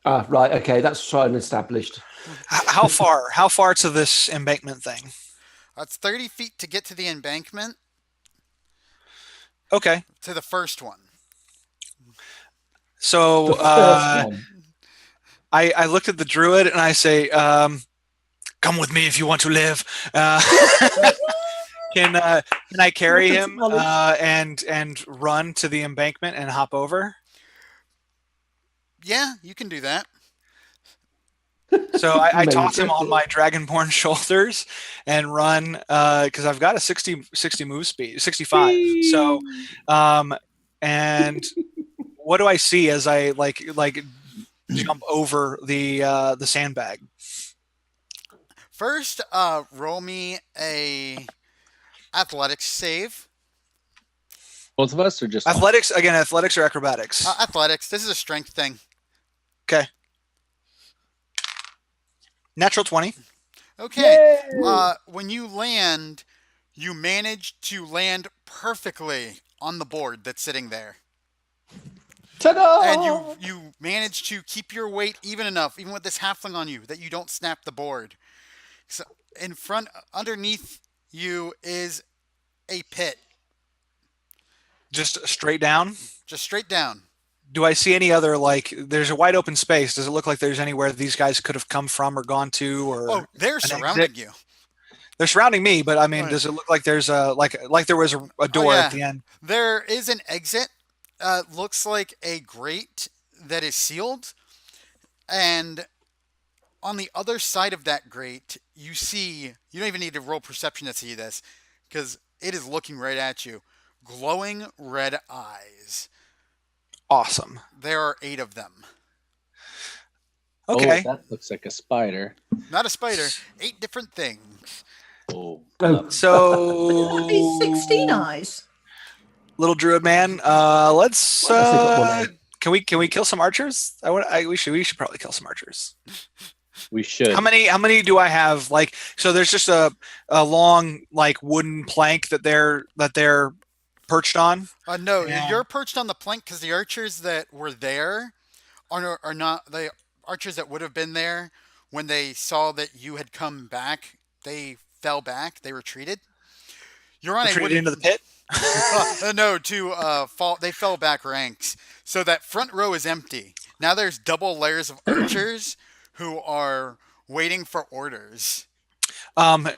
Ah, right. Okay, that's tried and established. How far? How far to this embankment thing? It's 30 feet to get to the embankment, Okay, to the first one. so The first one. I looked at the druid and I say, "Come with me if you want to live." Can I carry him and run to the embankment and hop over? Yeah, you can do that. So I Maybe. toss him on my dragonborn shoulders and run because I've got a 60 move speed, 65. So and what do I see as I like jump over the sandbag? First, roll me a athletics save. Both of us, or just one? Athletics again, athletics or acrobatics? Athletics. This is a strength thing. Okay. Natural 20. Okay. When you land, you manage to land perfectly on the board that's sitting there. Ta-da! And you manage to keep your weight even enough, even with this halfling on you, that you don't snap the board. So underneath you is a pit, Just straight down. just straight down. Do I see any other like? There's a wide open space. Does it look like there's anywhere these guys could have come from or gone to? Or Oh, they're surrounding you. they're surrounding me, but I mean, Right. does it look like there's a like there was a door yeah. at the end? There is an exit. Looks like a grate that is sealed, and on the other side of that grate, you don't even need to roll perception to see this, because it is looking right at you. Glowing red eyes. Awesome. There are 8 of them. Okay. Oh, that looks like a spider. Not a spider. 8 different things. Oh, Oh. So These 16 eyes. little druid man, let's Well, I think I've got one can we kill some archers? We should probably kill some archers. we should. How many do I have? Like, so there's just a long like wooden plank that they're perched on. No, Yeah. you're perched on the plank because the archers that were there are not the archers that would have been there when they saw that you had come back. They fell back. They retreated. You're on Retreated into the pit. no, fall. They fell back ranks, so that front row is empty. Now there's double layers of archers who are waiting for orders. Where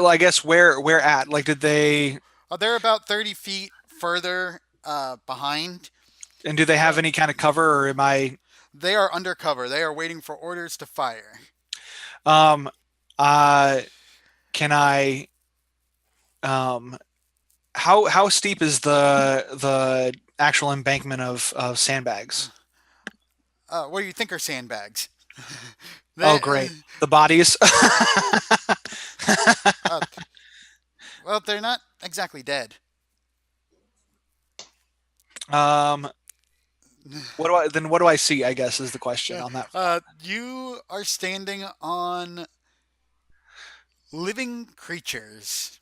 I guess where at? Like, did they? They're about 30 feet further behind. And do they have any kind of cover, or am I? They are undercover. They are waiting for orders to fire. Can I? How steep is the actual embankment of sandbags? What do you think are sandbags? Oh, great! The bodies. Well, they're not exactly dead. What do I see? I guess is the question on that. You are standing on living creatures.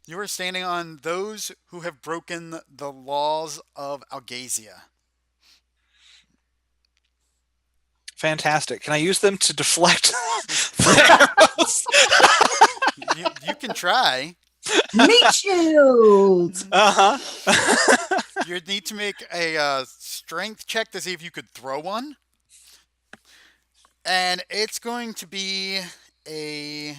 You are standing on those who have broken the laws of Algasia. Fantastic. Can I use them to deflect? You can try. Meat shield. Uh-huh. You'd need to make a strength check to see if you could throw one. And it's going to be a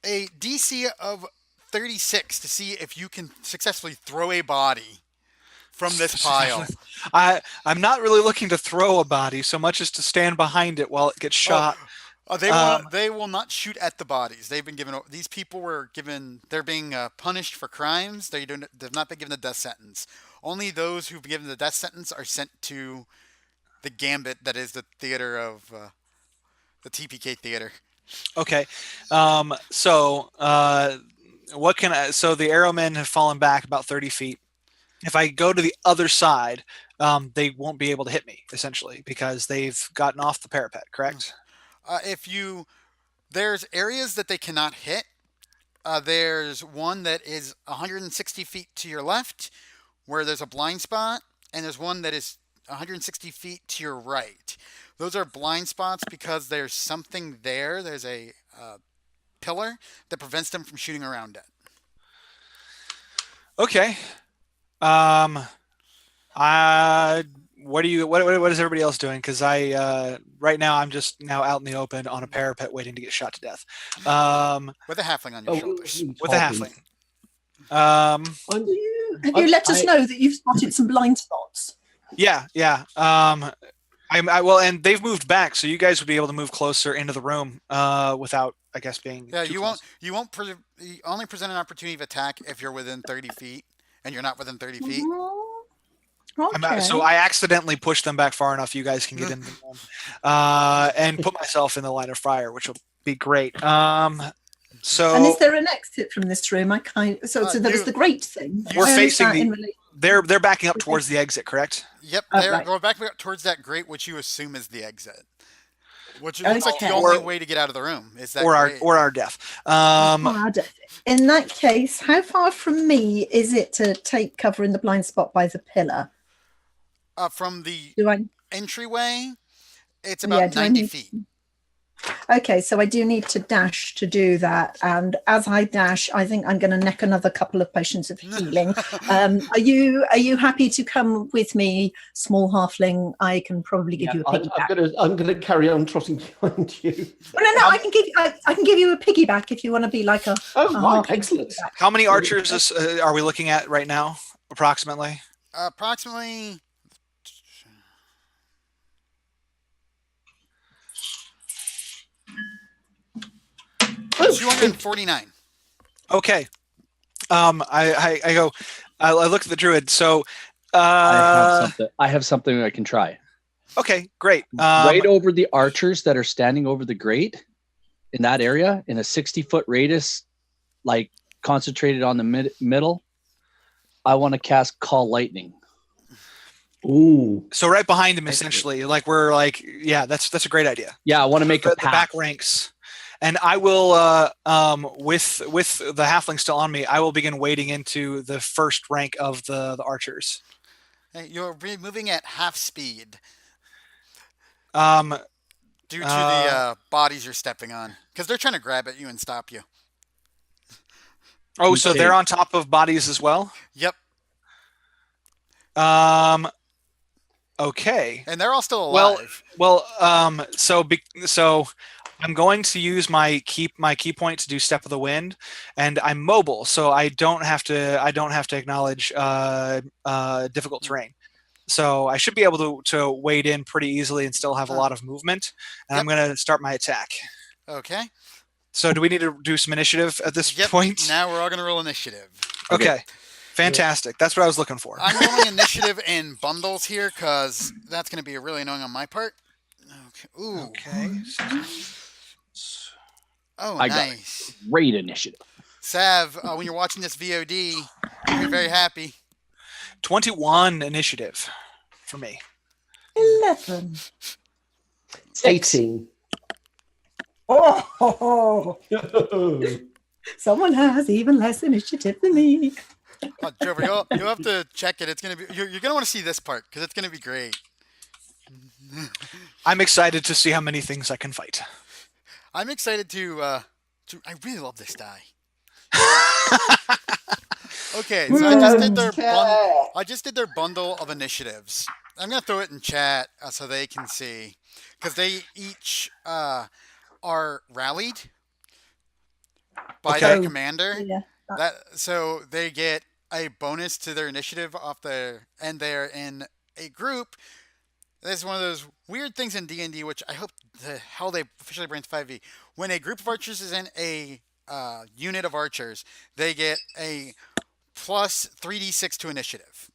DC of 36 to see if you can successfully throw a body from this pile. I'm not really looking to throw a body so much as to stand behind it while it gets shot. They will not shoot at the bodies. They've been given. These people were given. They're being punished for crimes. They've not been given the death sentence. Only those who've been given the death sentence are sent to the Gambit, that is the theater of the TPK theater. Okay. What can I? So the arrowmen have fallen back about 30 feet. If I go to the other side, they won't be able to hit me essentially because they've gotten off the parapet. Correct. There's areas that they cannot hit. There's one that is 160 feet to your left, where there's a blind spot, and there's one that is 160 feet to your right. Those are blind spots because there's something there. There's a pillar that prevents them from shooting around it. Okay. What is everybody else doing? Because right now I'm just now out in the open on a parapet waiting to get shot to death. With a halfling on your shoulders. With a halfling. Have you let us know that you've spotted some blind spots? Yeah. And they've moved back, so you guys would be able to move closer into the room without, I guess, being. Yeah, too you close. won't. You only present an opportunity of attack if you're within 30 feet, and you're not within 30 feet. Okay. So I accidentally pushed them back far enough. You guys can get in the room, and put myself in the line of fire, which will be great. And is there an exit from this room? So there was the great thing. We're facing They're backing up towards the exit, correct? Yep, they're going back towards that grate, which you assume is the exit. Which looks like the only way to get out of the room is that our death. In that case, how far from me is it to take cover in the blind spot by the pillar? From the entryway, it's about 90 feet. Okay, so I do need to dash to do that, and as I dash, I think I'm going to neck another couple of potions of healing. Are you happy to come with me, small halfling? I can probably give you a piggyback. I'm gonna carry on trotting behind you. No, I can give you a piggyback if you want to be like a. Excellent. How many archers are we looking at right now, approximately? Approximately. 249. Okay. I go. I look at the druid. So I have something I can try. Okay, great. Right over the archers that are standing over the grate, in that area, in a 60-foot radius, like concentrated on the middle. I want to cast Call Lightning. Ooh. So right behind him, essentially, that's a great idea. Yeah, I want to make the back ranks. And I will, with the halfling still on me, I will begin wading into the first rank of the archers. You're moving at half speed. Due to the bodies you're stepping on, because they're trying to grab at you and stop you. Oh, so they're on top of bodies as well? Yep. Okay. And they're all still alive. So I'm going to use my key point to do Step of the Wind, and I'm mobile, so I don't have to acknowledge difficult terrain. So I should be able to wade in pretty easily and still have a lot of movement. And I'm going to start my attack. Okay. So do we need to do some initiative at this point? Now we're all going to roll initiative. Okay. Fantastic. That's what I was looking for. I'm rolling initiative in bundles here because that's going to be really annoying on my part. Okay. Ooh. Okay. Oh, I nice. Got great initiative. Sav, when you're watching this VOD, you're very happy. 21 initiative for me. 11. 18. Oh, someone has even less initiative than me. Trevor, you'll have to check it. It's gonna be you're gonna want to see this part because it's gonna be great. I'm excited to see how many things I can fight. I'm excited to Dude, I really love this die. Okay, so I just did their bundle of initiatives. I'm gonna throw it in chat so they can see, because they each are rallied by Okay. their Oh, commander. yeah. So they get a bonus to their initiative off and they're in a group. This is one of those weird things in D&D, which I hope how they officially bring to 5e. When a group of archers is in a unit of archers, they get a plus 3d6 to initiative.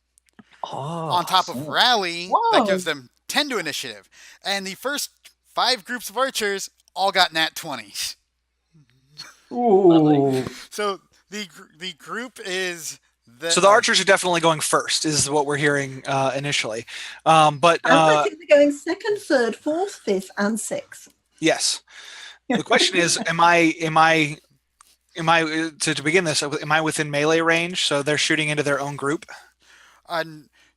On top of Oh, rally, that Wow. gives them 10 to initiative. And the first 5 groups of archers all got nat 20s. Ooh. So the group is So the archers are definitely going first, is what we're hearing initially. But I think they're going second, third, fourth, fifth, and sixth. yes, the question is, am I to begin this? Am I within melee range? So they're shooting into their own group.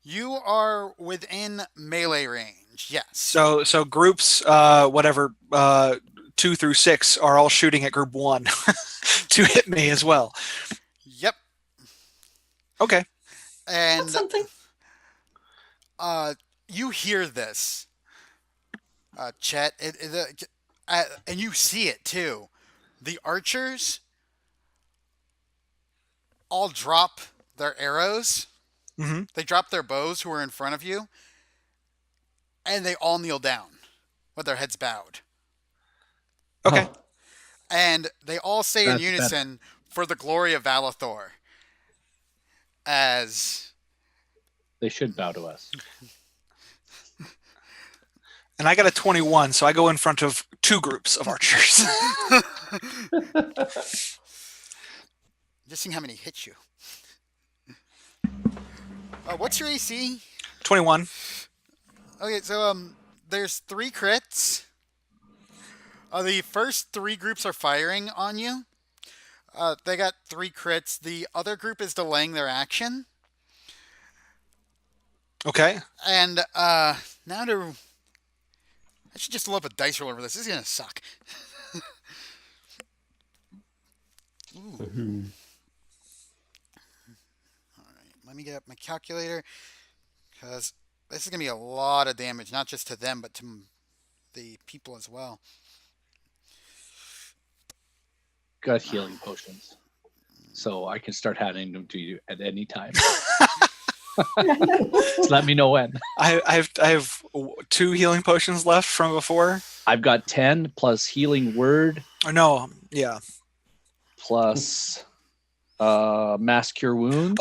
You are within melee range. Yes. So groups, whatever, 2 through 6 are all shooting at group 1 to hit me as well. Yep. Okay. And That's something. you hear this, Chet, and you see it too. The archers all drop their arrows. Mm-hmm. They drop their bows who are in front of you, and they all kneel down with their heads bowed. Okay. Huh. And they all say in That's unison, "For the glory of Valathor," as they should bow to us. And I got a 21, so I go in front of 2 groups of archers. just seeing how many hit you. What's your AC? 21. Okay, so there's 3 crits. The first 3 groups are firing on you. They got 3 crits. The other group is delaying their action. Okay. And now to... I should just load up a dice roll over this. This is going to suck. Ooh. All right, let me get up my calculator, because this is going to be a lot of damage, not just to them, but to the people as well. Got healing potions, so I can start handing them to you at any time. Just let me know when. I have 2 healing potions left from before. I've got 10 plus healing word Or no, yeah. plus mass cure wound.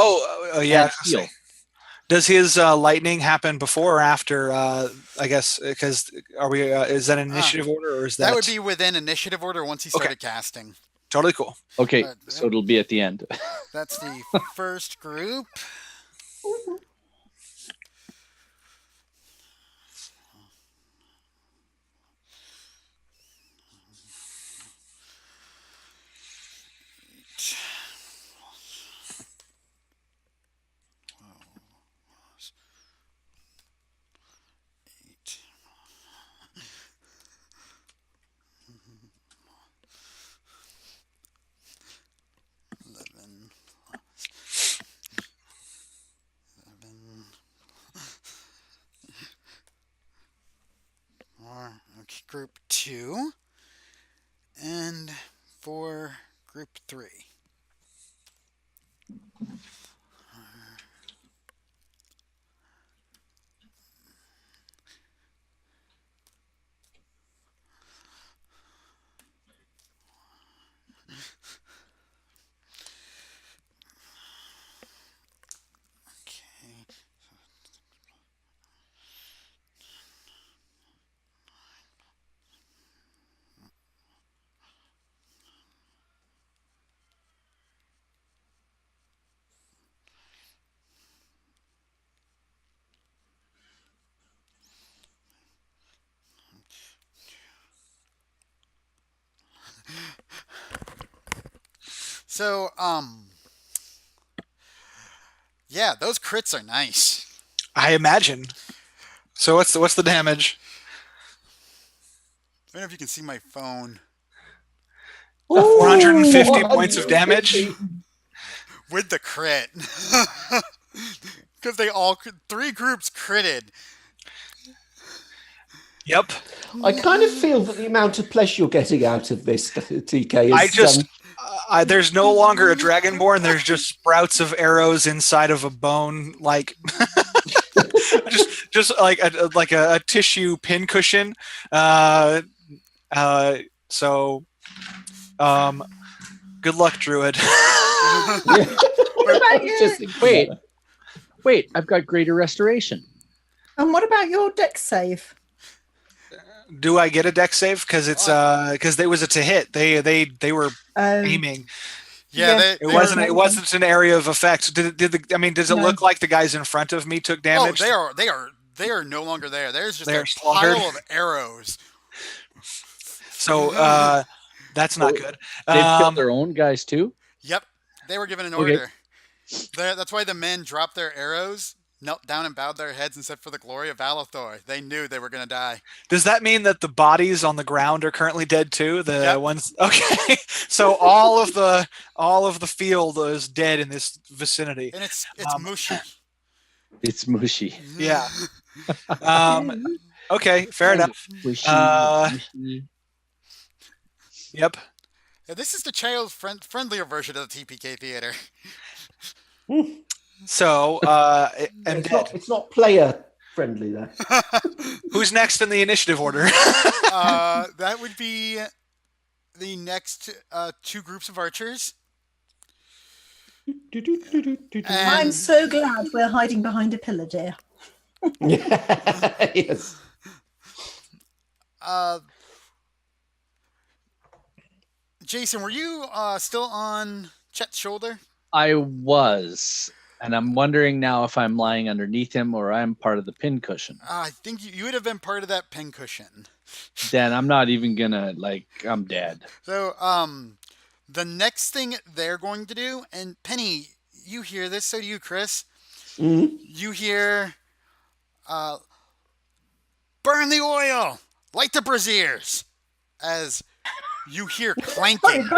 Yeah. and heal. Does his lightning happen before or after? I guess because are we? Is that an initiative order or is that? That would be within initiative order once he started casting. Totally cool. Okay, so it'll be at the end. That's the first group. Okay, group 2. And for group 3. Okay. So, yeah, those crits are nice. I imagine. So what's the damage? I don't know if you can see my phone. Ooh, 450 points of damage. With the crit. Because three groups critted. Yep. I kind of feel that the amount of pleasure you're getting out of this, TK, is I just there's no longer a dragonborn. There's just sprouts of arrows inside of a bone, like just like a tissue pincushion. So, good luck, Druid. what about you? Wait, I've got greater restoration. And what about your dex save? Do I get a dex save? Because it's because it was a to hit. They were aiming. Yeah, It wasn't an area of effect. Does it look like the guys in front of me took damage? Oh, they are no longer there. There's just a slaughtered. pile of arrows. So that's not good. They've killed their own guys too. Yep, they were given an Okay. order. That's why the men dropped their arrows, knelt down and bowed their heads and said, "For the glory of Valathor." They knew they were going to die. Does that mean that the bodies on the ground are currently dead too? The Yep. ones. Okay, so all of the field is dead in this vicinity. And it's mushy. It's mushy. Yeah. Okay, fair enough. Mushy, mushy. Yep. Yeah, this is the child-friendlier version of the TPK theater. So it's not player friendly there. who's next in the initiative order? That would be the next two groups of archers. I'm so glad we're hiding behind a pillar, dear. Yes. Jason, were you still on Chet's shoulder? I was, and I'm wondering now if I'm lying underneath him or I'm part of the pincushion. I think you would have been part of that pincushion. Then I'm not even gonna I'm dead. So, the next thing they're going to do, and Penny, you hear this, so do you, Chris. Mm-hmm. You hear, burn the oil, light the braziers, as you hear clanking.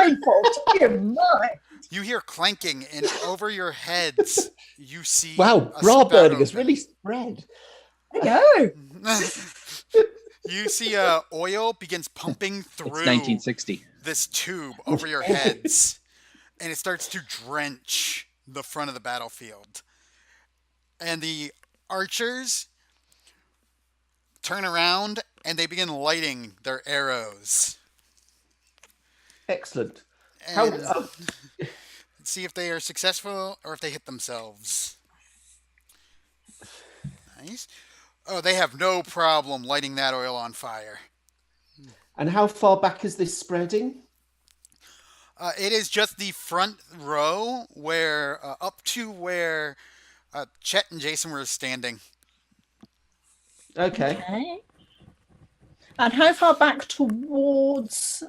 You hear clanking, and over your heads, you see. Wow, a bra spout burning has open. really spread. There you go. You see oil begins pumping through It's 1960. this tube over your heads, and it starts to drench the front of the battlefield. And the archers turn around, and they begin lighting their arrows. Excellent. And see if they are successful or if they hit themselves. Nice. Oh, they have no problem lighting that oil on fire. And how far back is this spreading? It is just the front row where up to where Chet and Jason were standing. Okay. And how far back towards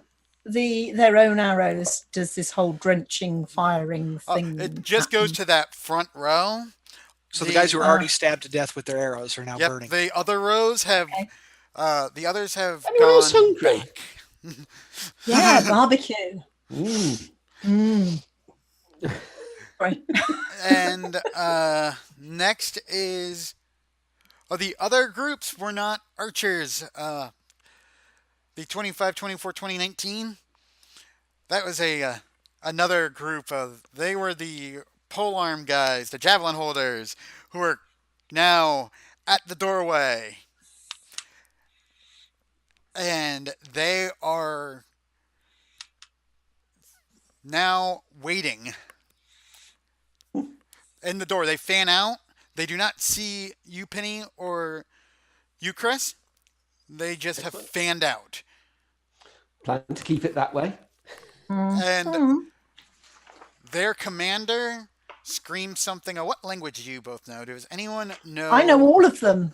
their own arrows does this whole drenching, firing thing? It just goes to that front row. So the guys who were already stabbed to death with their arrows are now burning. The other rows have. The others have Anyone else gone hungry? back. Yeah, barbecue. Right. And next is the other groups were not archers. The 25, 24, 2019. That was another group of. They were the polearm guys, the javelin holders, who are now at the doorway. And they are now waiting in the door. They fan out. They do not see you, Penny, or you, Chris. They just have fanned out. Plan to keep it that way. And their commander screams something. What language do you both know? Does anyone know? I know all of them.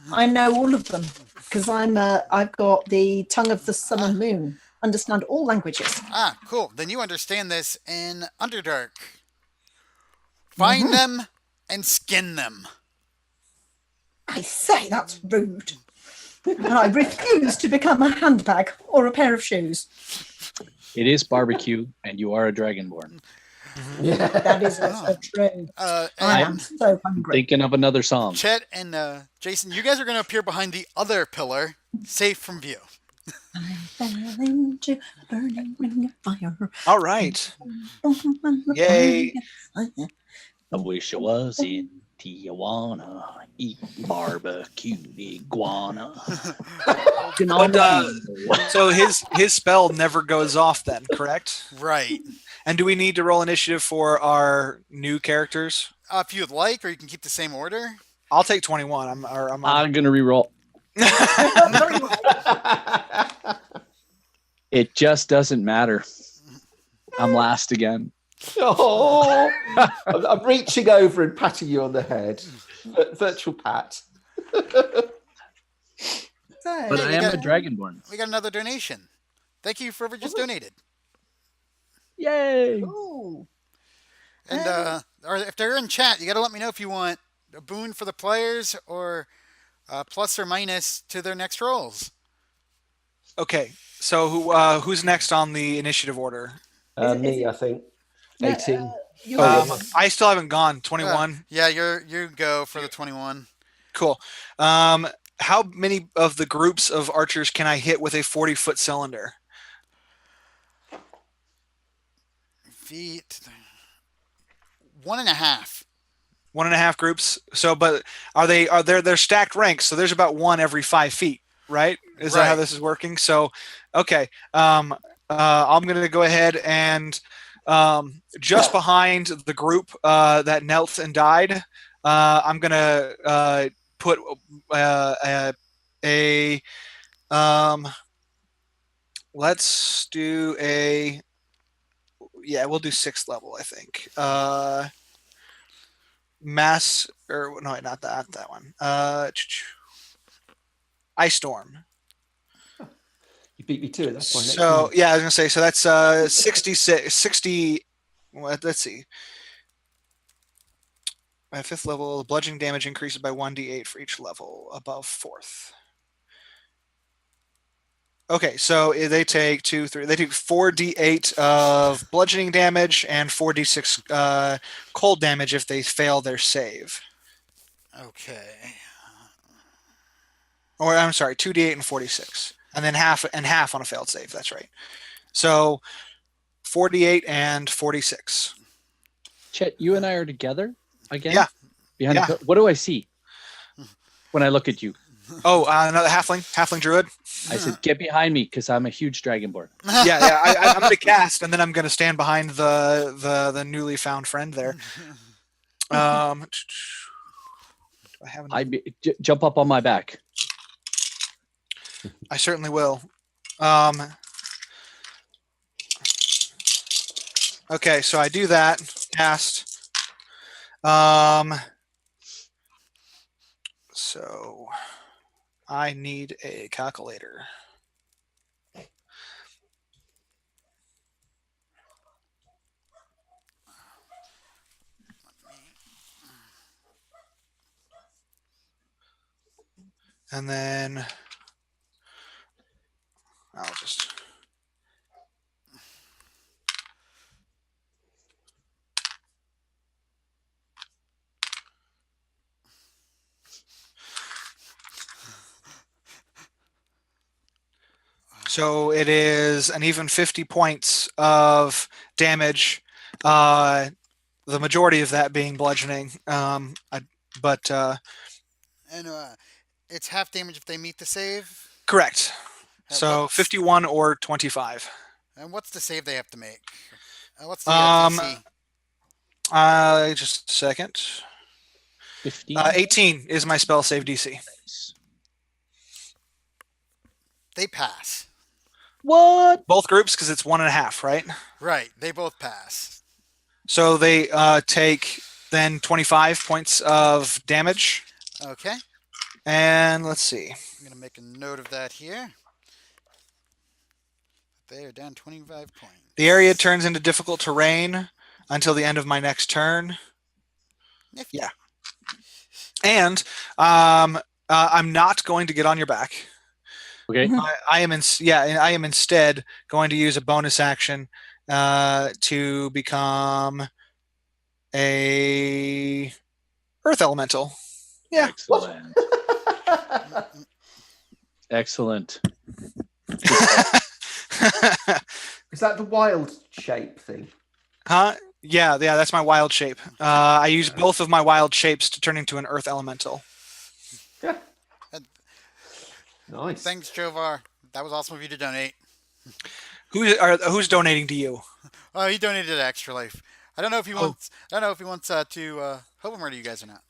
Because I've got the tongue of the sun and moon. Understand all languages. Ah, cool. Then you understand this in Underdark. Find them and skin them. I say, that's rude. And I refuse to become a handbag or a pair of shoes. It is barbecue, and you are a dragonborn. Yeah. That is also true. I And am so hungry. Thinking of another song. Chet and Jason, you guys are going to appear behind the other pillar, safe from view. I fell into a burning ring of fire. All right. The Yay. fire. I wish I was in Tijuana, eating barbecued iguana. But, so his spell never goes off then, correct? Right. And do we need to roll initiative for our new characters? If you'd like, or you can keep the same order. I'll take 21. I'm gonna reroll. It just doesn't matter. I'm last again. Oh, I'm reaching over and patting you on the head. Virtual pat. But Hey, I we am got- a dragonborn. We got another donation. Thank you for whoever just donated. Yay! Ooh. And or if they're in chat, you got to let me know if you want a boon for the players or plus or minus to their next rolls. Okay. So who's next on the initiative order? Me, I think. 18. I still haven't gone. 21. Yeah, you go for the 21. Cool. How many of the groups of archers can I hit with a 40-foot cylinder? Feet. 1.5. 1.5 groups. So, but they're stacked ranks. So there's about one every 5 feet, right? Is that how Right. this is working? So, okay. I'm going to go ahead and just behind the group that knelt and died, I'm going to put let's do we'll do 6th level, I think. Mass, or no, not that one. Ice Storm. You beat me to it. That's my next So one. yeah, I was gonna say, so that's 60. Let's see. At 5th level, bludgeoning damage increases by 1d8 for each level above 4th. Okay, so they take 4d8 of bludgeoning damage and 4d6 cold damage if they fail their save. Okay. Or I'm sorry, 2d8 and 46, and then half on a failed save. That's right. So 48 and 46. Chet, you and I are together again? Yeah. Behind Yeah. what do I see when I look at you? Oh, another halfling druid. I said, get behind me because I'm a huge dragonborn. Yeah. I'm going to cast, and then I'm going to stand behind the newly found friend there. Do I have? Jump up on my back. I certainly will. Okay, so I do that. Cast. So I need a calculator. And then I'll just. So it is an even 50 points of damage. The majority of that being bludgeoning. But And it's half damage if they meet the save. correct. Uh, So what's- 51 or 25. And what's the save they have to make? What's the DC? Just a second. 15. 18 is my spell save DC. They pass. What? Both groups, because it's 1.5, right? Right. They both pass. So they take then 25 points of damage. Okay. And let's see. I'm going to make a note of that here. They are down 25 points. The area turns into difficult terrain until the end of my next turn. Nifty. Yeah. And I'm not going to get on your back. Okay. I am instead going to use a bonus action to become a earth elemental. Yeah. Excellent. Excellent. Is that the wild shape thing? Huh? Yeah, that's my wild shape. I use both of my wild shapes to turn into an earth elemental. Yeah. Nice. Thanks, Jovar. That was awesome of you to donate. Who's donating to you? Oh, he donated to Extra Life. I don't know if he wants. I don't know if he wants to help him murder you guys or not,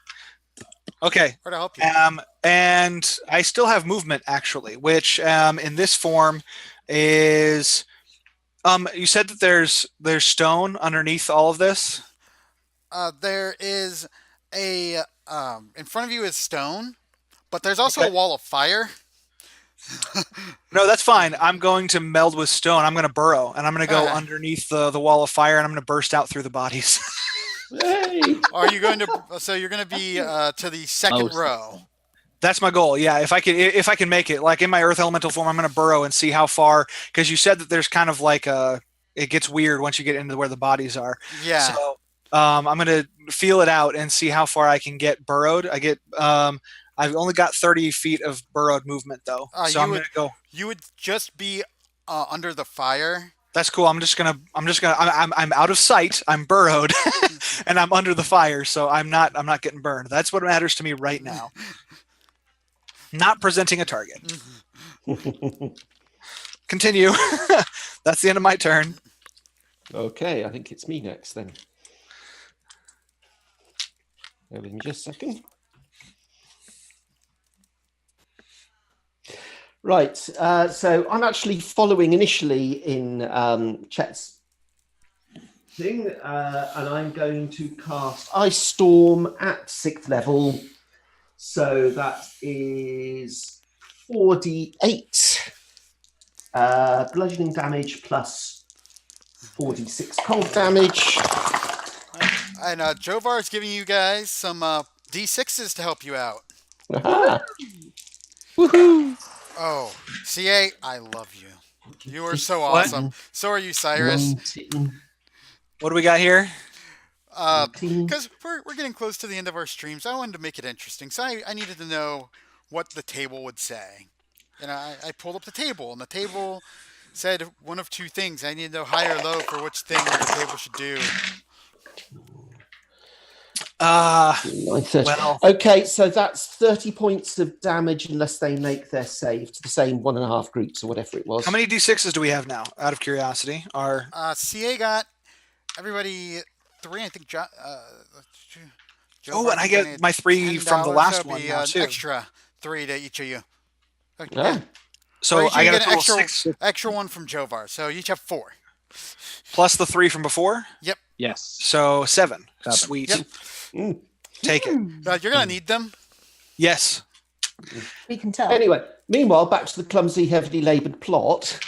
Okay. or to help you. And I still have movement actually, which in this form is you said that there's stone underneath all of this. There is a in front of you is stone, but there's also Okay. a wall of fire. No, that's fine. I'm going to meld with stone. I'm going to burrow, and I'm going to go underneath the wall of fire, and I'm going to burst out through the bodies. Hey. Are you going to? So you're going to be to the second row. That's my goal. Yeah, if I can make it, like in my earth elemental form, I'm going to burrow and see how far. Because you said that there's kind of like it gets weird once you get into where the bodies are. Yeah. So I'm going to feel it out and see how far I can get burrowed. I've only got 30 feet of burrowed movement though, so I'm going to go. You would just be under the fire. That's cool. I'm out of sight. I'm burrowed, and I'm under the fire, so I'm not getting burned. That's what matters to me right now. Not presenting a target. Continue. That's the end of my turn. Okay, I think it's me next then. Bear with me just a second. Right, so I'm actually following initially in Chet's thing, and I'm going to cast Ice Storm at 6th level. So that is 4d8 bludgeoning damage plus 4d6 cold damage. And Jovar is giving you guys some D6s to help you out. Aha. Woohoo! Oh, CA, I love you. You are so awesome. So are you, Cyrus. 19. What do we got here? Because we're getting close to the end of our stream, so I wanted to make it interesting. So I needed to know what the table would say. And I pulled up the table, and the table said one of two things. I need to know high or low for which thing the table should do. Well, okay, so that's 30 points of damage unless they make their save to the same 1.5 groups or whatever it was. how many d6s do we have now? Out of curiosity, CA got everybody 3. I think and I get my 3 from the last one now too. Extra 3 to each of you. Okay. Yeah. So I got an a total 6 extra 1 from Jovar. So you each have 4. plus the 3 from before. Yep. Yes. So 7. 7. Sweet. Yep. Take it. You're gonna need them. Yes. We can tell. Anyway, meanwhile, back to the clumsy, heavily laboured plot.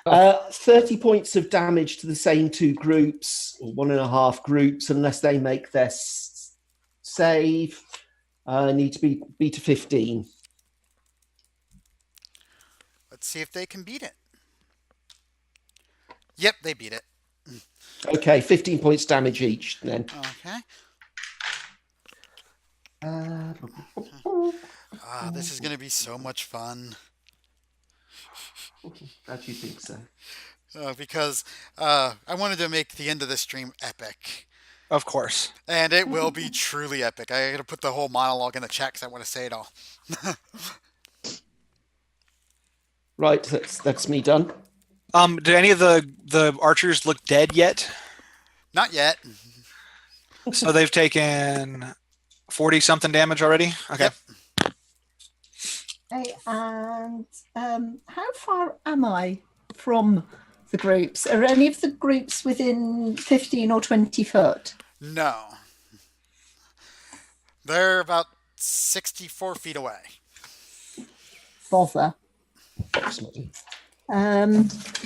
30 points of damage to the same 2 groups, or 1.5 groups, unless they make their save. Need to be to 15. Let's see if they can beat it. Yep, they beat it. Okay, 15 points damage each then. Okay. This is gonna be so much fun. How do you think so? Because I wanted to make the end of the stream epic. Of course. And it will be truly epic. I gotta put the whole monologue in the chat because I want to say it all. Right, that's me done. Did any of the archers look dead yet? Not yet. So they've taken 40 something damage already? Okay. Yep. Okay, and how far am I from the groups? Are any of the groups within 15 or 20 foot? No. They're about 64 feet away. Bother. Approximately.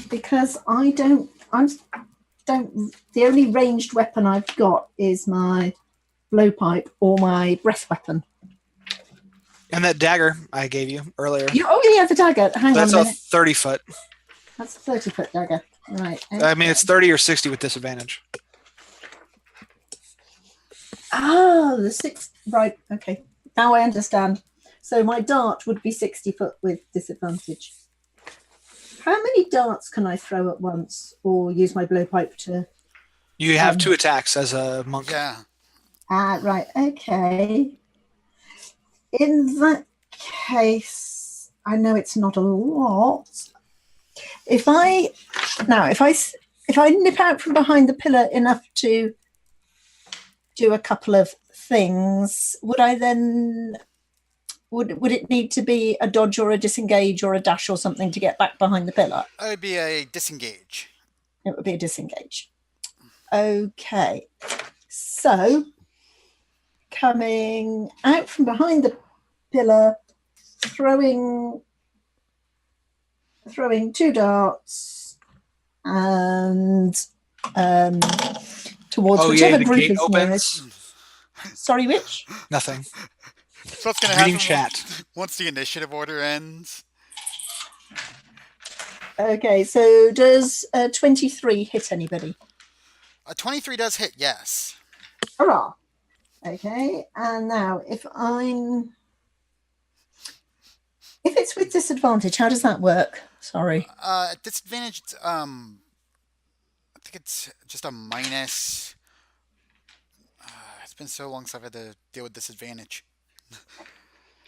Because I don't. The only ranged weapon I've got is my blowpipe or my breath weapon. And that dagger I gave you earlier. Oh, yeah, the dagger. Hang That's on a a minute. 30-foot. That's a 30-foot dagger. Right. I mean, it's 30 or 60 with disadvantage. Ah, the 6. Right. Okay. Now I understand. So my dart would be 60 foot with disadvantage. How many darts can I throw at once, or use my blowpipe to? You have 2 attacks as a monk. Yeah. Right. Okay. In that case, I know it's not a lot. If I nip out from behind the pillar enough to do a couple of things, would I then? Would it need to be a dodge or a disengage or a dash or something to get back behind the pillar? It would be a disengage. It would be a disengage. Okay. So, coming out from behind the pillar, throwing 2 darts and towards whichever the group gate is opens. nearest. Sorry, which? Nothing. So what's going to Reading happen chat. once the initiative order ends? Okay, so does 23 hit anybody? 23 does hit, yes. Hurrah! Okay, and now if it's with disadvantage, how does that work? Sorry. Disadvantaged, I think it's just a minus. It's been so long since I've had to deal with disadvantage.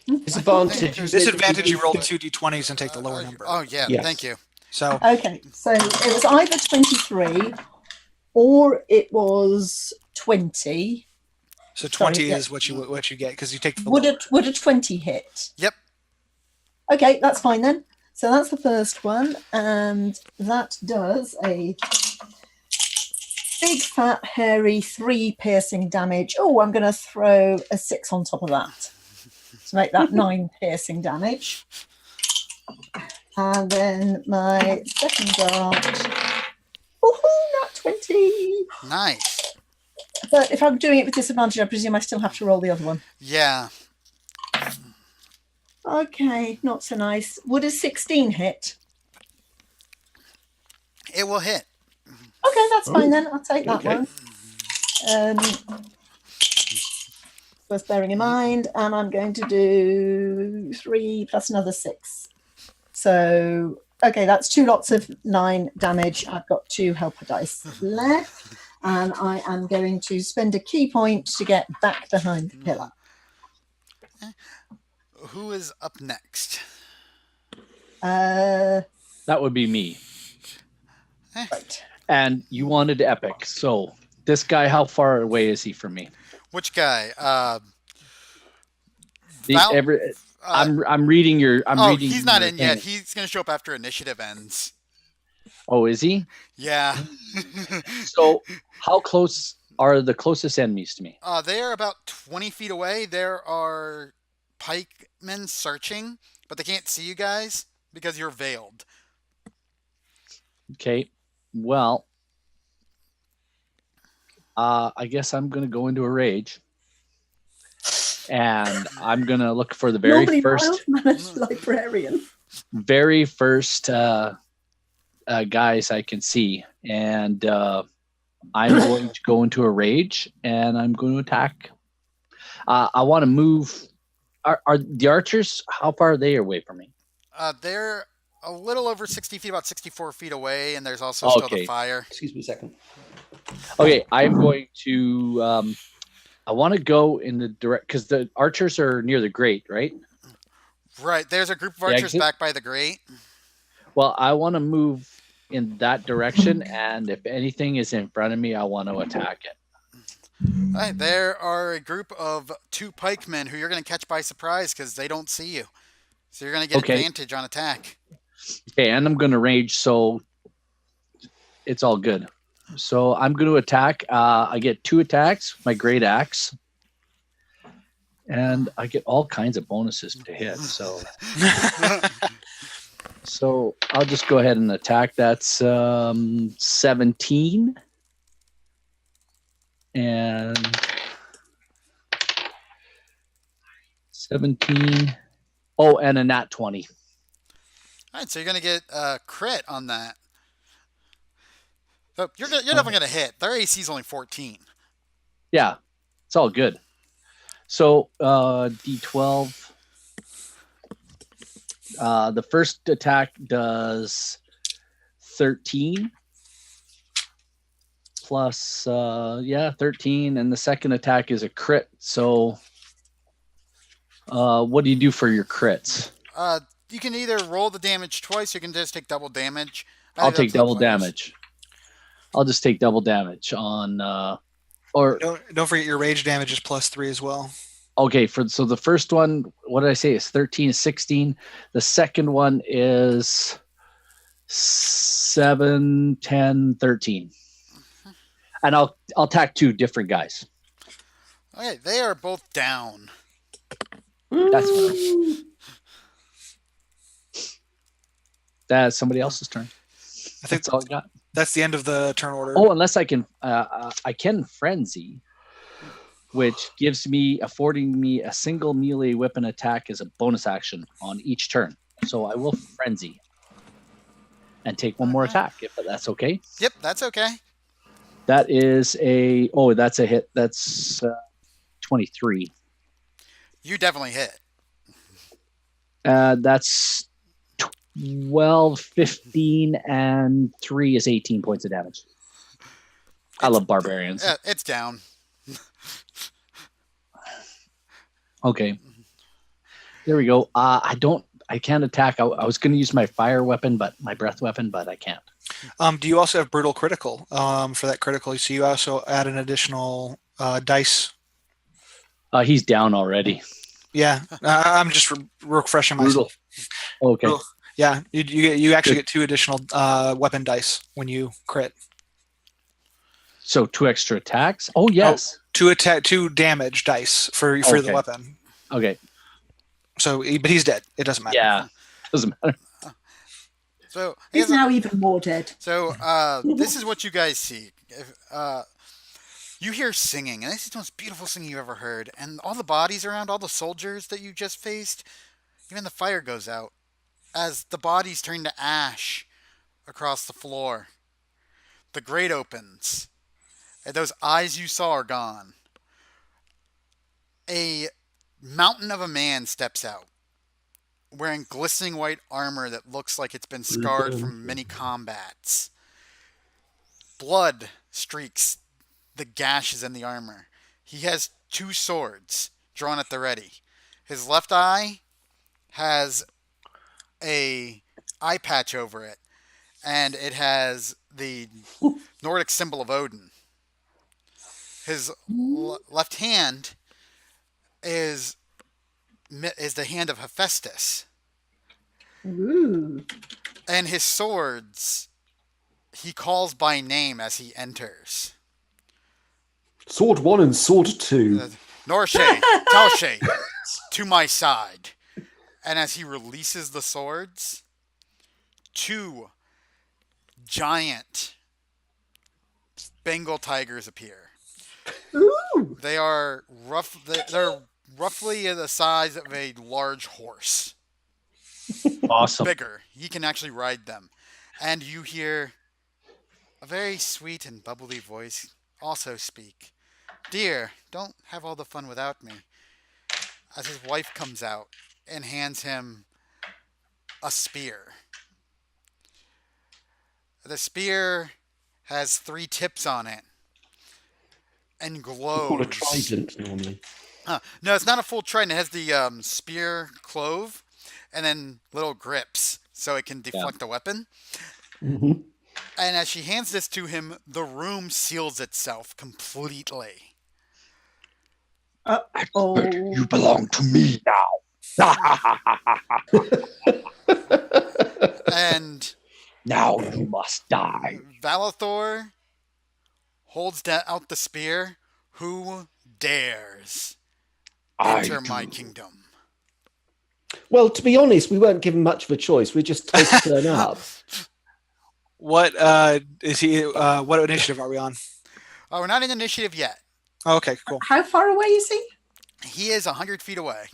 Disadvantage. Disadvantage, you roll 2 d20s and take the lower number. Oh, yeah, Yes. thank you. So Okay, so it was either 23 or it was 20. 20 Sorry, yeah. is what you get because you take the Would lower. a 20 hit? Yep. Okay, that's fine then. So that's the first one, and that does a big, fat, hairy 3 piercing damage. Oh, I'm going to throw a 6 on top of that to make that 9 piercing damage. And then my second dart. Woohoo, not 20. Nice. But if I'm doing it with disadvantage, I presume I still have to roll the other one. Yeah. Okay, not so nice. Would a 16 hit? It will hit. Okay, that's fine then. I'll take that Okay. one. Worth bearing in mind, and I'm going to do 3 plus another 6. So, okay, that's 2 lots of 9 damage. I've got 2 helper dice left, and I am going to spend a key point to get back behind the pillar. Who is up next? That would be me. Right. And you wanted epic. So this guy, how far away is he from me? Which guy? I'm reading your. Reading he's not your in yet. thing. He's going to show up after initiative ends. Oh, is he? Yeah. So how close are the closest enemies to me? They are about 20 feet away. There are pikemen searching, but they can't see you guys because you're veiled. Okay. Well, I guess I'm going to go into a rage. And I'm going to look for the very managed librarian. very first guys I can see. And I'm going to go into a rage and I'm going to attack. I want to move. Are the archers, how far are they away from me? They're a little over 60 feet, about 64 feet away, and there's also still the fire. Excuse me a second. Okay, I'm going to. I want to go in the direct because the archers are near the grate, right? Right. There's a group of archers back by the grate. Well, I want to move in that direction, and if anything is in front of me, I want to attack it. All right, there are a group of 2 pikemen who you're going to catch by surprise because they don't see you. So you're going to get advantage on attack. Okay, and I'm going to rage, so it's all good. So I'm going to attack. I get 2 attacks, my great axe, and I get all kinds of bonuses to hit. So, so I'll just go ahead and attack. That's 17, and 17. Oh, and a nat 20. All right, so you're gonna get a crit on that. So you're definitely gonna hit. Their AC is only 14. Yeah, it's all good. So D12. The first attack does 13 plus 13, and the second attack is a crit. So what do you do for your crits? You can either roll the damage twice, or you can just take double damage. I'll Leave it up take to the double players. damage. I'll just take double damage on or Don't forget your rage damage is +3 as well. okay, so the first one, what did I say? Is 13, 16. The second one is 7, 10, 13. And I'll attack 2 different guys. Okay, they are both down. That's fine. That's somebody else's turn. I think That's all I got. that's the end of the turn order. Oh, unless I can frenzy, which affording me a single melee weapon attack as a bonus action on each turn. So I will frenzy and take one more attack if that's okay. Yep, that's okay. That is that's a hit. That's 23. You definitely hit. That's 12, 15, and 3 is 18 points of damage. I love barbarians. Yeah, it's down. Okay. There we go. I can't attack. I was going to use my fire weapon, my breath weapon, but I can't. Do you also have brutal critical for that critical? So you also add an additional dice. He's down already. Yeah, I'm just refreshing myself. Brutal. Okay. Brutal. Yeah, you actually get 2 additional weapon dice when you crit. So 2 extra attacks? Oh, yes. 2 damage dice for the weapon. Okay. So, but he's dead. It doesn't matter. Yeah. Doesn't matter. So He's now even more dead. So this is what you guys see. You hear singing, and this is the most beautiful singing you've ever heard. And all the bodies around, all the soldiers that you just faced, even the fire goes out as the bodies turn to ash across the floor. The grate opens, and those eyes you saw are gone. A mountain of a man steps out, wearing glistening white armor that looks like it's been scarred from many combats. Blood streaks the gashes in the armor. He has 2 swords drawn at the ready. His left eye has a eye patch over it, and it has the Nordic symbol of Odin. His left hand is the hand of Hephaestus. Ooh. And his swords, he calls by name as he enters. Sword 1 and Sword 2. Norshe, Taushe, to my side. And as he releases the swords, 2 giant Bengal tigers appear. Ooh. They are they're roughly the size of a large horse. Awesome. Bigger. He can actually ride them. And you hear a very sweet and bubbly voice also speak. Dear, don't have all the fun without me. As his wife comes out and hands him a spear. The spear has 3 tips on it and glows. Called a trident normally. No, it's not a full trident. It has the spear clove and then little grips so it can deflect the weapon. Mm-hmm. And as she hands this to him, the room seals itself completely. Oh. You belong to me now. And now you must die. Valathor holds out the spear. Who dares enter my kingdom? Well, to be honest, we weren't given much of a choice. We just told to turn up. What is he? What initiative are we on? Oh, we're not in initiative yet. Oh, okay, cool. How far away is he? He is 100 feet away.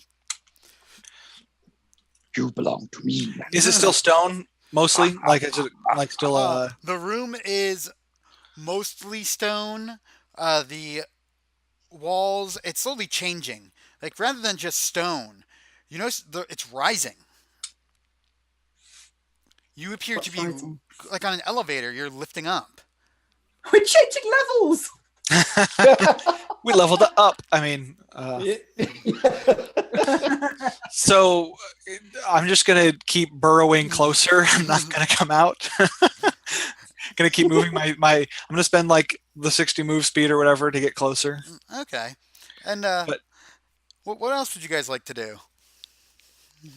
You belong to me. Is it still stone mostly? Like is it like still The room is mostly stone. The walls, it's slowly changing. Like rather than just stone, you notice it's rising. You appear What's to be rising? like on an elevator. You're lifting up. We're changing levels. we leveled up? I mean, so I'm just gonna keep burrowing closer. I'm not gonna come out. Gonna keep moving my. I'm gonna spend like the 60 move speed or whatever to get closer. Okay. And But- what else would you guys like to do?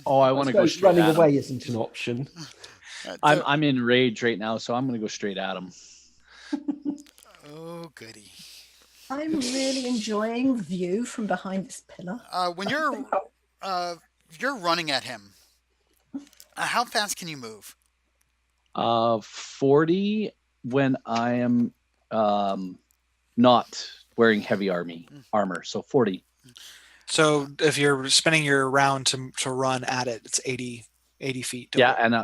Oh, I I want to go suppose straight running at him. away isn't an option. I'm in rage right now, so I'm going to go straight at him. Oh, goody. I'm really enjoying the view from behind this pillar. When you're running at him, how fast can you move? 40 when I am not wearing heavy armor. So 40. So if you're spinning your round to run at it, it's 80 feet. Yeah, and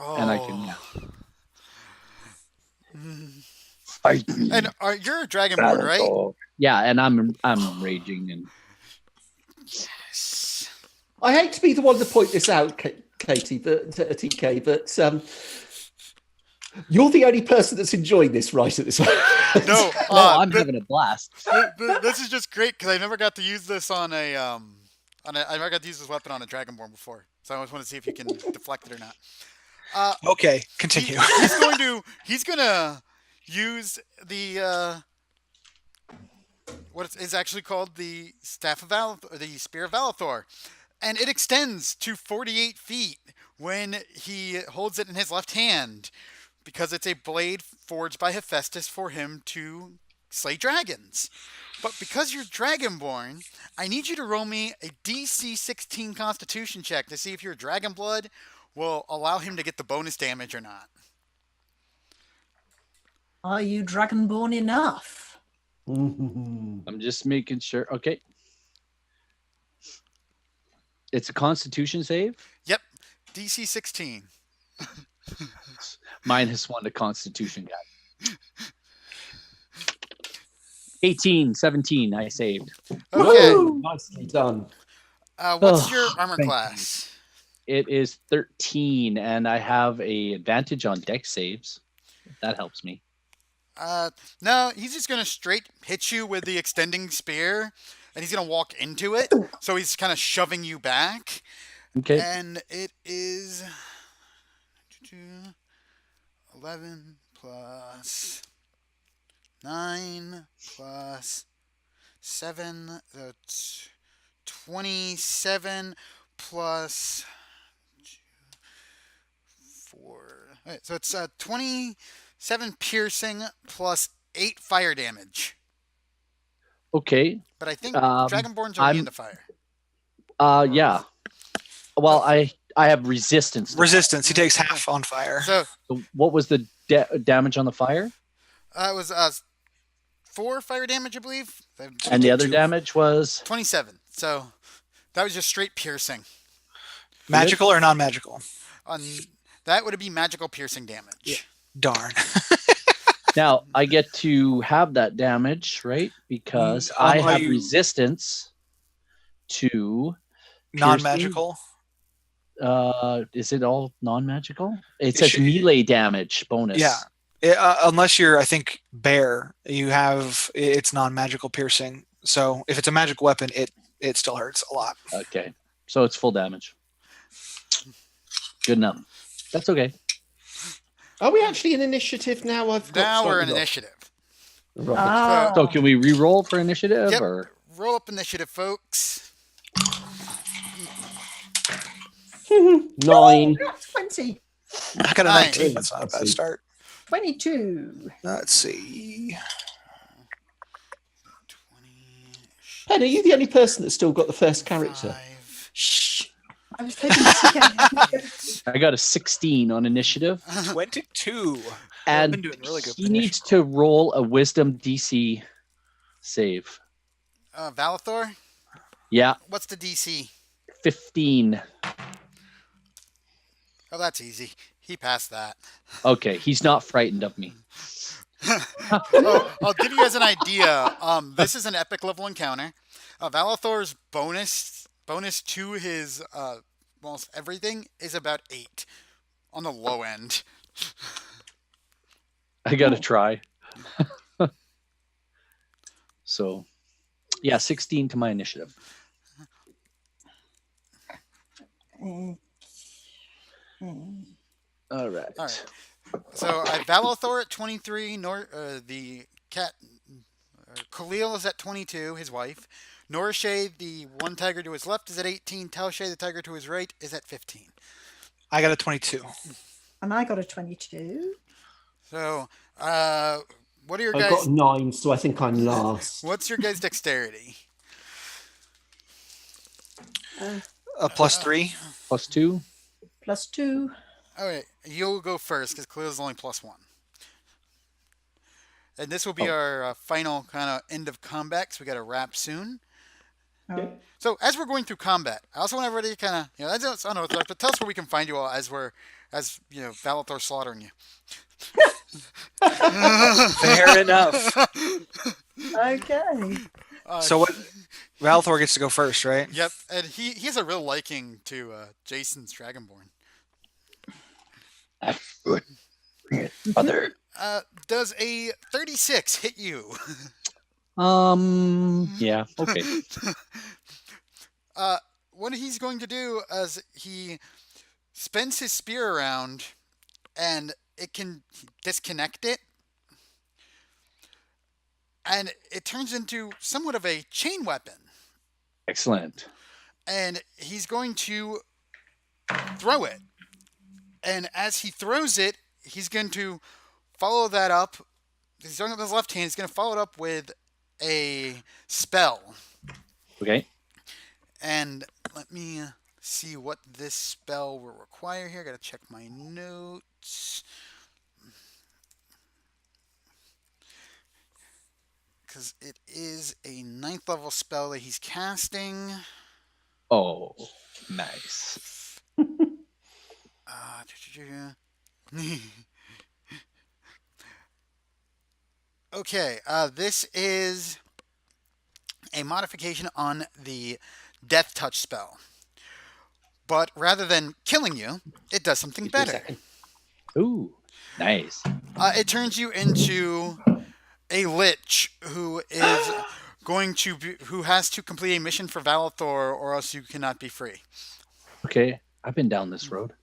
Oh. and I can. And you're a dragonborn, right? Yeah, and I'm raging and. Yes. I hate to be the one to point this out, Katie, but TK, but you're the only person that's enjoying this right at this moment. No, I'm having a blast. this is just great because I never got to use this on a I never got to use this weapon on a dragonborn before, so I always want to see if you can deflect it or not. Okay, continue. He's gonna use the what is actually called the staff of or the spear of Valathor, and it extends to 48 feet when he holds it in his left hand, because it's a blade forged by Hephaestus for him to slay dragons. But because you're dragonborn, I need you to roll me a DC 16 Constitution check to see if your dragon blood will allow him to get the bonus damage or not. Are you dragonborn enough? I'm just making sure. Okay. It's a Constitution save. Yep, DC 16. -1 to Constitution guy. 18, 17. I saved. Okay. Woo! Nicely done. What's your armor thank class? It is 13, and I have a advantage on dex saves. That helps me. No, he's just gonna straight hit you with the extending spear, and he's gonna walk into it. So he's kind of shoving you back. Okay. And it is 11 plus 9 plus 7. That's 27 plus 4. Okay, so it's 27 piercing plus 8 fire damage. Okay. But I think Um, Dragonborns are I'm- immune to fire. Yeah. Well, I have resistance. to Resistance. He takes half on fire. So fire. So what was the damage on the fire? it was 4 fire damage, I believe. And the other 22. damage was 27. So that was just straight piercing. Magical or non-magical? That would be magical piercing damage. Yeah. Darn. now I get to have that damage, right? Because I are have you- resistance to Non-magical. Is it all non-magical? It It says should- melee damage bonus. Yeah. Unless you're, I think, bear, it's non-magical piercing. So if it's a magic weapon, it still hurts a lot. Okay. So it's full damage. Good enough. That's okay. Are we actually in initiative now? Now we're in slightly initiative. lost. Right. Ah, So can we re-roll for initiative Yep. or Roll up initiative, folks. 9. 20, I got a Nice. 19. That's not a bad start. 22. Let's see. 20. Pen, are you the only person that's still got the first character? 5. Shh. I was hoping to get I got a 16 on initiative. 22. And been doing really good he with needs to roll a wisdom DC save. Valathor, Yeah, what's the DC? 15. Oh, that's easy. He passed that. Okay, he's not frightened of me. Oh, I'll give you guys an idea. This is an epic level encounter. Valathor's bonus to his almost everything is about 8 on the low end. I gotta try. So, yeah, 16 to my initiative. All right. All right. So Valathor at 23. The cat Khalil is at 22. His wife. Norshay, the one tiger to his left, is at 18. Talshay, the tiger to his right, is at 15. I got a 22. And I got a 22. So, what are your I've guys? got 9, so I think I'm last. What's your guys' dexterity? +3. +2. +2. All right, you'll go first because Khalil's only +1. And this will be our final kind of end of combat, so we got to wrap soon. Okay. So as we're going through combat, I also want everybody to kind of, I don't know, but tell us where we can find you all as Valathor's slaughtering you. Fair enough. Okay. So what? Valathor gets to go first, right? Yep, and he has a real liking to Jason's Dragonborn. That's good. Mother. Does a 36 hit you? Yeah. Okay. What he's going to do is he spins his spear around, and it can disconnect it, and it turns into somewhat of a chain weapon. Excellent. And he's going to throw it. And as he throws it, he's going to follow that up. He's doing it with his left hand. He's going to follow it up with a spell. Okay. And let me see what this spell will require here. I got to check my notes. Because it is a 9th level spell that he's casting. Oh, nice. Okay, this is a modification on the Death Touch spell. But rather than killing you, it does something better. Ooh, nice. It turns you into a lich who is who has to complete a mission for Valathor, or else you cannot be free. Okay, I've been down this road.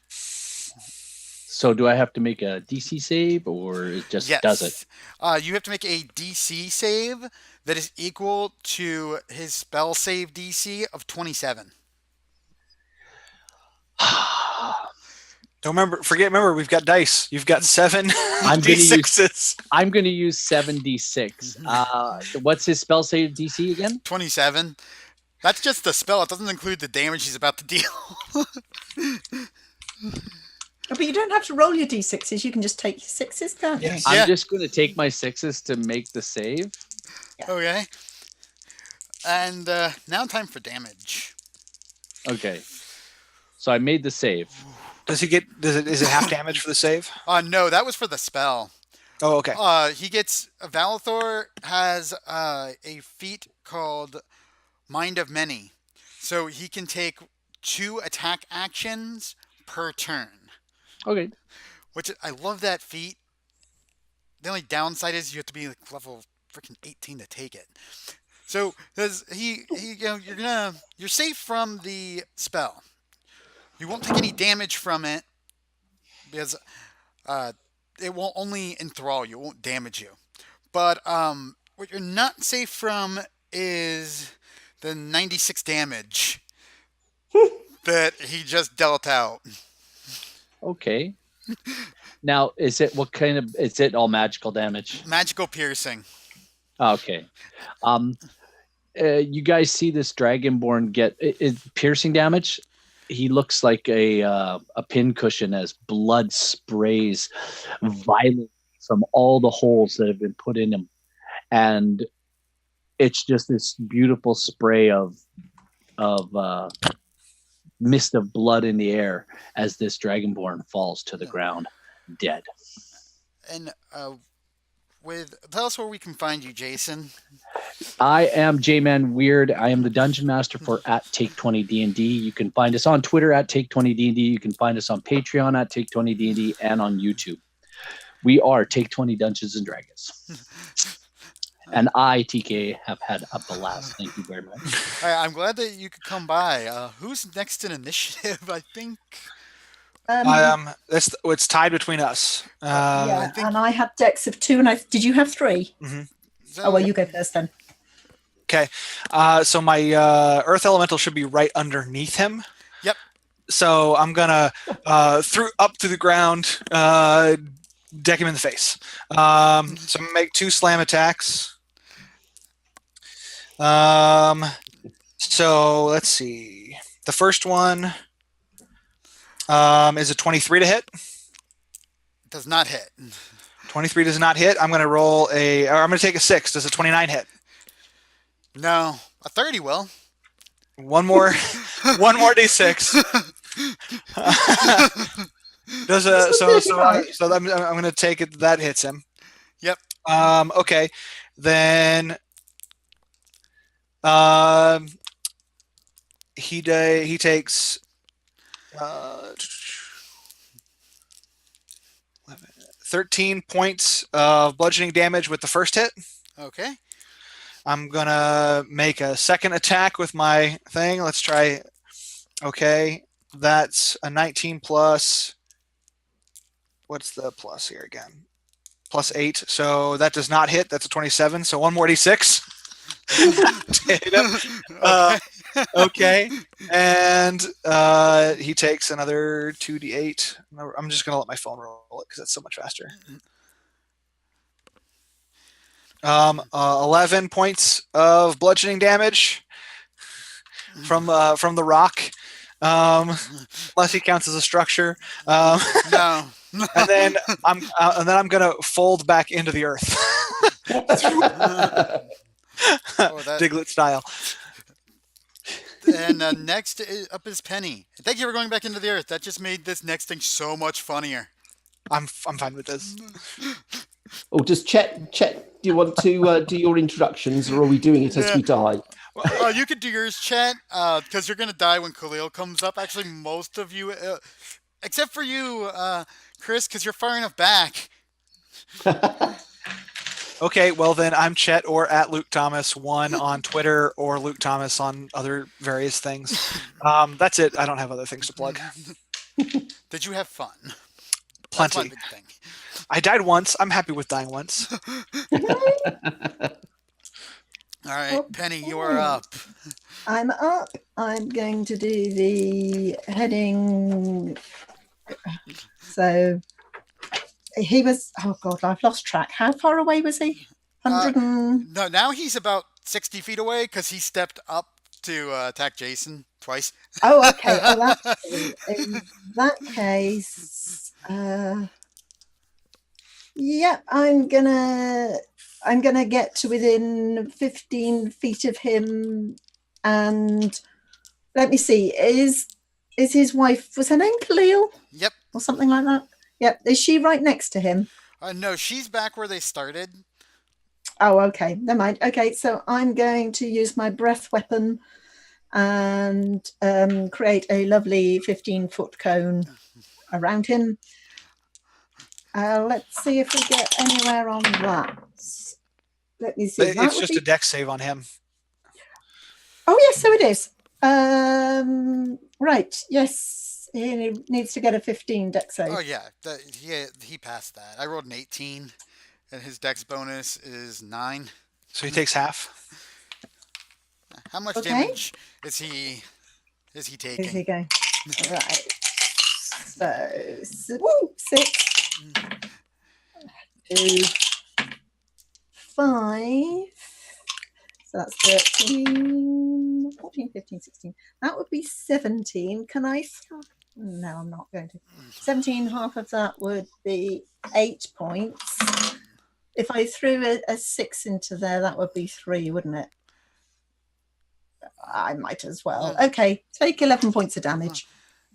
So do I have to make a DC save, or it just does it? You have to make a DC save that is equal to his spell save DC of 27. Remember, we've got dice. You've got 7 D6s. I'm going to use 7d6. What's his spell save DC again? 27. That's just the spell. It doesn't include the damage he's about to deal. But you don't have to roll your d6s. You can just take your 6s, can't you? Yes. I'm just going to take my 6s to make the save. Yeah. Okay. And now time for damage. Okay. So I made the save. Is it half damage for the save? No, that was for the spell. Oh, okay. Valathor has a feat called Mind of Many. So he can take 2 attack actions per turn. Okay. Which I love that feat. The only downside is you have to be like level freaking 18 to take it. So you're safe from the spell. You won't take any damage from it because it will only enthrall you. It won't damage you. But what you're not safe from is the 96 damage that he just dealt out. Okay. Now, is it all magical damage? Magical piercing. Okay. You guys see this Dragonborn get piercing damage? He looks like a pincushion as blood sprays violently from all the holes that have been put in him, and it's just this beautiful spray of mist of blood in the air as this dragonborn falls to the ground, dead. And tell us where we can find you, Jason. I am J-Man Weird. I am the Dungeon Master for at Take20D&D. You can find us on Twitter at Take20D&D. You can find us on Patreon at Take20D&D and on YouTube. We are Take20 Dungeons and Dragons. And I, TK, have had a blast. Thank you very much. All right, I'm glad that you could come by. Who's next in initiative? I think. It's tied between us. Yeah, think- and I had decks of 2, and did you have 3? Mm-hmm. So, Oh, well, you go first then. Okay, so my Earth Elemental should be right underneath him. Yep. So I'm gonna up to the ground, deck him in the face. So I'm gonna make 2 slam attacks. So let's see. The first one is a 23 to hit. Does not hit. 23 does not hit. I'm gonna roll I'm gonna take a 6. Does a 29 hit? No, a 30 will. One more d6. So I'm gonna take it. That hits him. Yep. Okay. Then he takes 13 points of bludgeoning damage with the first hit. Okay. I'm gonna make a second attack with my thing. Let's try. Okay, that's a 19 plus. What's the plus here again? Plus 8. So that does not hit. That's a 27. So one more d6. Okay. And he takes another 2d8. I'm just gonna let my phone roll it because that's so much faster. 11 points of bludgeoning damage from the rock, unless he counts as a structure. No. And then I'm gonna fold back into the earth, Diglett style. And next up is Penny. Thank you for going back into the earth. That just made this next thing so much funnier. I'm fine with this. Oh, does Chet, do you want to do your introductions, or are we doing it as we die? Well, you could do yours, Chet, because you're going to die when Khalil comes up. Actually, most of you, except for you, Chris, because you're far enough back. Okay, well then I'm Chet or at Luke Thomas 1 on Twitter or Luke Thomas on other various things. That's it. I don't have other things to plug. Did you have fun? Plenty. That's my big thing. I died once. I'm happy with dying once. All right, Penny, you are up. I'm up. I'm going to do the heading. So he was. Oh God, I've lost track. How far away was he? 100 and. No, now he's about 60 feet away because he stepped up to attack Jason twice. Oh, okay. Oh, that's in that case. Yeah, I'm gonna get to within 15 feet of him, and let me see. Is his wife? Was her name Khalil? Yep. Or something like that. Yep. Is she right next to him? No, she's back where they started. Oh, okay. Never mind. Okay, so I'm going to use my breath weapon and create a lovely 15-foot cone around him. Let's see if we get anywhere on that. Let me see. It's just a dex save on him. Oh, yes, so it is. Right, yes. He needs to get a 15 dex save. Oh, yeah. He passed that. I rolled an 18, and his dex bonus is 9. So he takes half. How much Okay. damage is he taking? Here we go. Right. So, woo, 6. 2, 5. So that's 13, 14, 15, 16. That would be 17. Can I? No, I'm not going to. 17, half of that would be 8 points. If I threw a 6 into there, that would be 3, wouldn't it? I might as well. Okay, take 11 points of damage.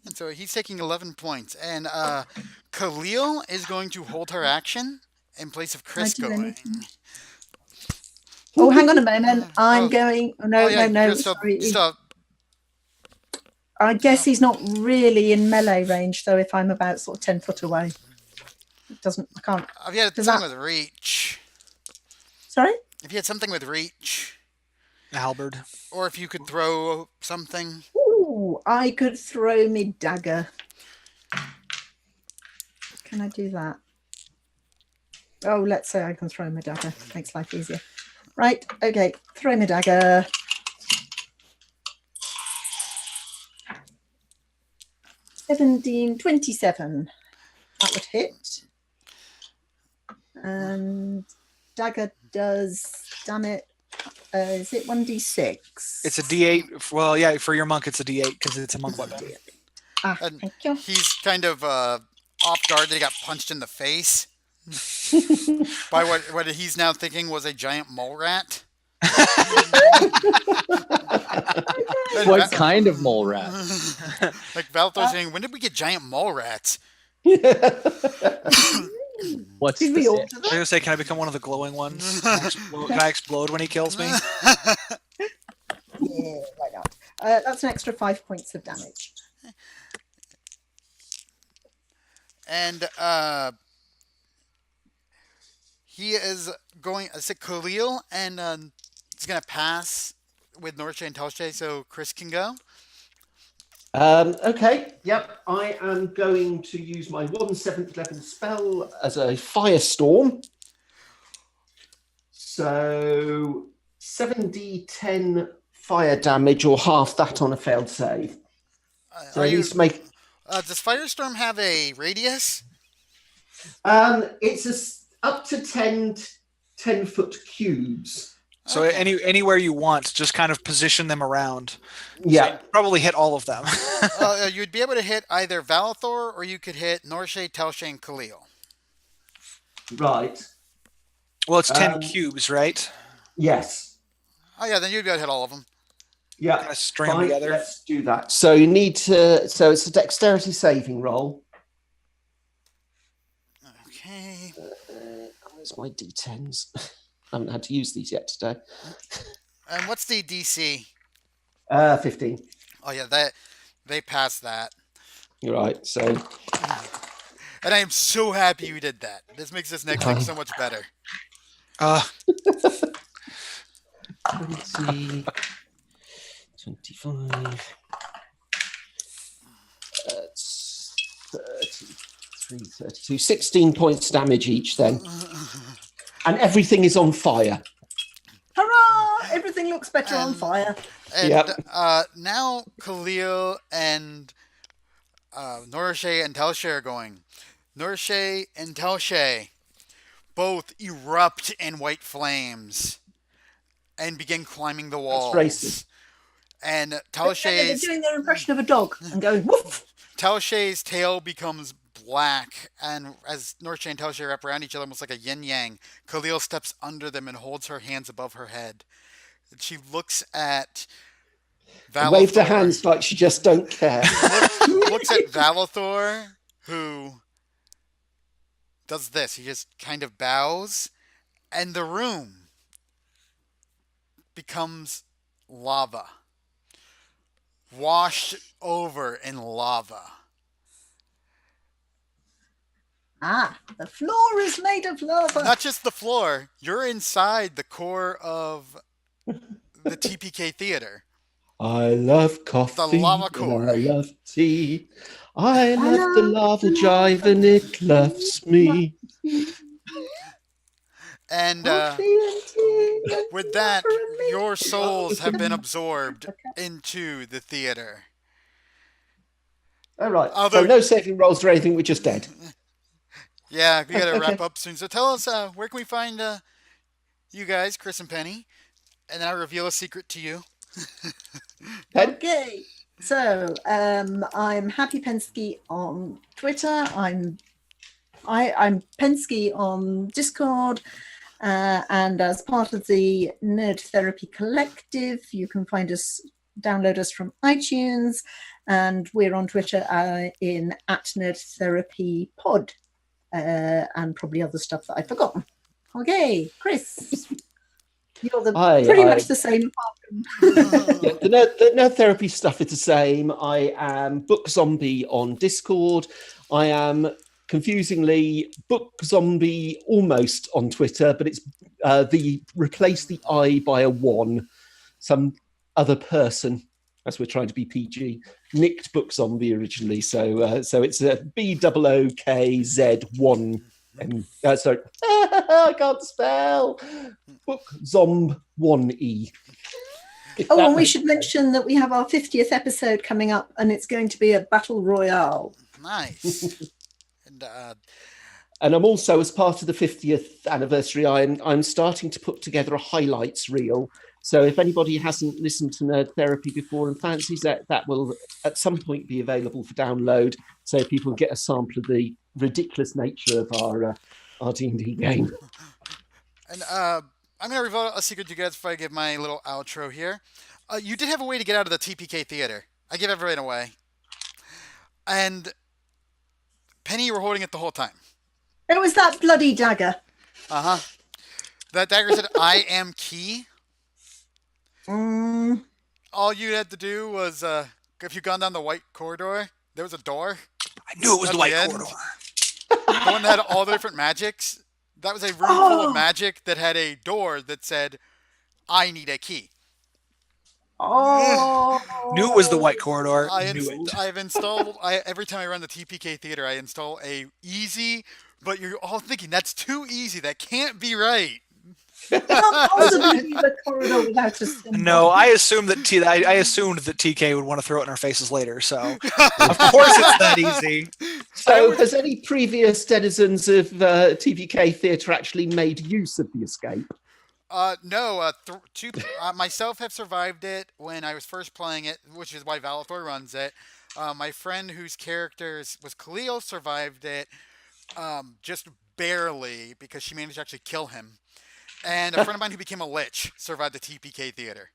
And so he's taking 11 points. And Khalil is going to hold her action in place of Chris do going. anything. Oh, hang on a moment. I'm Oh. going. Oh, no, yeah, no. you're still- Sorry. still- I guess he's not really in melee range, though, if I'm about sort of 10 foot away. It doesn't, I can't. if you had Does something that- with reach. Sorry? If you had something with reach. Halberd. Or if you could throw something. Ooh, I could throw me dagger. Can I do that? Oh, let's say I can throw my dagger. Makes life easier. Right, okay, throw my dagger. $17.27. That would hit. And dagger does, damn it, is it 1d6? It's a D8. Well, yeah, for your monk, it's a D8 because it's a monk weapon. Ah, And thank you. he's kind of off guard that he got punched in the face by what he's now thinking was a giant mole rat. What kind of mole rat? Like Valthor's saying, when did we get giant mole rats? What's Did the we all say? do I was that? gonna say, can I become one of the glowing ones? Can I explode when he kills me? Yeah, why not? That's an extra 5 points of damage. And he is going. I said Khalil, and he's gonna pass with Norshe and Telshe, so Chris can go. Okay, yep. I am going to use my 7th level spell as a firestorm. So 7d10 fire damage, or half that on a failed save. So Are I you? need to make. Does Firestorm have a radius? It's up to 10-foot cubes. So Okay. anywhere you want, just kind of position them around. Yeah, Probably hit all of them. You'd be able to hit either Valathor or you could hit Norshe, Telshe, and Khalil. right. Well, it's 10 Um, cubes, right? Yes. Oh yeah, then you'd be able to hit all of them. Yeah. Kind of string them Fine, together. let's do that. So you need to. So it's a dexterity saving roll. Okay. Where's my d10s? I haven't had to use these yet today. And what's the DC? 15. Oh yeah, that they passed that. You're right. So And I am so happy you did that. This makes this next thing so much better. 20, 25. That's 33, 32. 16 points damage each then. And everything is on fire. Hurrah! Everything looks better on And- fire. And Yep. now Khalil and Norshe and Telshe are going. Norshe and Telshe both erupt in white flames and begin climbing the walls. racist. And They're Telshe's doing their impression of a dog and going woof. Telshe's tail becomes black, and as Norshe and Telshe wrap around each other almost like a yin-yang, Khalil steps under them and holds her hands above her head. And she looks at Valathor. Waved her hands like she just don't care. Looks at Valathor, who does this. He just kind of bows, and the room becomes lava. Washed over in lava. Ah, the floor is made of lava. Not just the floor, you're inside the core of the TPK theater. I love coffee. lava and core. I love tea. I love the lava jive and it loves me. And Coffee and tea and with that, lava and me. your souls have been absorbed into the theater. All right. Although- So no saving rolls or anything. We're just dead. Yeah, we gotta Okay. wrap up soon. So tell us, where can we find you guys, Chris and Penny? And then I'll reveal a secret to you. Pen? Okay, so I'm Happy Pensky on Twitter. I'm Pensky on Discord, And as part of the Nerd Therapy Collective, you can find us, download us from iTunes, and we're on Twitter in @NerdTherapyPod, and probably other stuff that I've forgotten. Okay, Chris, you're pretty much the same. Yeah, the nerd therapy stuff is the same. I am Book Zombie on Discord. I am confusingly Book Zombie almost on Twitter, but it's replace the I by a 1. Some other person, as we're trying to be PG, nicked Book Zombie originally, so it's a BOOKZ1. Sorry, I can't spell. Book Zomb 1E. Oh, and we should mention that we have our 50th episode coming up, and it's going to be a battle royale. Nice. And I'm also, as part of the 50th anniversary, I'm starting to put together a highlights reel. So if anybody hasn't listened to Nerd Therapy before and fancies that will at some point be available for download, so people get a sample of the ridiculous nature of our D&D game. And I'm going to reveal a secret to you guys before I give my little outro here. You did have a way to get out of the TPK theater. I give everyone away. And Penny, you were holding it the whole time. It was that bloody dagger. Uh-huh. That dagger said, I am key. All you had to do was, if you'd gone down the white corridor, there was a door. I knew it was the white corridor. The one that had all the different magics. That was a room full of magic that had a door that said, I need a key. Oh. Knew it was the white corridor. I've installed, every time I run the TPK theater, I install a easy, but you're all thinking, that's too easy. That can't be right. Not possibly be the corridor without a symbol. No, I assumed that TK would want to throw it in our faces later. So of course it's that easy. So has any previous denizens of TPK theatre actually made use of the escape? No. Myself have survived it when I was first playing it, which is why Valathor runs it. My friend whose character was Khalil survived it, just barely, because she managed to actually kill him. And a friend of mine who became a lich survived the TPK theater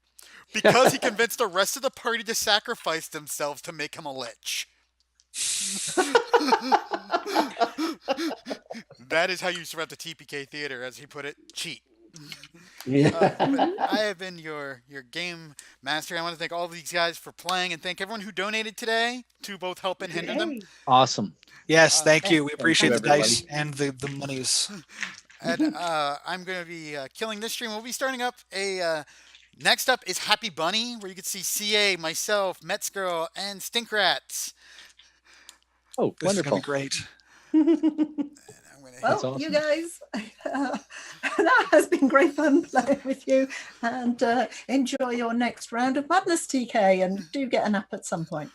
because he convinced the rest of the party to sacrifice themselves to make him a lich. That is how you survive the TPK theater, as he put it, cheat. Yeah. I have been your game master. I want to thank all these guys for playing and thank everyone who donated today to both help and hinder them. Awesome. Yes, thank you. We appreciate the everybody. dice and the monies. And I'm going to be killing this stream. We'll be starting up next up is Happy Bunny, where you can see CA, myself, Mets Girl, and Stinkrats. Oh, This is wonderful. going to be great. Well, awesome. you guys, that has been great fun playing with you, and enjoy your next round of Madness, TK, and do get a nap at some point.